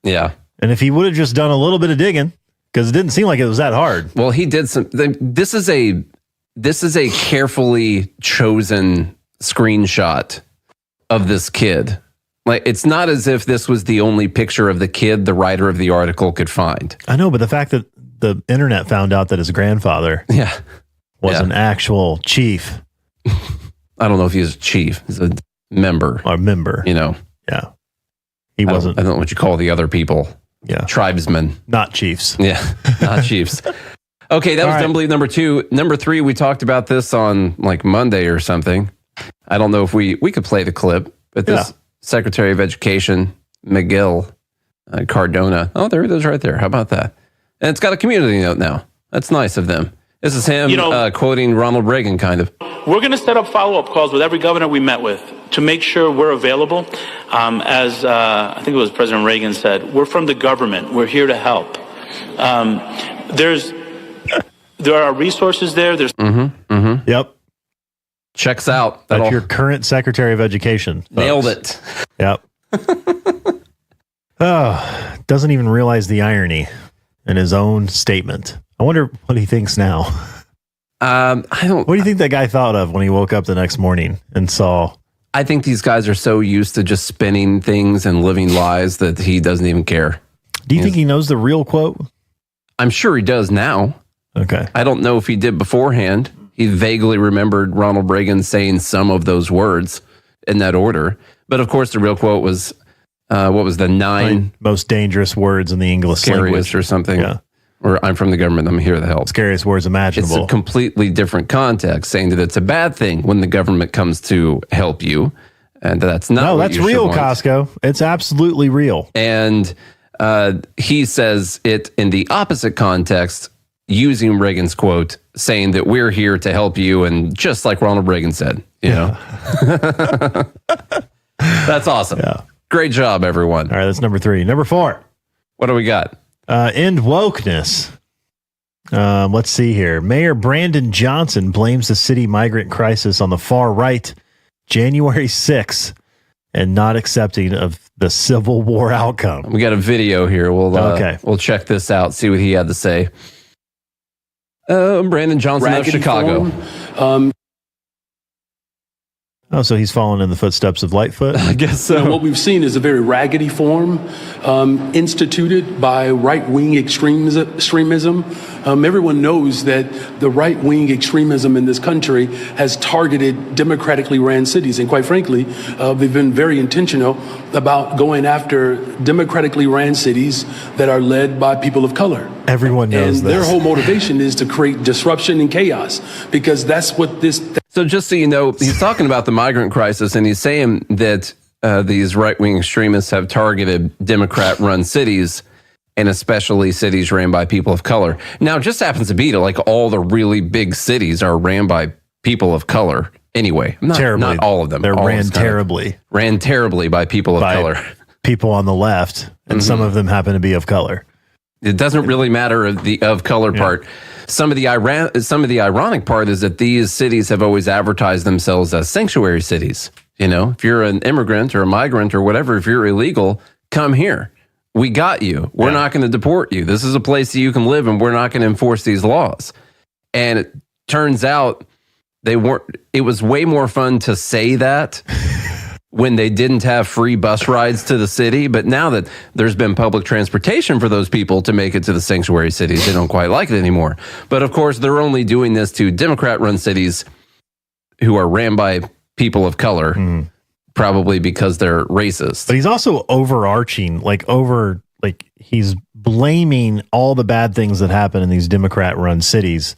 Yeah. And if he would have just done a little bit of digging, because it didn't seem like it was that hard. Well, he did some. This is a carefully chosen screenshot of this kid. Like, it's not as if this was the only picture of the kid the writer of the article could find. I know, but the fact that the internet found out that his grandfather was an actual chief. I don't know if he was a chief. He's a member. A member. Yeah. He wasn't. I don't know what you call the other people. Yeah. Tribesmen. Not chiefs. Yeah. Not chiefs. Okay, that was Dumb Believe number 2. Number 3, we talked about this on like Monday or something. I don't know if we could play the clip, but this Secretary of Education, Miguel Cardona. Oh, there it is right there. How about that? And it's got a community note now. That's nice of them. This is him quoting Ronald Reagan, kind of. We're going to set up follow-up calls with every governor we met with to make sure we're available. As I think it was President Reagan said, we're from the government. We're here to help. There are resources there. There's Yep. Checks out. That's your current Secretary of Education. Folks. Nailed it. Yep. Doesn't even realize the irony in his own statement. I wonder what he thinks now. What do you think that guy thought of when he woke up the next morning and saw? I think these guys are so used to just spinning things and living lies that he doesn't even care. Do you think he knows the real quote? I'm sure he does now. Okay. I don't know if he did beforehand. He vaguely remembered Ronald Reagan saying some of those words in that order. But of course, the real quote was, what was the 9 most dangerous words in the English scariest language or something? Yeah. Or I'm from the government, I'm here to help. Scariest words imaginable. It's a completely different context, saying that it's a bad thing when the government comes to help you. And that's not No, what that's you real, should want. Costco. It's absolutely real. And he says it in the opposite context, using Reagan's quote, saying that we're here to help you, and just like Ronald Reagan said, you know. That's awesome. Yeah. Great job, everyone. All right, that's number 3. Number 4. What do we got? End wokeness. Let's see here. Mayor Brandon Johnson blames the city migrant crisis on the far right, January 6th, and not accepting of the Civil War outcome. We got a video here. We'll check this out, see what he had to say. Brandon Johnson of Chicago. Oh, so he's following in the footsteps of Lightfoot? I guess so. What we've seen is a very raggedy form instituted by right-wing extremism. Everyone knows that the right-wing extremism in this country has targeted democratically ran cities. And quite frankly, they've been very intentional about going after democratically ran cities that are led by people of color. Everyone knows and this. Their whole motivation is to create disruption and chaos, because that's what this... So just so you know, he's talking about the migrant crisis, and he's saying that these right-wing extremists have targeted Democrat-run cities, and especially cities ran by people of color. Now, it just happens to be that like all the really big cities are ran by people of color anyway. Not all of them. They're all ran terribly. Ran terribly by people of color. People on the left, and some of them happen to be of color. It doesn't really matter the of color part. Some of the ironic part is that these cities have always advertised themselves as sanctuary cities. You know, if you're an immigrant or a migrant or whatever, if you're illegal, come here. We got you. We're not going to deport you. This is a place that you can live, and we're not going to enforce these laws. And it turns out they weren't. It was way more fun to say that when they didn't have free bus rides to the city. But now that there's been public transportation for those people to make it to the sanctuary cities, they don't quite like it anymore. But of course, they're only doing this to Democrat-run cities who are ran by people of color, probably because they're racist. But he's also overarching, he's blaming all the bad things that happen in these Democrat-run cities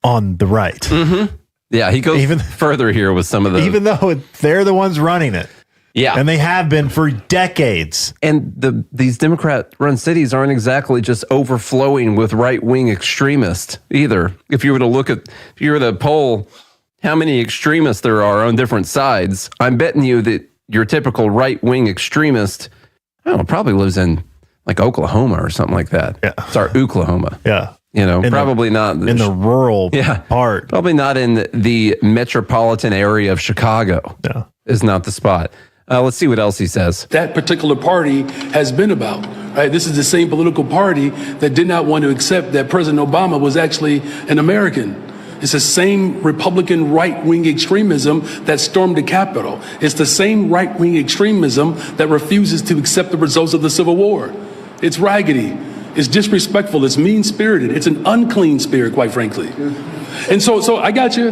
on the right. Mm-hmm. Yeah, he goes even further here with some of the... Even though they're the ones running it. Yeah. And they have been for decades. And these Democrat-run cities aren't exactly just overflowing with right-wing extremists either. If you were to poll how many extremists there are on different sides, I'm betting you that your typical right-wing extremist, I don't know, probably lives in like Oklahoma or something like that. Yeah. Sorry, Oklahoma. Yeah. You know, probably not in the rural part. Probably not in the metropolitan area of Chicago. Yeah. Is not the spot. Let's see what else he says. That particular party has been about, right? This is the same political party that did not want to accept that President Obama was actually an American. It's the same Republican right-wing extremism that stormed the Capitol. It's the same right-wing extremism that refuses to accept the results of the Civil War. It's raggedy. It's disrespectful. It's mean-spirited. It's an unclean spirit, quite frankly. And so I got you.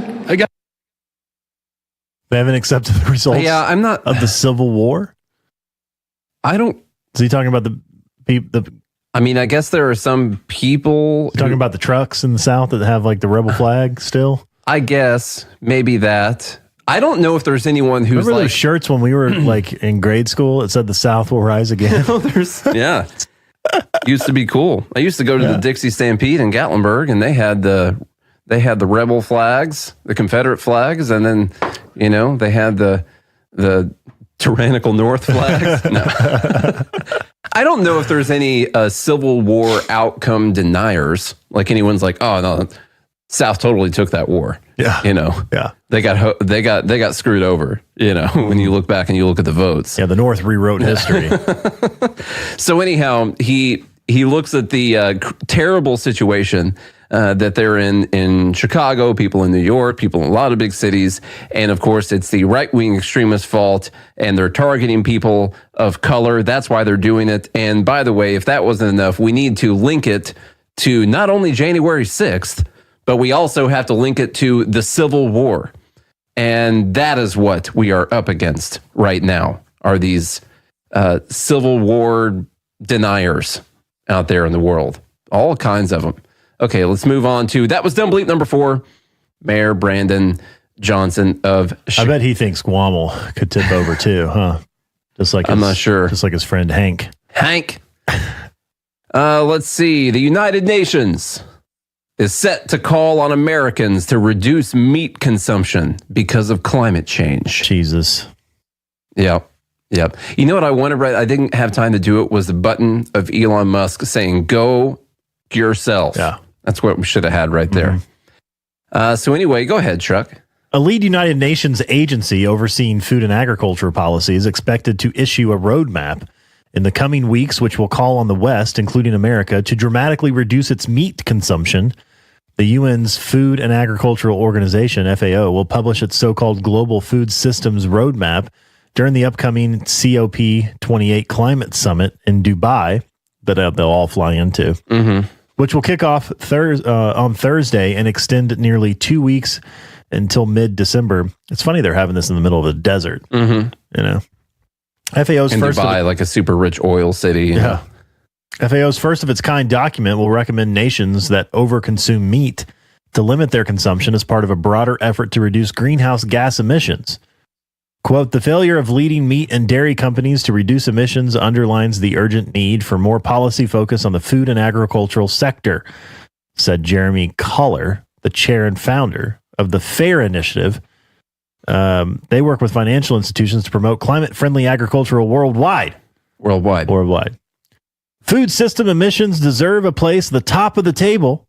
They haven't accepted the results of the Civil War? I don't... Is he talking about the I mean, I guess there are some people... Talking about the trucks in the South that have like the rebel flag still? I guess. Maybe that. I don't know if there's anyone who's Remember those shirts when we were like in grade school? It said the South will rise again. Yeah. Used to be cool. I used to go to the Dixie Stampede in Gatlinburg, and they had the rebel flags, the Confederate flags, and then they had the tyrannical North flags. No. I don't know if there's any Civil War outcome deniers. Like anyone's like, oh no, South totally took that war. Yeah. Yeah. They got screwed over. When you look back and you look at the votes. Yeah, the North rewrote history. So anyhow, he looks at the terrible situation that they're in Chicago, people in New York, people in a lot of big cities. And of course, it's the right-wing extremist fault, and they're targeting people of color. That's why they're doing it. And by the way, if that wasn't enough, we need to link it to not only January 6th, but we also have to link it to the Civil War. And that is what we are up against right now, are these Civil War deniers out there in the world. All kinds of them. Okay, let's move on to, that was Dumb Bleep number 4, Mayor Brandon Johnson of I bet he thinks Guam could tip over too, huh? I'm not sure. Just like his friend Hank. Let's see. The United Nations is set to call on Americans to reduce meat consumption because of climate change. Jesus. Yep. You know what I wanted, right? I didn't have time to do it, was the button of Elon Musk saying, go yourself. Yeah. That's what we should have had right there. So anyway, go ahead, Chuck. A lead United Nations agency overseeing food and agriculture policy is expected to issue a roadmap in the coming weeks, which will call on the West, including America, to dramatically reduce its meat consumption The UN's Food and Agricultural Organization, FAO, will publish its so-called Global Food Systems Roadmap during the upcoming COP28 Climate Summit in Dubai that they'll all fly into, which will kick off on Thursday and extend nearly 2 weeks until mid-December. It's funny they're having this in the middle of a desert. You know, FAO's in first Dubai, like a super rich oil city. Yeah. FAO's first of its kind document will recommend nations that overconsume meat to limit their consumption as part of a broader effort to reduce greenhouse gas emissions. Quote, the failure of leading meat and dairy companies to reduce emissions underlines the urgent need for more policy focus on the food and agricultural sector, said Jeremy Coller, the chair and founder of the FAIR Initiative. They work with financial institutions to promote climate-friendly agricultural worldwide. Food system emissions deserve a place at the top of the table.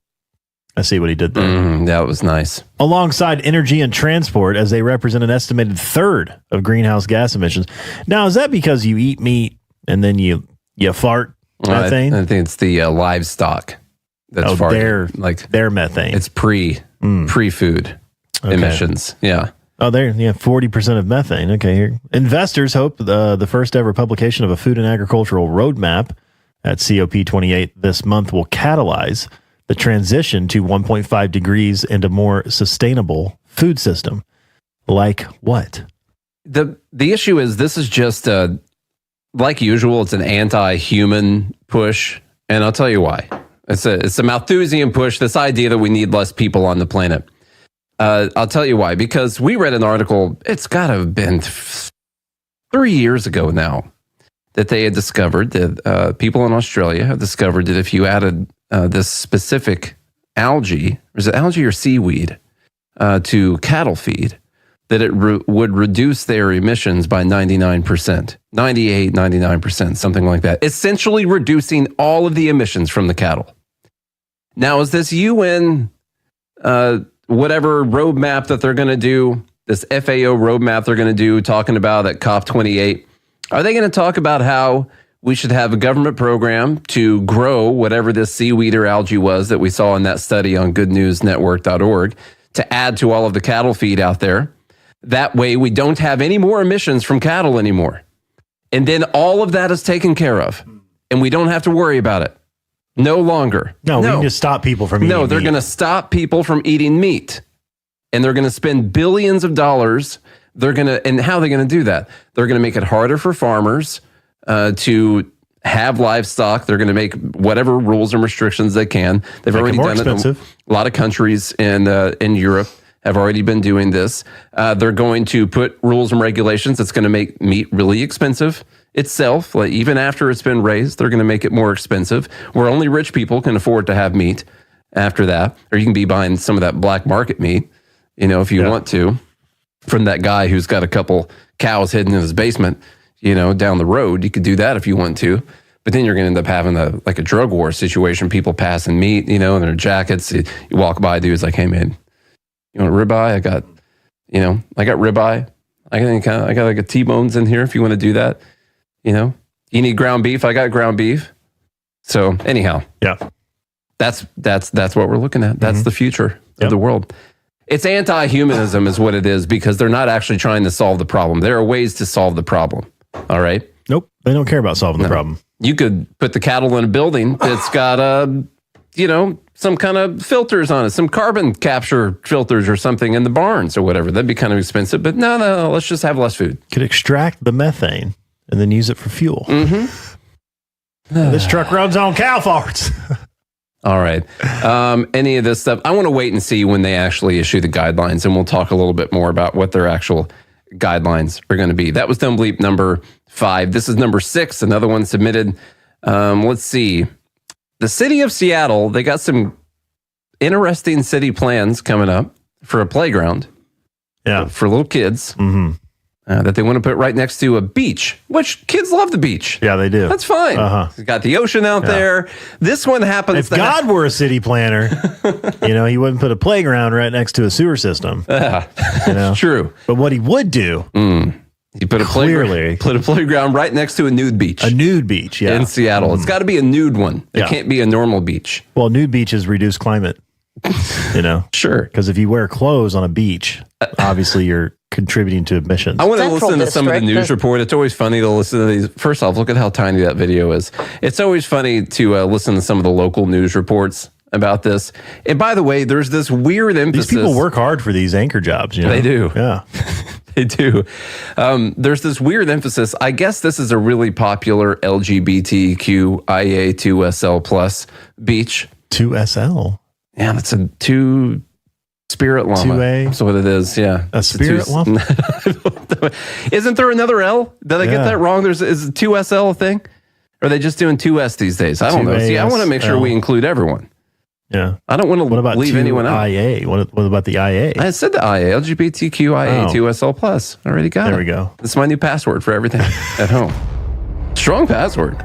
I see what he did there. That was nice. Alongside energy and transport, as they represent an estimated third of greenhouse gas emissions. Now, is that because you eat meat and then you fart methane? I think it's the livestock that's farting. Their methane. It's pre-food emissions. Yeah. Oh, 40% of methane. Okay, here. Investors hope the first ever publication of a food and agricultural roadmap at COP28 this month will catalyze the transition to 1.5 degrees and a more sustainable food system. Like what? The issue is this is just like usual. It's an anti-human push, and I'll tell you why. It's a Malthusian push. This idea that we need less people on the planet. I'll tell you why. Because we read an article. It's got to have been 3 years ago now that they had discovered that people in Australia have discovered that if you added this specific algae, is it algae or seaweed, to cattle feed, that it would reduce their emissions by 99%, 98, 99%, something like that. Essentially reducing all of the emissions from the cattle. Now, is this UN, whatever roadmap that they're going to do, this FAO roadmap they're going to do, talking about at COP28, are they going to talk about how we should have a government program to grow whatever this seaweed or algae was that we saw in that study on goodnewsnetwork.org to add to all of the cattle feed out there? That way we don't have any more emissions from cattle anymore. And then all of that is taken care of. And we don't have to worry about it. No longer. No, we can just stop people from eating meat. No, they're going to stop people from eating meat. And they're going to spend billions of dollars. And how are they going to do that? They're going to make it harder for farmers to have livestock. They're going to make whatever rules and restrictions they can. They've already done it. A lot of countries in Europe have already been doing this. They're going to put rules and regulations that's going to make meat really expensive itself. Like even after it's been raised, they're going to make it more expensive, where only rich people can afford to have meat after that. Or you can be buying some of that black market meat, if you want to, from that guy who's got a couple cows hidden in his basement, down the road. You could do that if you want to. But then you're going to end up having a drug war situation, people passing meat, in their jackets. You walk by, dude's like, hey, man, you want ribeye? I got ribeye. I got like a T-bones in here if you want to do that. You need ground beef? I got ground beef. So anyhow, that's what we're looking at. That's the future of the world. It's anti-humanism is what it is, because they're not actually trying to solve the problem. There are ways to solve the problem. All right. Nope. They don't care about solving the problem. You could put the cattle in a building that's got some kind of filters on it, some carbon capture filters or something in the barns or whatever. That'd be kind of expensive, but no, let's just have less food. Could extract the methane and then use it for fuel. This truck runs on cow farts. All right. Any of this stuff, I want to wait and see when they actually issue the guidelines, and we'll talk a little bit more about what their actual guidelines are going to be. That was Dumb Bleep number 5. This is number 6, another one submitted. Let's see. The city of Seattle, they got some interesting city plans coming up for a playground for little kids that they want to put right next to a beach, which kids love the beach. Yeah, they do. That's fine. You've got the ocean out there. This one happens. If God were a city planner, he wouldn't put a playground right next to a sewer system. True. But what he would do, he put a playground right next to a nude beach. A nude beach, in Seattle. It's got to be a nude one. It can't be a normal beach. Well, nude beaches reduce climate Sure. Because if you wear clothes on a beach, obviously you're contributing to emissions. I want to listen to some of the news report. It's always funny to listen to these. First off, look at how tiny that video is. It's always funny to listen to some of the local news reports about this. And by the way, there's this weird emphasis. These people work hard for these anchor jobs. They do. Yeah. They do. There's this weird emphasis. I guess this is a really popular LGBTQIA 2SL plus beach. 2SL? Yeah, that's a two-spirit llama. 2A? That's what it is, yeah. A spirit llama? Isn't there another L? Did I get that wrong? Is 2SL a thing? Or are they just doing 2S these days? I don't know. See, I want to make sure we include everyone. Yeah. I don't want to leave anyone out. IA? What about the IA? I said the IA, LGBTQIA 2SL plus. I already got it. There we go. It's my new password for everything at home. Strong password.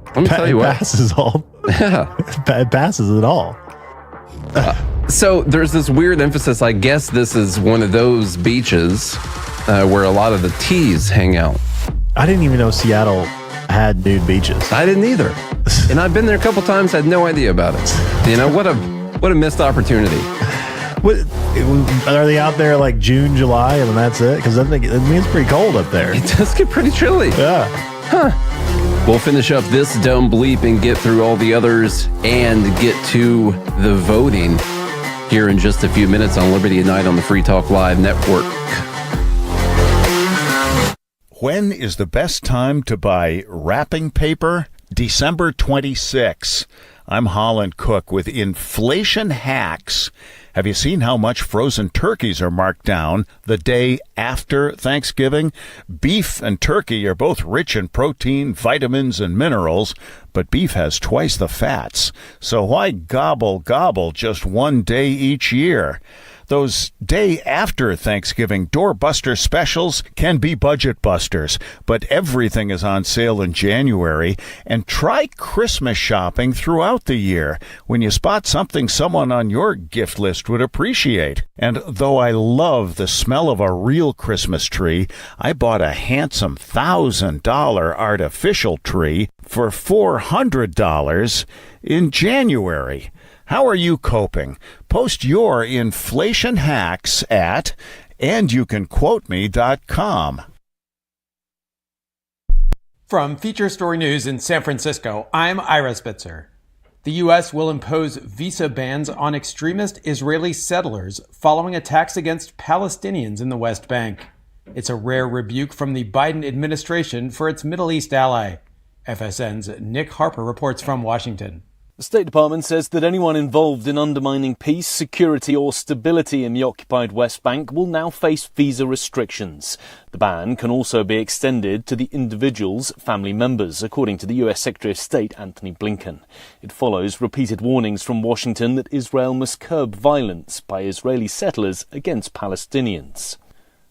Let me tell you what. It passes all. Yeah. It passes it all. So there's this weird emphasis. I guess this is one of those beaches where a lot of the T's hang out. I didn't even know Seattle had nude beaches. I didn't either. And I've been there a couple times. I had no idea about it. What a missed opportunity. Are they out there like June, July, and that's it? Because I think it means pretty cold up there. It does get pretty chilly. Yeah. Huh. We'll finish up this dumb bleep and get through all the others and get to the voting here in just a few minutes on Liberty at Night on the Free Talk Live Network. When is the best time to buy wrapping paper? December 26. I'm Holland Cook with Inflation Hacks. Have you seen how much frozen turkeys are marked down the day after Thanksgiving? Beef and turkey are both rich in protein, vitamins, and minerals, but beef has twice the fats. So why gobble just one day each year? Those day after Thanksgiving doorbuster specials can be budget busters, but everything is on sale in January. And try Christmas shopping throughout the year when you spot something someone on your gift list would appreciate. And though I love the smell of a real Christmas tree, I bought a handsome $1,000 artificial tree for $400 in January. How are you coping? Post your inflation hacks at andyoucanquoteme.com. From Feature Story News in San Francisco, I'm Ira Spitzer. The U.S. will impose visa bans on extremist Israeli settlers following attacks against Palestinians in the West Bank. It's a rare rebuke from the Biden administration for its Middle East ally. FSN's Nick Harper reports from Washington. The State Department says that anyone involved in undermining peace, security or stability in the occupied West Bank will now face visa restrictions. The ban can also be extended to the individual's family members, according to the U.S. Secretary of State Antony Blinken. It follows repeated warnings from Washington that Israel must curb violence by Israeli settlers against Palestinians.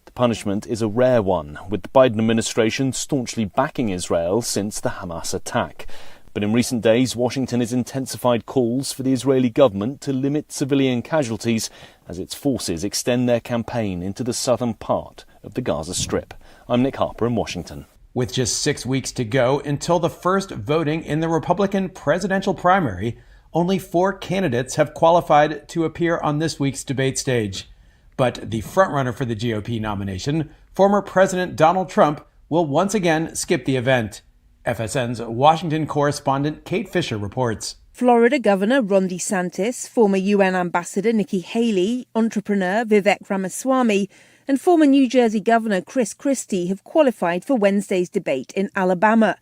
The punishment is a rare one, with the Biden administration staunchly backing Israel since the Hamas attack. But in recent days, Washington has intensified calls for the Israeli government to limit civilian casualties as its forces extend their campaign into the southern part of the Gaza Strip. I'm Nick Harper in Washington. With just 6 weeks to go until the first voting in the Republican presidential primary, only 4 candidates have qualified to appear on this week's debate stage. But the frontrunner for the GOP nomination, former President Donald Trump, will once again skip the event. FSN's Washington correspondent Kate Fisher reports. Florida Governor Ron DeSantis, former UN Ambassador Nikki Haley, entrepreneur Vivek Ramaswamy, and former New Jersey Governor Chris Christie have qualified for Wednesday's debate in Alabama.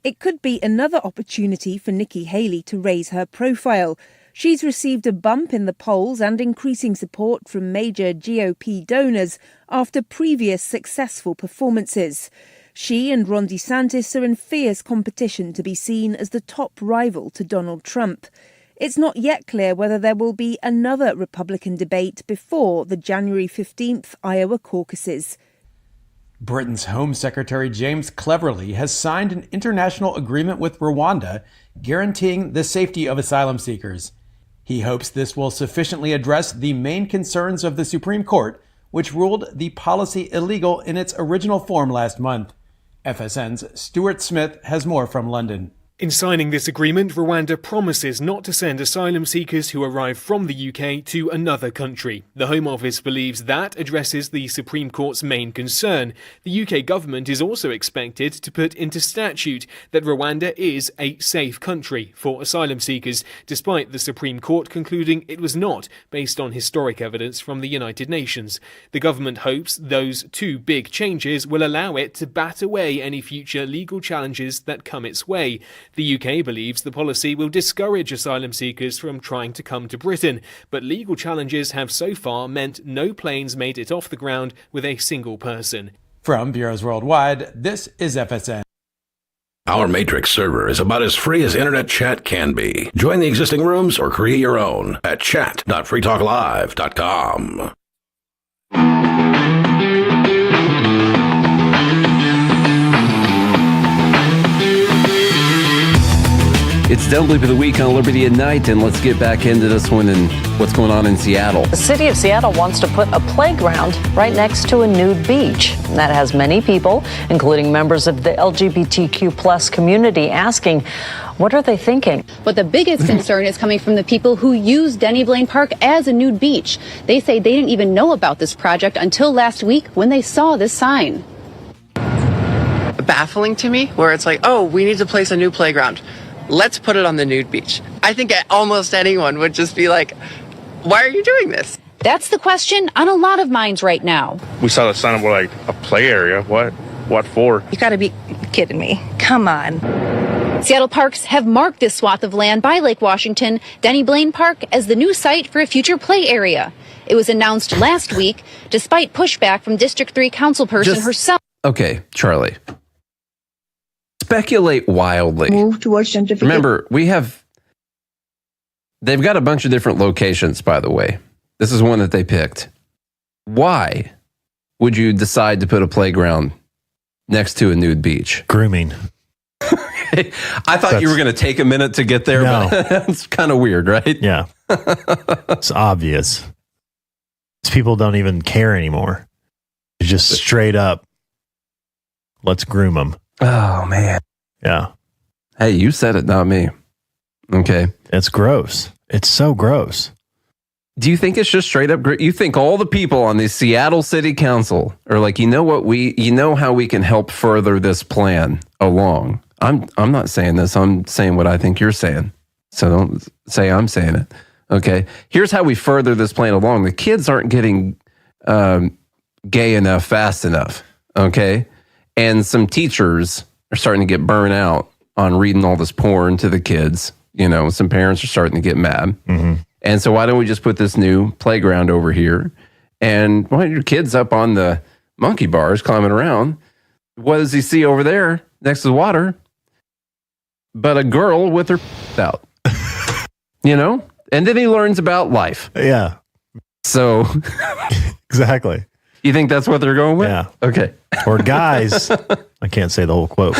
It could be another opportunity for Nikki Haley to raise her profile. She's received a bump in the polls and increasing support from major GOP donors after previous successful performances. She and Ron DeSantis are in fierce competition to be seen as the top rival to Donald Trump. It's not yet clear whether there will be another Republican debate before the January 15th Iowa caucuses. Britain's Home Secretary James Cleverly has signed an international agreement with Rwanda guaranteeing the safety of asylum seekers. He hopes this will sufficiently address the main concerns of the Supreme Court, which ruled the policy illegal in its original form last month. FSN's Stuart Smith has more from London. In signing this agreement, Rwanda promises not to send asylum seekers who arrive from the UK to another country. The Home Office believes that addresses the Supreme Court's main concern. The UK government is also expected to put into statute that Rwanda is a safe country for asylum seekers, despite the Supreme Court concluding it was not, based on historic evidence from the United Nations. The government hopes those two big changes will allow it to bat away any future legal challenges that come its way. The UK believes the policy will discourage asylum seekers from trying to come to Britain, but legal challenges have so far meant no planes made it off the ground with a single person. From Bureaus Worldwide, this is FSN. Our Matrix server is about as free as internet chat can be. Join the existing rooms or create your own at chat.freetalklive.com. It's Dumb Bleep of the Week on Liberty at Night, and let's get back into this one and what's going on in Seattle. The city of Seattle wants to put a playground right next to a nude beach. That has many people, including members of the LGBTQ plus community, asking, what are they thinking? But the biggest concern is coming from the people who use Denny Blaine Park as a nude beach. They say they didn't even know about this project until last week when they saw this sign. Baffling to me, where it's like, oh, we need to place a new playground. Let's put it on the nude beach. I think almost anyone would just be like, why are you doing this? That's the question on a lot of minds right now. We saw the sign of like a play area. What for? You gotta be kidding me. Come on. Seattle Parks have marked this swath of land by Lake Washington, Denny Blaine Park, as the new site for a future play area. It was announced last week, despite pushback from District 3 councilperson herself. Okay, Charlie. Speculate wildly. Move towards gentrification. Remember, they've got a bunch of different locations, by the way. This is one that they picked. Why would you decide to put a playground next to a nude beach? Grooming. I thought you were going to take a minute to get there, but that's kind of weird, right? Yeah. It's obvious. These people don't even care anymore. It's just straight up, let's groom them. Oh, man. Yeah. Hey, you said it, not me. Okay. It's gross. It's so gross. Do you think it's just straight up? You think all the people on the Seattle City Council are like, you know how we can help further this plan along? I'm not saying this. I'm saying what I think you're saying. So don't say I'm saying it. Okay. Here's how we further this plan along. The kids aren't getting gay enough fast enough. Okay. And some teachers are starting to get burnt out on reading all this porn to the kids. You know, some parents are starting to get mad. Mm-hmm. And so why don't we just put this new playground over here? And why don't your kids up on the monkey bars climbing around? What does he see over there next to the water? But a girl with her out. You know? And then he learns about life. Yeah. So. Exactly. You think that's what they're going with? Yeah. Okay. Or guys. I can't say the whole quote.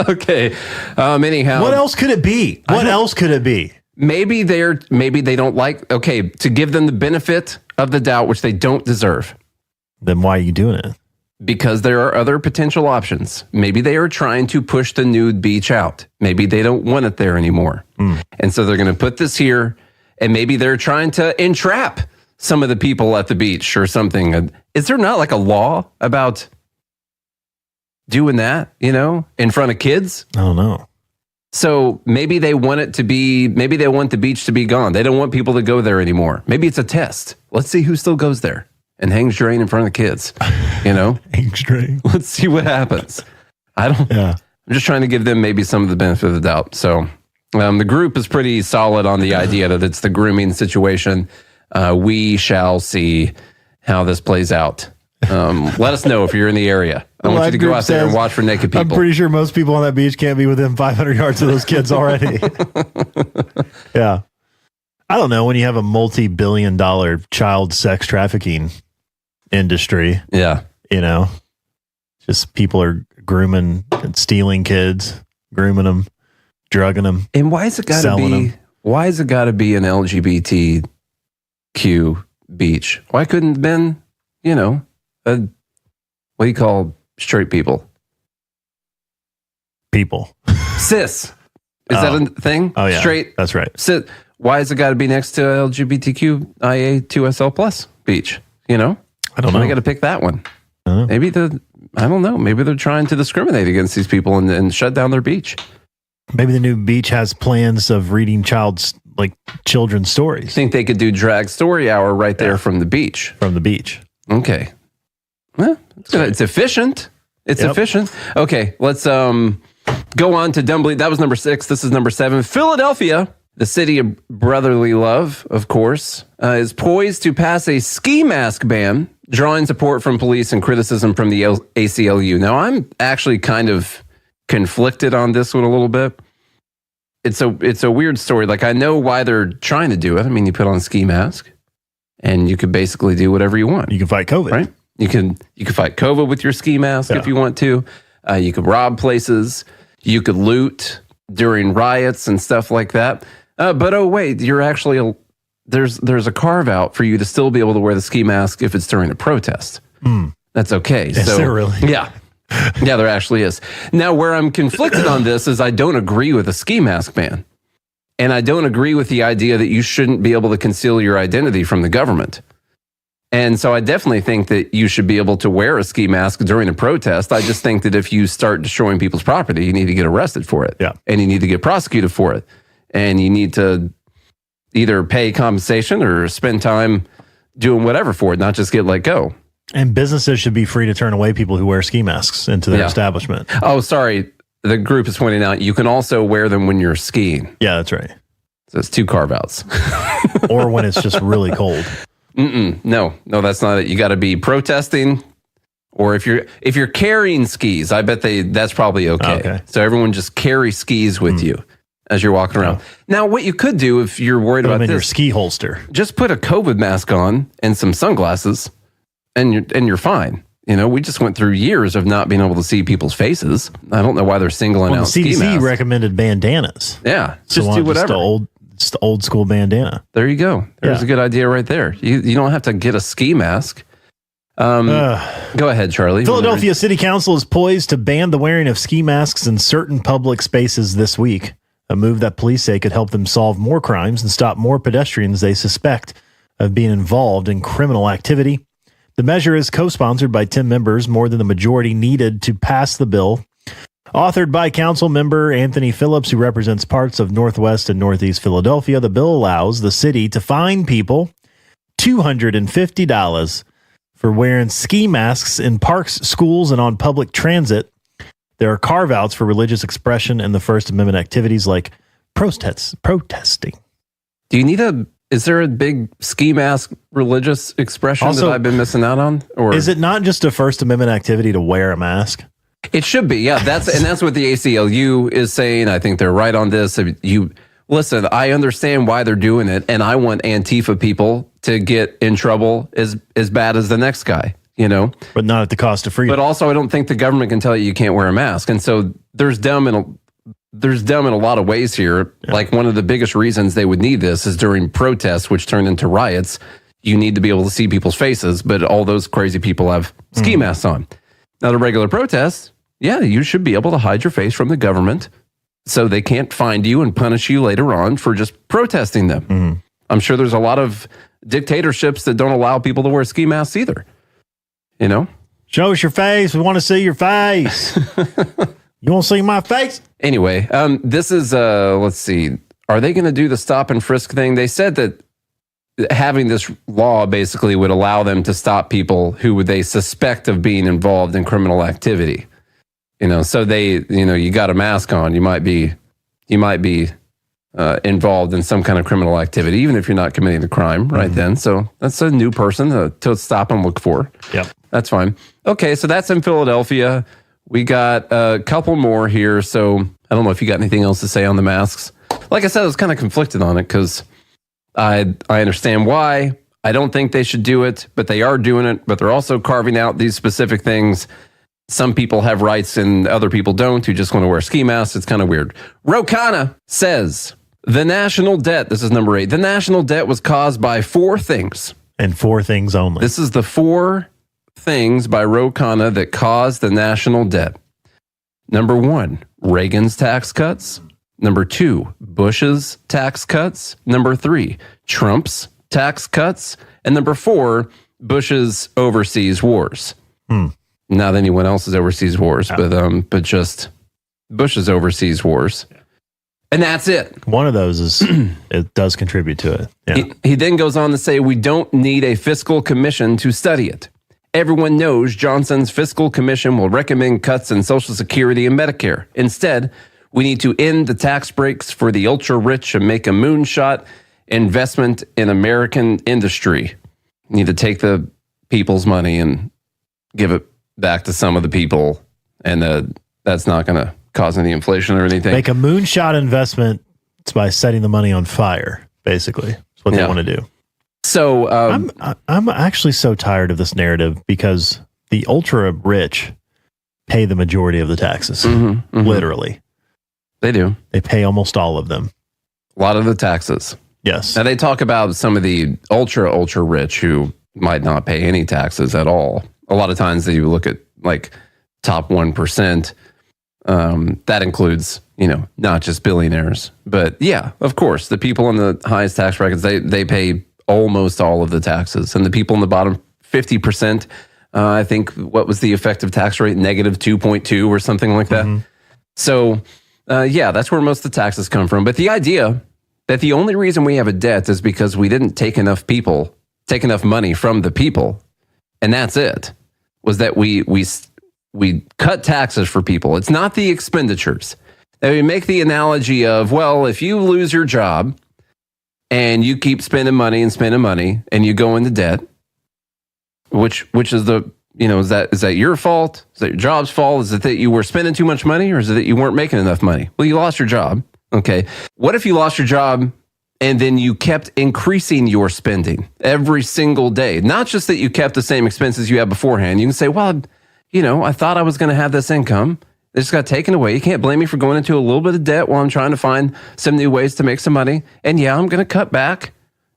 Okay. Anyhow. What else could it be? What else could it be? Maybe they don't like, okay, to give them the benefit of the doubt, which they don't deserve. Then why are you doing it? Because there are other potential options. Maybe they are trying to push the nude beach out. Maybe they don't want it there anymore. And so they're going to put this here, and maybe they're trying to entrap some of the people at the beach or something. Is there not like a law about doing that, you know, in front of kids? I don't know. So maybe they want the beach to be gone. They don't want people to go there anymore. Maybe it's a test. Let's see who still goes there and hangs drain in front of the kids, you know? Hangs drain. Let's see what happens. Yeah. I'm just trying to give them maybe some of the benefit of the doubt. So the group is pretty solid on the idea that it's the grooming situation. We shall see how this plays out. Let us know if you're in the area. I want you to go out there and watch for naked people. I'm pretty sure most people on that beach can't be within 500 yards of those kids already. Yeah. I don't know, when you have a multi-billion-dollar child sex trafficking industry. Yeah. You know, just people are grooming and stealing kids, grooming them, drugging them. And why is it got to be an LGBTQ beach? Why couldn't it have been, you know, what do you call straight people? People. Cis. Is that a thing? Oh, yeah. Straight. That's right. Cis. Why has it got to be next to LGBTQIA2SL plus beach? You know? I don't know. I got to pick that one. Maybe I don't know. Maybe they're trying to discriminate against these people and shut down their beach. Maybe the new beach has plans of reading children's stories. I think they could do drag story hour right there from the beach. From the beach. Okay. Well, it's efficient. It's efficient. Okay, let's go on to Dumbly. That was number 6. This is number 7. Philadelphia, the city of brotherly love, of course, is poised to pass a ski mask ban, drawing support from police and criticism from the ACLU. Now, I'm actually kind of conflicted on this one a little bit. It's a weird story. Like, I know why they're trying to do it. I mean, you put on a ski mask and you could basically do whatever you want. You can fight COVID. Right? You can fight COVID with your ski mask if you want to. You could rob places. You could loot during riots and stuff like that. But oh wait, you're actually there's a carve out for you to still be able to wear the ski mask if it's during a protest. That's okay. Is there really? Yeah. Yeah, there actually is. Now, where I'm conflicted on this is I don't agree with a ski mask ban. And I don't agree with the idea that you shouldn't be able to conceal your identity from the government. And so I definitely think that you should be able to wear a ski mask during a protest. I just think that if you start destroying people's property, you need to get arrested for it. Yeah. And you need to get prosecuted for it. And you need to either pay compensation or spend time doing whatever for it, not just get let go. And businesses should be free to turn away people who wear ski masks into their establishment. Oh, sorry. The group is pointing out you can also wear them when you're skiing. Yeah, that's right. So it's 2 carve-outs. Or when it's just really cold. No, that's not it. You got to be protesting, or if you're carrying skis, I bet that's probably okay. So everyone just carry skis with you as you're walking around. Now, what you could do if you're worried about in this, your ski holster, just put a COVID mask on and some sunglasses, and you're fine. You know, we just went through years of not being able to see people's faces. I don't know why they're singling out ski masks. The CDC recommended bandanas. Yeah, just do whatever. Just the old school bandana. There you go. There's a good idea right there. You don't have to get a ski mask. Go ahead, Charlie. Philadelphia City Council is poised to ban the wearing of ski masks in certain public spaces this week, a move that police say could help them solve more crimes and stop more pedestrians they suspect of being involved in criminal activity. The measure is co-sponsored by 10 members, more than the majority needed to pass the bill. Authored by council member Anthony Phillips, who represents parts of Northwest and Northeast Philadelphia, the bill allows the city to fine people $250 for wearing ski masks in parks, schools, and on public transit. There are carve-outs for religious expression and the First Amendment activities like protesting. Do you need is there a big ski mask religious expression that I've been missing out on? Or is it not just a First Amendment activity to wear a mask? It should be, yeah. That's what the ACLU is saying. I think they're right on this. Listen, I understand why they're doing it, and I want Antifa people to get in trouble as bad as the next guy, you know? But not at the cost of freedom. But also, I don't think the government can tell you can't wear a mask. And so there's dumb in a lot of ways here. Yeah. Like, one of the biggest reasons they would need this is during protests, which turn into riots. You need to be able to see people's faces, but all those crazy people have ski masks on. Now, the regular protests, yeah, you should be able to hide your face from the government so they can't find you and punish you later on for just protesting them. I'm sure there's a lot of dictatorships that don't allow people to wear ski masks either. You know? Show us your face. We want to see your face. You want to see my face? Anyway, this is, let's see. Are they going to do the stop and frisk thing? They said that having this law basically would allow them to stop people who they suspect of being involved in criminal activity. You know, so you got a mask on, you might be involved in some kind of criminal activity, even if you're not committing a crime right then. So that's a new person to stop and look for. Yep. That's fine. Okay, so that's in Philadelphia. We got a couple more here. So I don't know if you got anything else to say on the masks. Like I said, I was kind of conflicted on it because I understand why. I don't think they should do it, but they are doing it. But they're also carving out these specific things. Some people have rights and other people don't, who just want to wear ski masks. It's kind of weird. Ro Khanna says the national debt, this is number 8, the national debt was caused by 4 things. And 4 things only. This is the 4 things by Ro Khanna that caused the national debt. Number 1, Reagan's tax cuts. Number 2, Bush's tax cuts. Number 3, Trump's tax cuts. And number 4, Bush's overseas wars. Not anyone else's overseas wars, but just Bush's overseas wars. And that's it. One of those is it does contribute to it. Yeah. He then goes on to say, we don't need a fiscal commission to study it. Everyone knows Johnson's fiscal commission will recommend cuts in Social Security and Medicare. Instead, we need to end the tax breaks for the ultra-rich and make a moonshot investment in American industry. We need to take the people's money and give it back to some of the people, and that's not going to cause any inflation or anything. Make a moonshot investment by setting the money on fire, basically. That's what they want to do. So I'm actually so tired of this narrative because the ultra rich pay the majority of the taxes. Literally. They do. They pay almost all of them. A lot of the taxes. Yes. Now they talk about some of the ultra rich who might not pay any taxes at all. A lot of times you look at like top 1%. That includes, not just billionaires, but yeah, of course, the people in the highest tax brackets, they pay almost all of the taxes, and the people in the bottom 50%, I think, what was the effective tax rate? Negative 2.2 or something like that. So, yeah, that's where most of the taxes come from. But the idea that the only reason we have a debt is because we didn't take enough money from the people, and that's it, was that we cut taxes for people. It's not the expenditures. And we make the analogy of, well, if you lose your job and you keep spending money and you go into debt, which is the, is that your fault? Is that your job's fault? Is it that you were spending too much money, or is it that you weren't making enough money? Well, you lost your job. Okay. What if you lost your job and then you kept increasing your spending every single day? Not just that you kept the same expenses you had beforehand. You can say, well, I thought I was going to have this income. It just got taken away. You can't blame me for going into a little bit of debt while I'm trying to find some new ways to make some money. And yeah, I'm going to cut back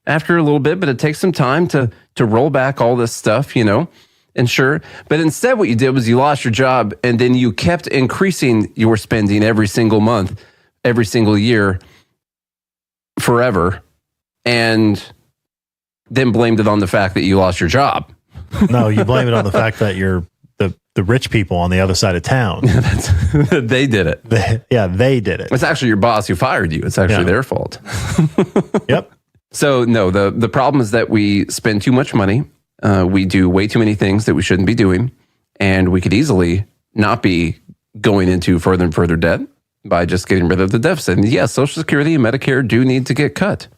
after a little bit, but it takes some time to roll back all this stuff, and sure. But instead what you did was you lost your job, and then you kept increasing your spending every single month, every single year, forever, and then blamed it on the fact that you lost your job. No, you blame it on the fact that you're the rich people on the other side of town. They did it. They did it. It's actually your boss who fired you. It's actually their fault. Yep. So no, the problem is that we spend too much money. We do way too many things that we shouldn't be doing, and we could easily not be going into further and further debt by just getting rid of the deficit. And yes, Social Security and Medicare do need to get cut.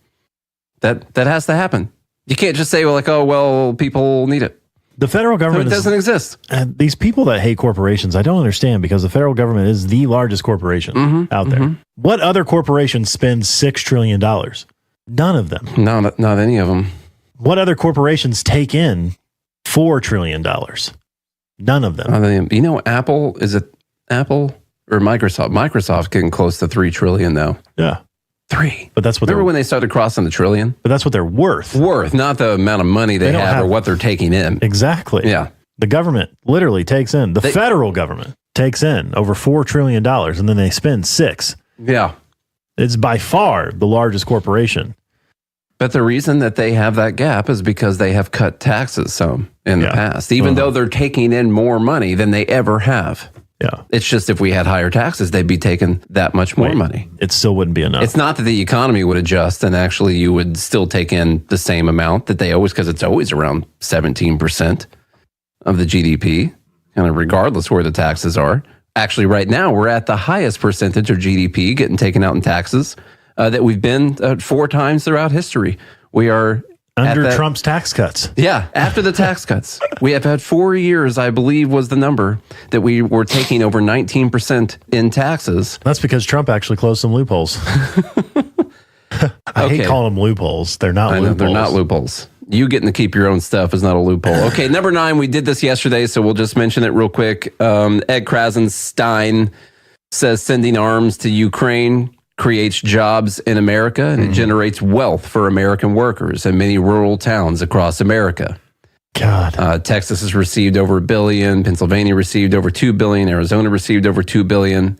That has to happen. You can't just say, people need it. The federal government doesn't exist. These people that hate corporations, I don't understand, because the federal government is the largest corporation out there. What other corporation spends $6 trillion? None of them. No, not any of them. What other corporations take in $4 trillion? None of them. Apple, is it Apple or Microsoft? Microsoft getting close to $3 trillion now. Yeah. 3. But that's what Remember when they started crossing the trillion? But that's what they're worth. Not the amount of money they have or what they're taking in. Exactly. Yeah. The government literally takes in, federal government takes in over $4 trillion, and then they spend $6. Yeah. It's by far the largest corporation. But the reason that they have that gap is because they have cut taxes some in the past, even though they're taking in more money than they ever have. Yeah. It's just if we had higher taxes, they'd be taking that much more money. It still wouldn't be enough. It's not that the economy would adjust and actually you would still take in the same amount that they always, because it's always around 17% of the GDP, kind of regardless where the taxes are. Actually, right now, we're at the highest percentage of GDP getting taken out in taxes that we've been 4 times throughout history. We are under Trump's tax cuts. Yeah, after the tax cuts. We have had 4 years, I believe was the number, that we were taking over 19% in taxes. That's because Trump actually closed some loopholes. I hate calling them loopholes. They're not loopholes. They're not loopholes. You getting to keep your own stuff is not a loophole. Okay, number 9, we did this yesterday, so we'll just mention it real quick. Ed Krasenstein says sending arms to Ukraine creates jobs in America, and it generates wealth for American workers in many rural towns across America. God. Texas has received over $1 billion. Pennsylvania received over $2 billion. Arizona received over $2 billion.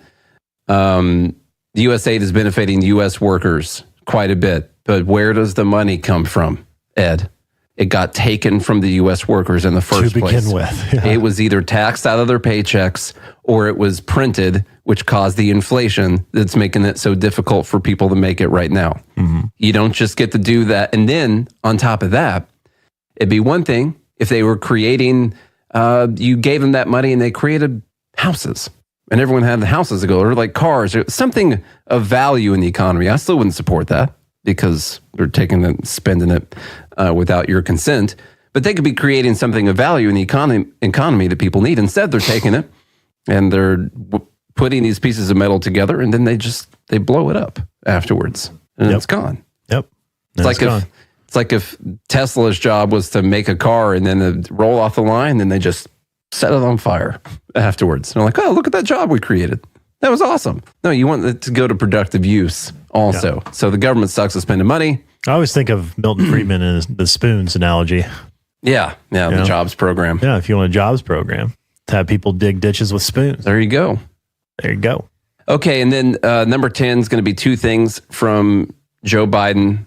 The USAID is benefiting U.S. workers quite a bit. But where does the money come from, Ed? It got taken from the U.S. workers in the first place. To begin with. Yeah. It was either taxed out of their paychecks or it was printed, which caused the inflation that's making it so difficult for people to make it right now. Mm-hmm. You don't just get to do that. And then on top of that, it'd be one thing if they were creating, you gave them that money and they created houses and everyone had the houses to go, or like cars, or something of value in the economy. I still wouldn't support that because they're taking it, spending it without your consent. But they could be creating something of value in the economy that people need. Instead, they're taking it and they're putting these pieces of metal together and then they blow it up afterwards and it's gone. Yep. It's like if Tesla's job was to make a car and then roll off the line, then they just set it on fire afterwards. And they're like, oh, look at that job we created. That was awesome. No, you want it to go to productive use also. Yeah. So the government sucks at spending money. I always think of Milton Friedman and the spoons analogy. Yeah, the jobs program. Yeah, if you want a jobs program, to have people dig ditches with spoons. There you go. Okay, and then number 10 is going to be two things from Joe Biden.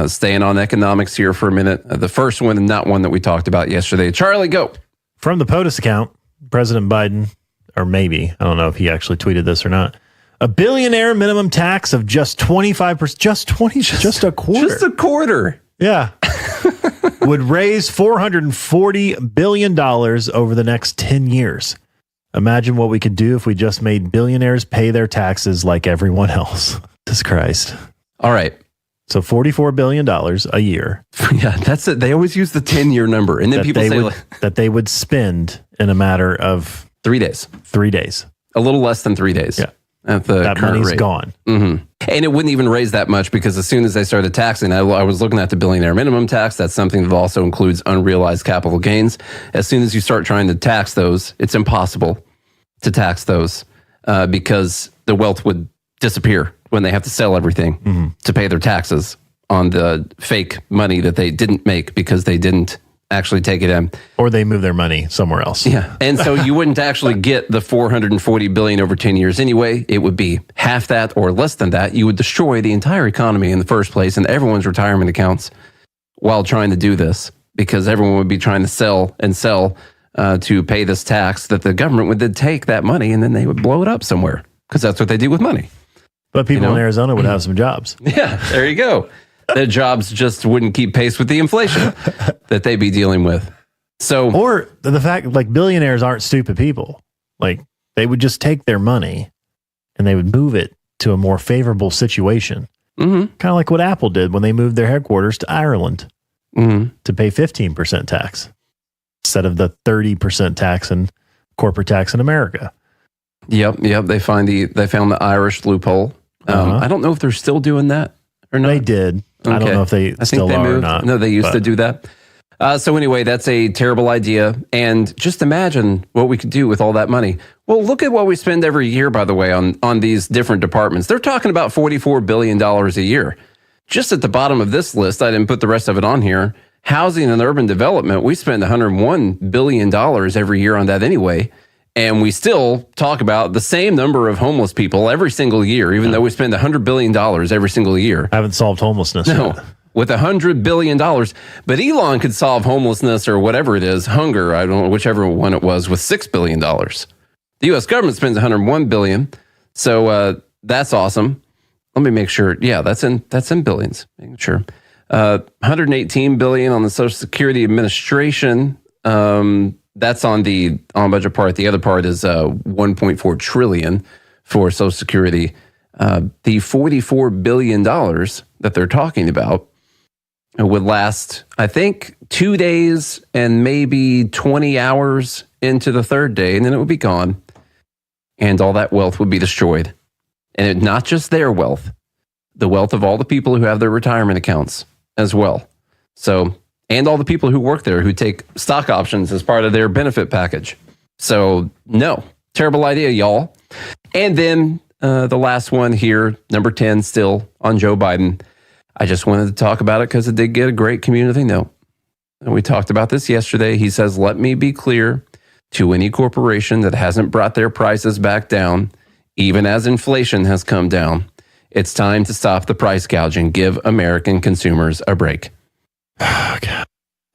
Staying on economics here for a minute. The first one, and not one that we talked about yesterday. Charlie, go. From the POTUS account, President Biden, or maybe, I don't know if he actually tweeted this or not, a billionaire minimum tax of just 25%, just a quarter. Just a quarter. Yeah. Would raise $440 billion over the next 10 years. Imagine what we could do if we just made billionaires pay their taxes like everyone else. Jesus Christ. All right. So $44 billion a year. Yeah, that's it. They always use the 10-year number. And then people say that they would spend in a matter of 3 days. 3 days. A little less than 3 days. Yeah. At the that current money's rate. Gone. Mm-hmm. And it wouldn't even raise that much because as soon as they started taxing, I was looking at the billionaire minimum tax. That's something that also includes unrealized capital gains. As soon as you start trying to tax those, it's impossible to tax those because the wealth would disappear when they have to sell everything to pay their taxes on the fake money that they didn't make because they didn't actually take it in. Or they move their money somewhere else. Yeah. And so you wouldn't actually get the $440 billion over 10 years anyway. It would be half that or less than that. You would destroy the entire economy in the first place and everyone's retirement accounts while trying to do this because everyone would be trying to sell to pay this tax that the government would then take that money and then they would blow it up somewhere because that's what they do with money. But people in Arizona would have some jobs. Yeah, there you go. Their jobs just wouldn't keep pace with the inflation that they'd be dealing with. So, or the fact like billionaires aren't stupid people. Like they would just take their money and they would move it to a more favorable situation. Kind of like what Apple did when they moved their headquarters to Ireland to pay 15% tax instead of the 30% tax and corporate tax in America. Yep. They found the Irish loophole. I don't know if they're still doing that or not. They did. Okay. I don't know if they still are or not. No, they used to do that. So anyway, that's a terrible idea. And just imagine what we could do with all that money. Well, look at what we spend every year, by the way, on these different departments. They're talking about $44 billion a year. Just at the bottom of this list, I didn't put the rest of it on here. Housing and urban development, we spend $101 billion every year on that anyway. And we still talk about the same number of homeless people every single year, even though we spend $100 billion every single year. I haven't solved homelessness yet. With $100 billion. But Elon could solve homelessness or whatever it is, hunger, I don't know, whichever one it was, with $6 billion. The U.S. government spends $101 billion. So that's awesome. Let me make sure. Yeah, that's in billions. Making sure. $118 billion on the Social Security Administration. That's on the on-budget part. The other part is $1.4 trillion for Social Security. The $44 billion that they're talking about would last, I think, 2 days and maybe 20 hours into the third day, and then it would be gone. And all that wealth would be destroyed. And not just their wealth, the wealth of all the people who have their retirement accounts as well. So, and all the people who work there who take stock options as part of their benefit package. So, no, terrible idea, y'all. And then the last one here, number 10, still on Joe Biden. I just wanted to talk about it because it did get a great community note. And we talked about this yesterday. He says, let me be clear to any corporation that hasn't brought their prices back down, even as inflation has come down. It's time to stop the price gouging. Give American consumers a break.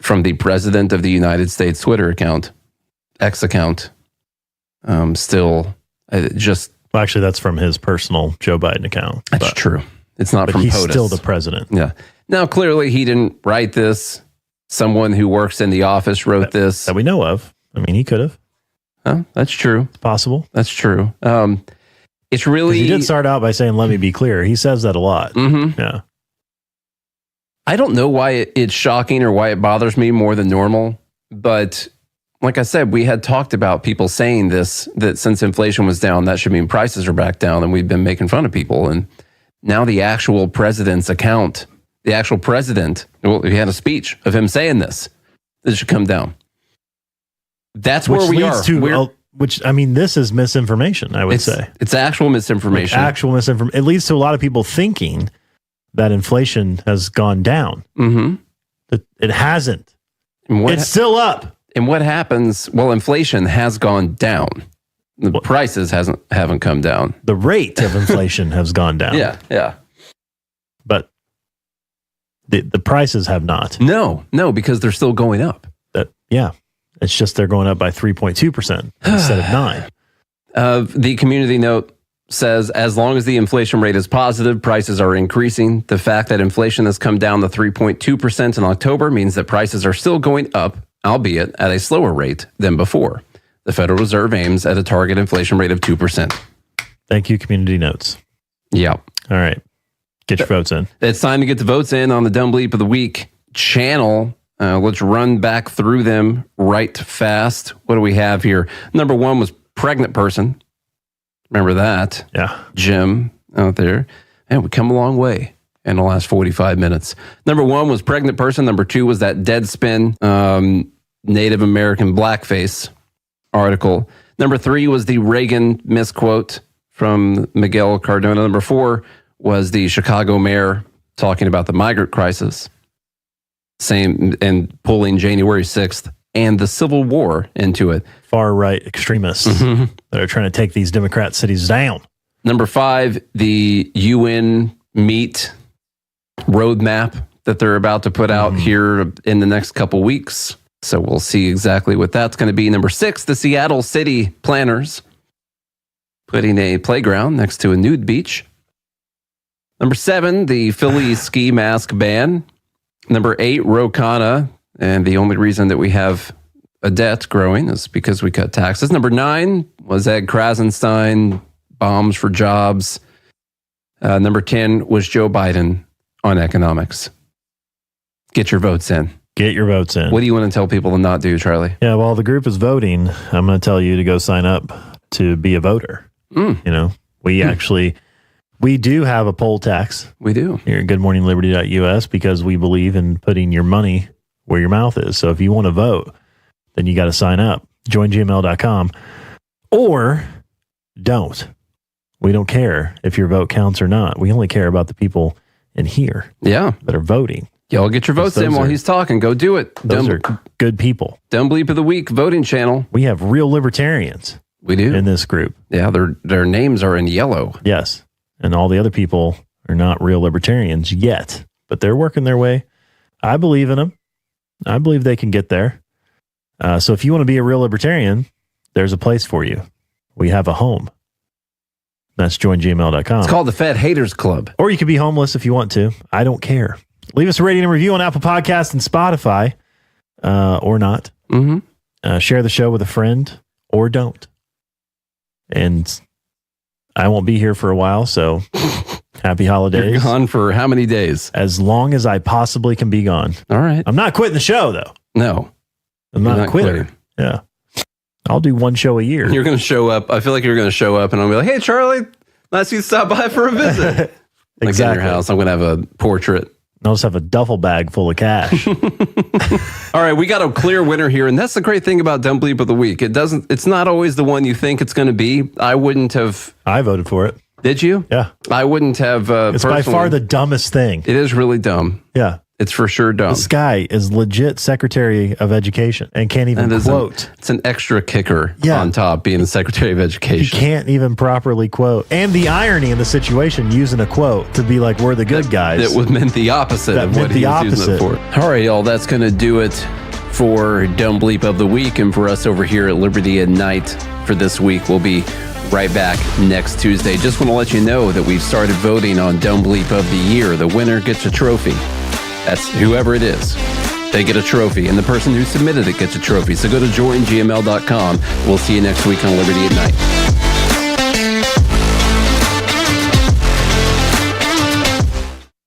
From the president of the United States Twitter account, X account. Well, actually, that's from his personal Joe Biden account. That's true. It's not from he's POTUS. Still the president. Yeah. Now, clearly, he didn't write this. Someone who works in the office wrote this. That we know of. I mean, he could have. Oh, that's true. It's possible. That's true. It's really... He did start out by saying, let me be clear. He says that a lot. Mm-hmm. Yeah. I don't know why it's shocking or why it bothers me more than normal, but like I said, we had talked about people saying this, that since inflation was down, that should mean prices are back down, and we've been making fun of people. And now the actual president's account, the actual president, well, he had a speech of him saying this should come down. That's where we are. Which, I mean, this is misinformation, I would say. It's actual misinformation. It leads to a lot of people thinking that inflation has gone down. Mm-hmm. It hasn't. It's still up. And what happens? Well, inflation has gone down. The prices haven't come down. The rate of inflation has gone down. Yeah. But the prices have not. No, because they're still going up. It's just they're going up by 3.2% instead of 9%. The community note says, as long as the inflation rate is positive, prices are increasing. The fact that inflation has come down to 3.2% in October means that prices are still going up, albeit at a slower rate than before. The Federal Reserve aims at a target inflation rate of 2%. Thank you, community notes. Yeah. All right. Get your votes in. It's time to get the votes in on the Dumb Bleep of the Week channel. Let's run back through them right fast. What do we have here? Number 1 was pregnant person. Remember that? Yeah. Jim out there. And we come a long way in the last 45 minutes. Number 1 was pregnant person. Number 2 was that Deadspin Native American blackface article. Number 3 was the Reagan misquote from Miguel Cardona. Number 4 was the Chicago mayor talking about the migrant crisis. Same, and pulling January 6th and the Civil War into it. Far-right extremists that are trying to take these Democrat cities down. Number 5, the UN meat roadmap that they're about to put out here in the next couple weeks. So we'll see exactly what that's going to be. Number 6, the Seattle City planners putting a playground next to a nude beach. Number 7, the Philly ski mask ban. Number 8, Ro Khanna, and the only reason that we have a debt growing is because we cut taxes. Number 9 was Ed Krasenstein, bombs for jobs. Number 10 was Joe Biden on economics. Get your votes in. Get your votes in. What do you want to tell people to not do, Charlie? Yeah, while the group is voting, I'm going to tell you to go sign up to be a voter. You know, we do have a poll tax. We do. Here at goodmorningliberty.us because we believe in putting your money where your mouth is. So if you want to vote, then you got to sign up. Join gmail.com or don't. We don't care if your vote counts or not. We only care about the people in here that are voting. Y'all get your votes in while he's talking. Go do it. Those are good people. Dumb Bleep of the Week voting channel. We have real libertarians. We do. In this group. Yeah, their names are in yellow. Yes. And all the other people are not real libertarians yet, but they're working their way. I believe in them. I believe they can get there. So if you want to be a real libertarian, there's a place for you. We have a home. That's joingmail.com. It's called the Fed Haters Club. Or you could be homeless if you want to. I don't care. Leave us a rating and review on Apple Podcasts and Spotify, or not. Share the show with a friend, or don't. And I won't be here for a while, so happy holidays. You're gone for how many days? As long as I possibly can be gone. All right. I'm not quitting the show, though. No. I'm not a quitter. Yeah. I'll do one show a year. You're going to show up. I feel like you're going to show up and I'll be like, hey, Charlie, nice you stop by for a visit. Exactly. Like in your house, I'm going to have a portrait. I'll just have a duffel bag full of cash. All right, we got a clear winner here, and that's the great thing about Dumb Bleep of the Week. It's not always the one you think it's going to be. I voted for it. Did you? Yeah. I wouldn't have. It's by far the dumbest thing. It is really dumb. Yeah. It's for sure dumb. This guy is legit Secretary of Education and can't even quote. It's an extra kicker Yeah. on top, being the Secretary of He Education. can't even properly quote. And the irony in the situation, using a quote to be like, we're the good guys. That would meant the opposite That of meant what he the was using it for. All right, y'all, that's going to do it for Dumb Bleep of the Week and for us over here at Liberty at Night for this week. We'll be right back next Tuesday. Just want to let you know that we've started voting on Dumb Bleep of the Year. The winner gets a trophy. That's whoever it is. They get a trophy, and the person who submitted it gets a trophy. So go to joingml.com. We'll see you next week on Liberty at Night.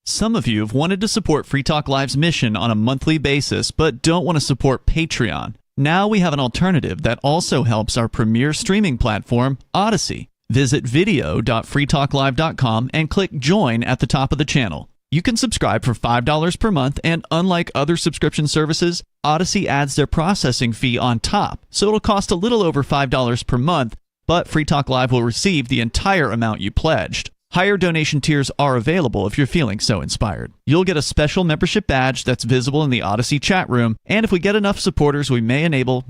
Some of you have wanted to support Free Talk Live's mission on a monthly basis, but don't want to support Patreon. Now we have an alternative that also helps our premier streaming platform, Odyssey. Visit video.freetalklive.com and click Join at the top of the channel. You can subscribe for $5 per month, and unlike other subscription services, Odyssey adds their processing fee on top, so it'll cost a little over $5 per month, but Free Talk Live will receive the entire amount you pledged. Higher donation tiers are available if you're feeling so inspired. You'll get a special membership badge that's visible in the Odyssey chat room, and if we get enough supporters, we may enable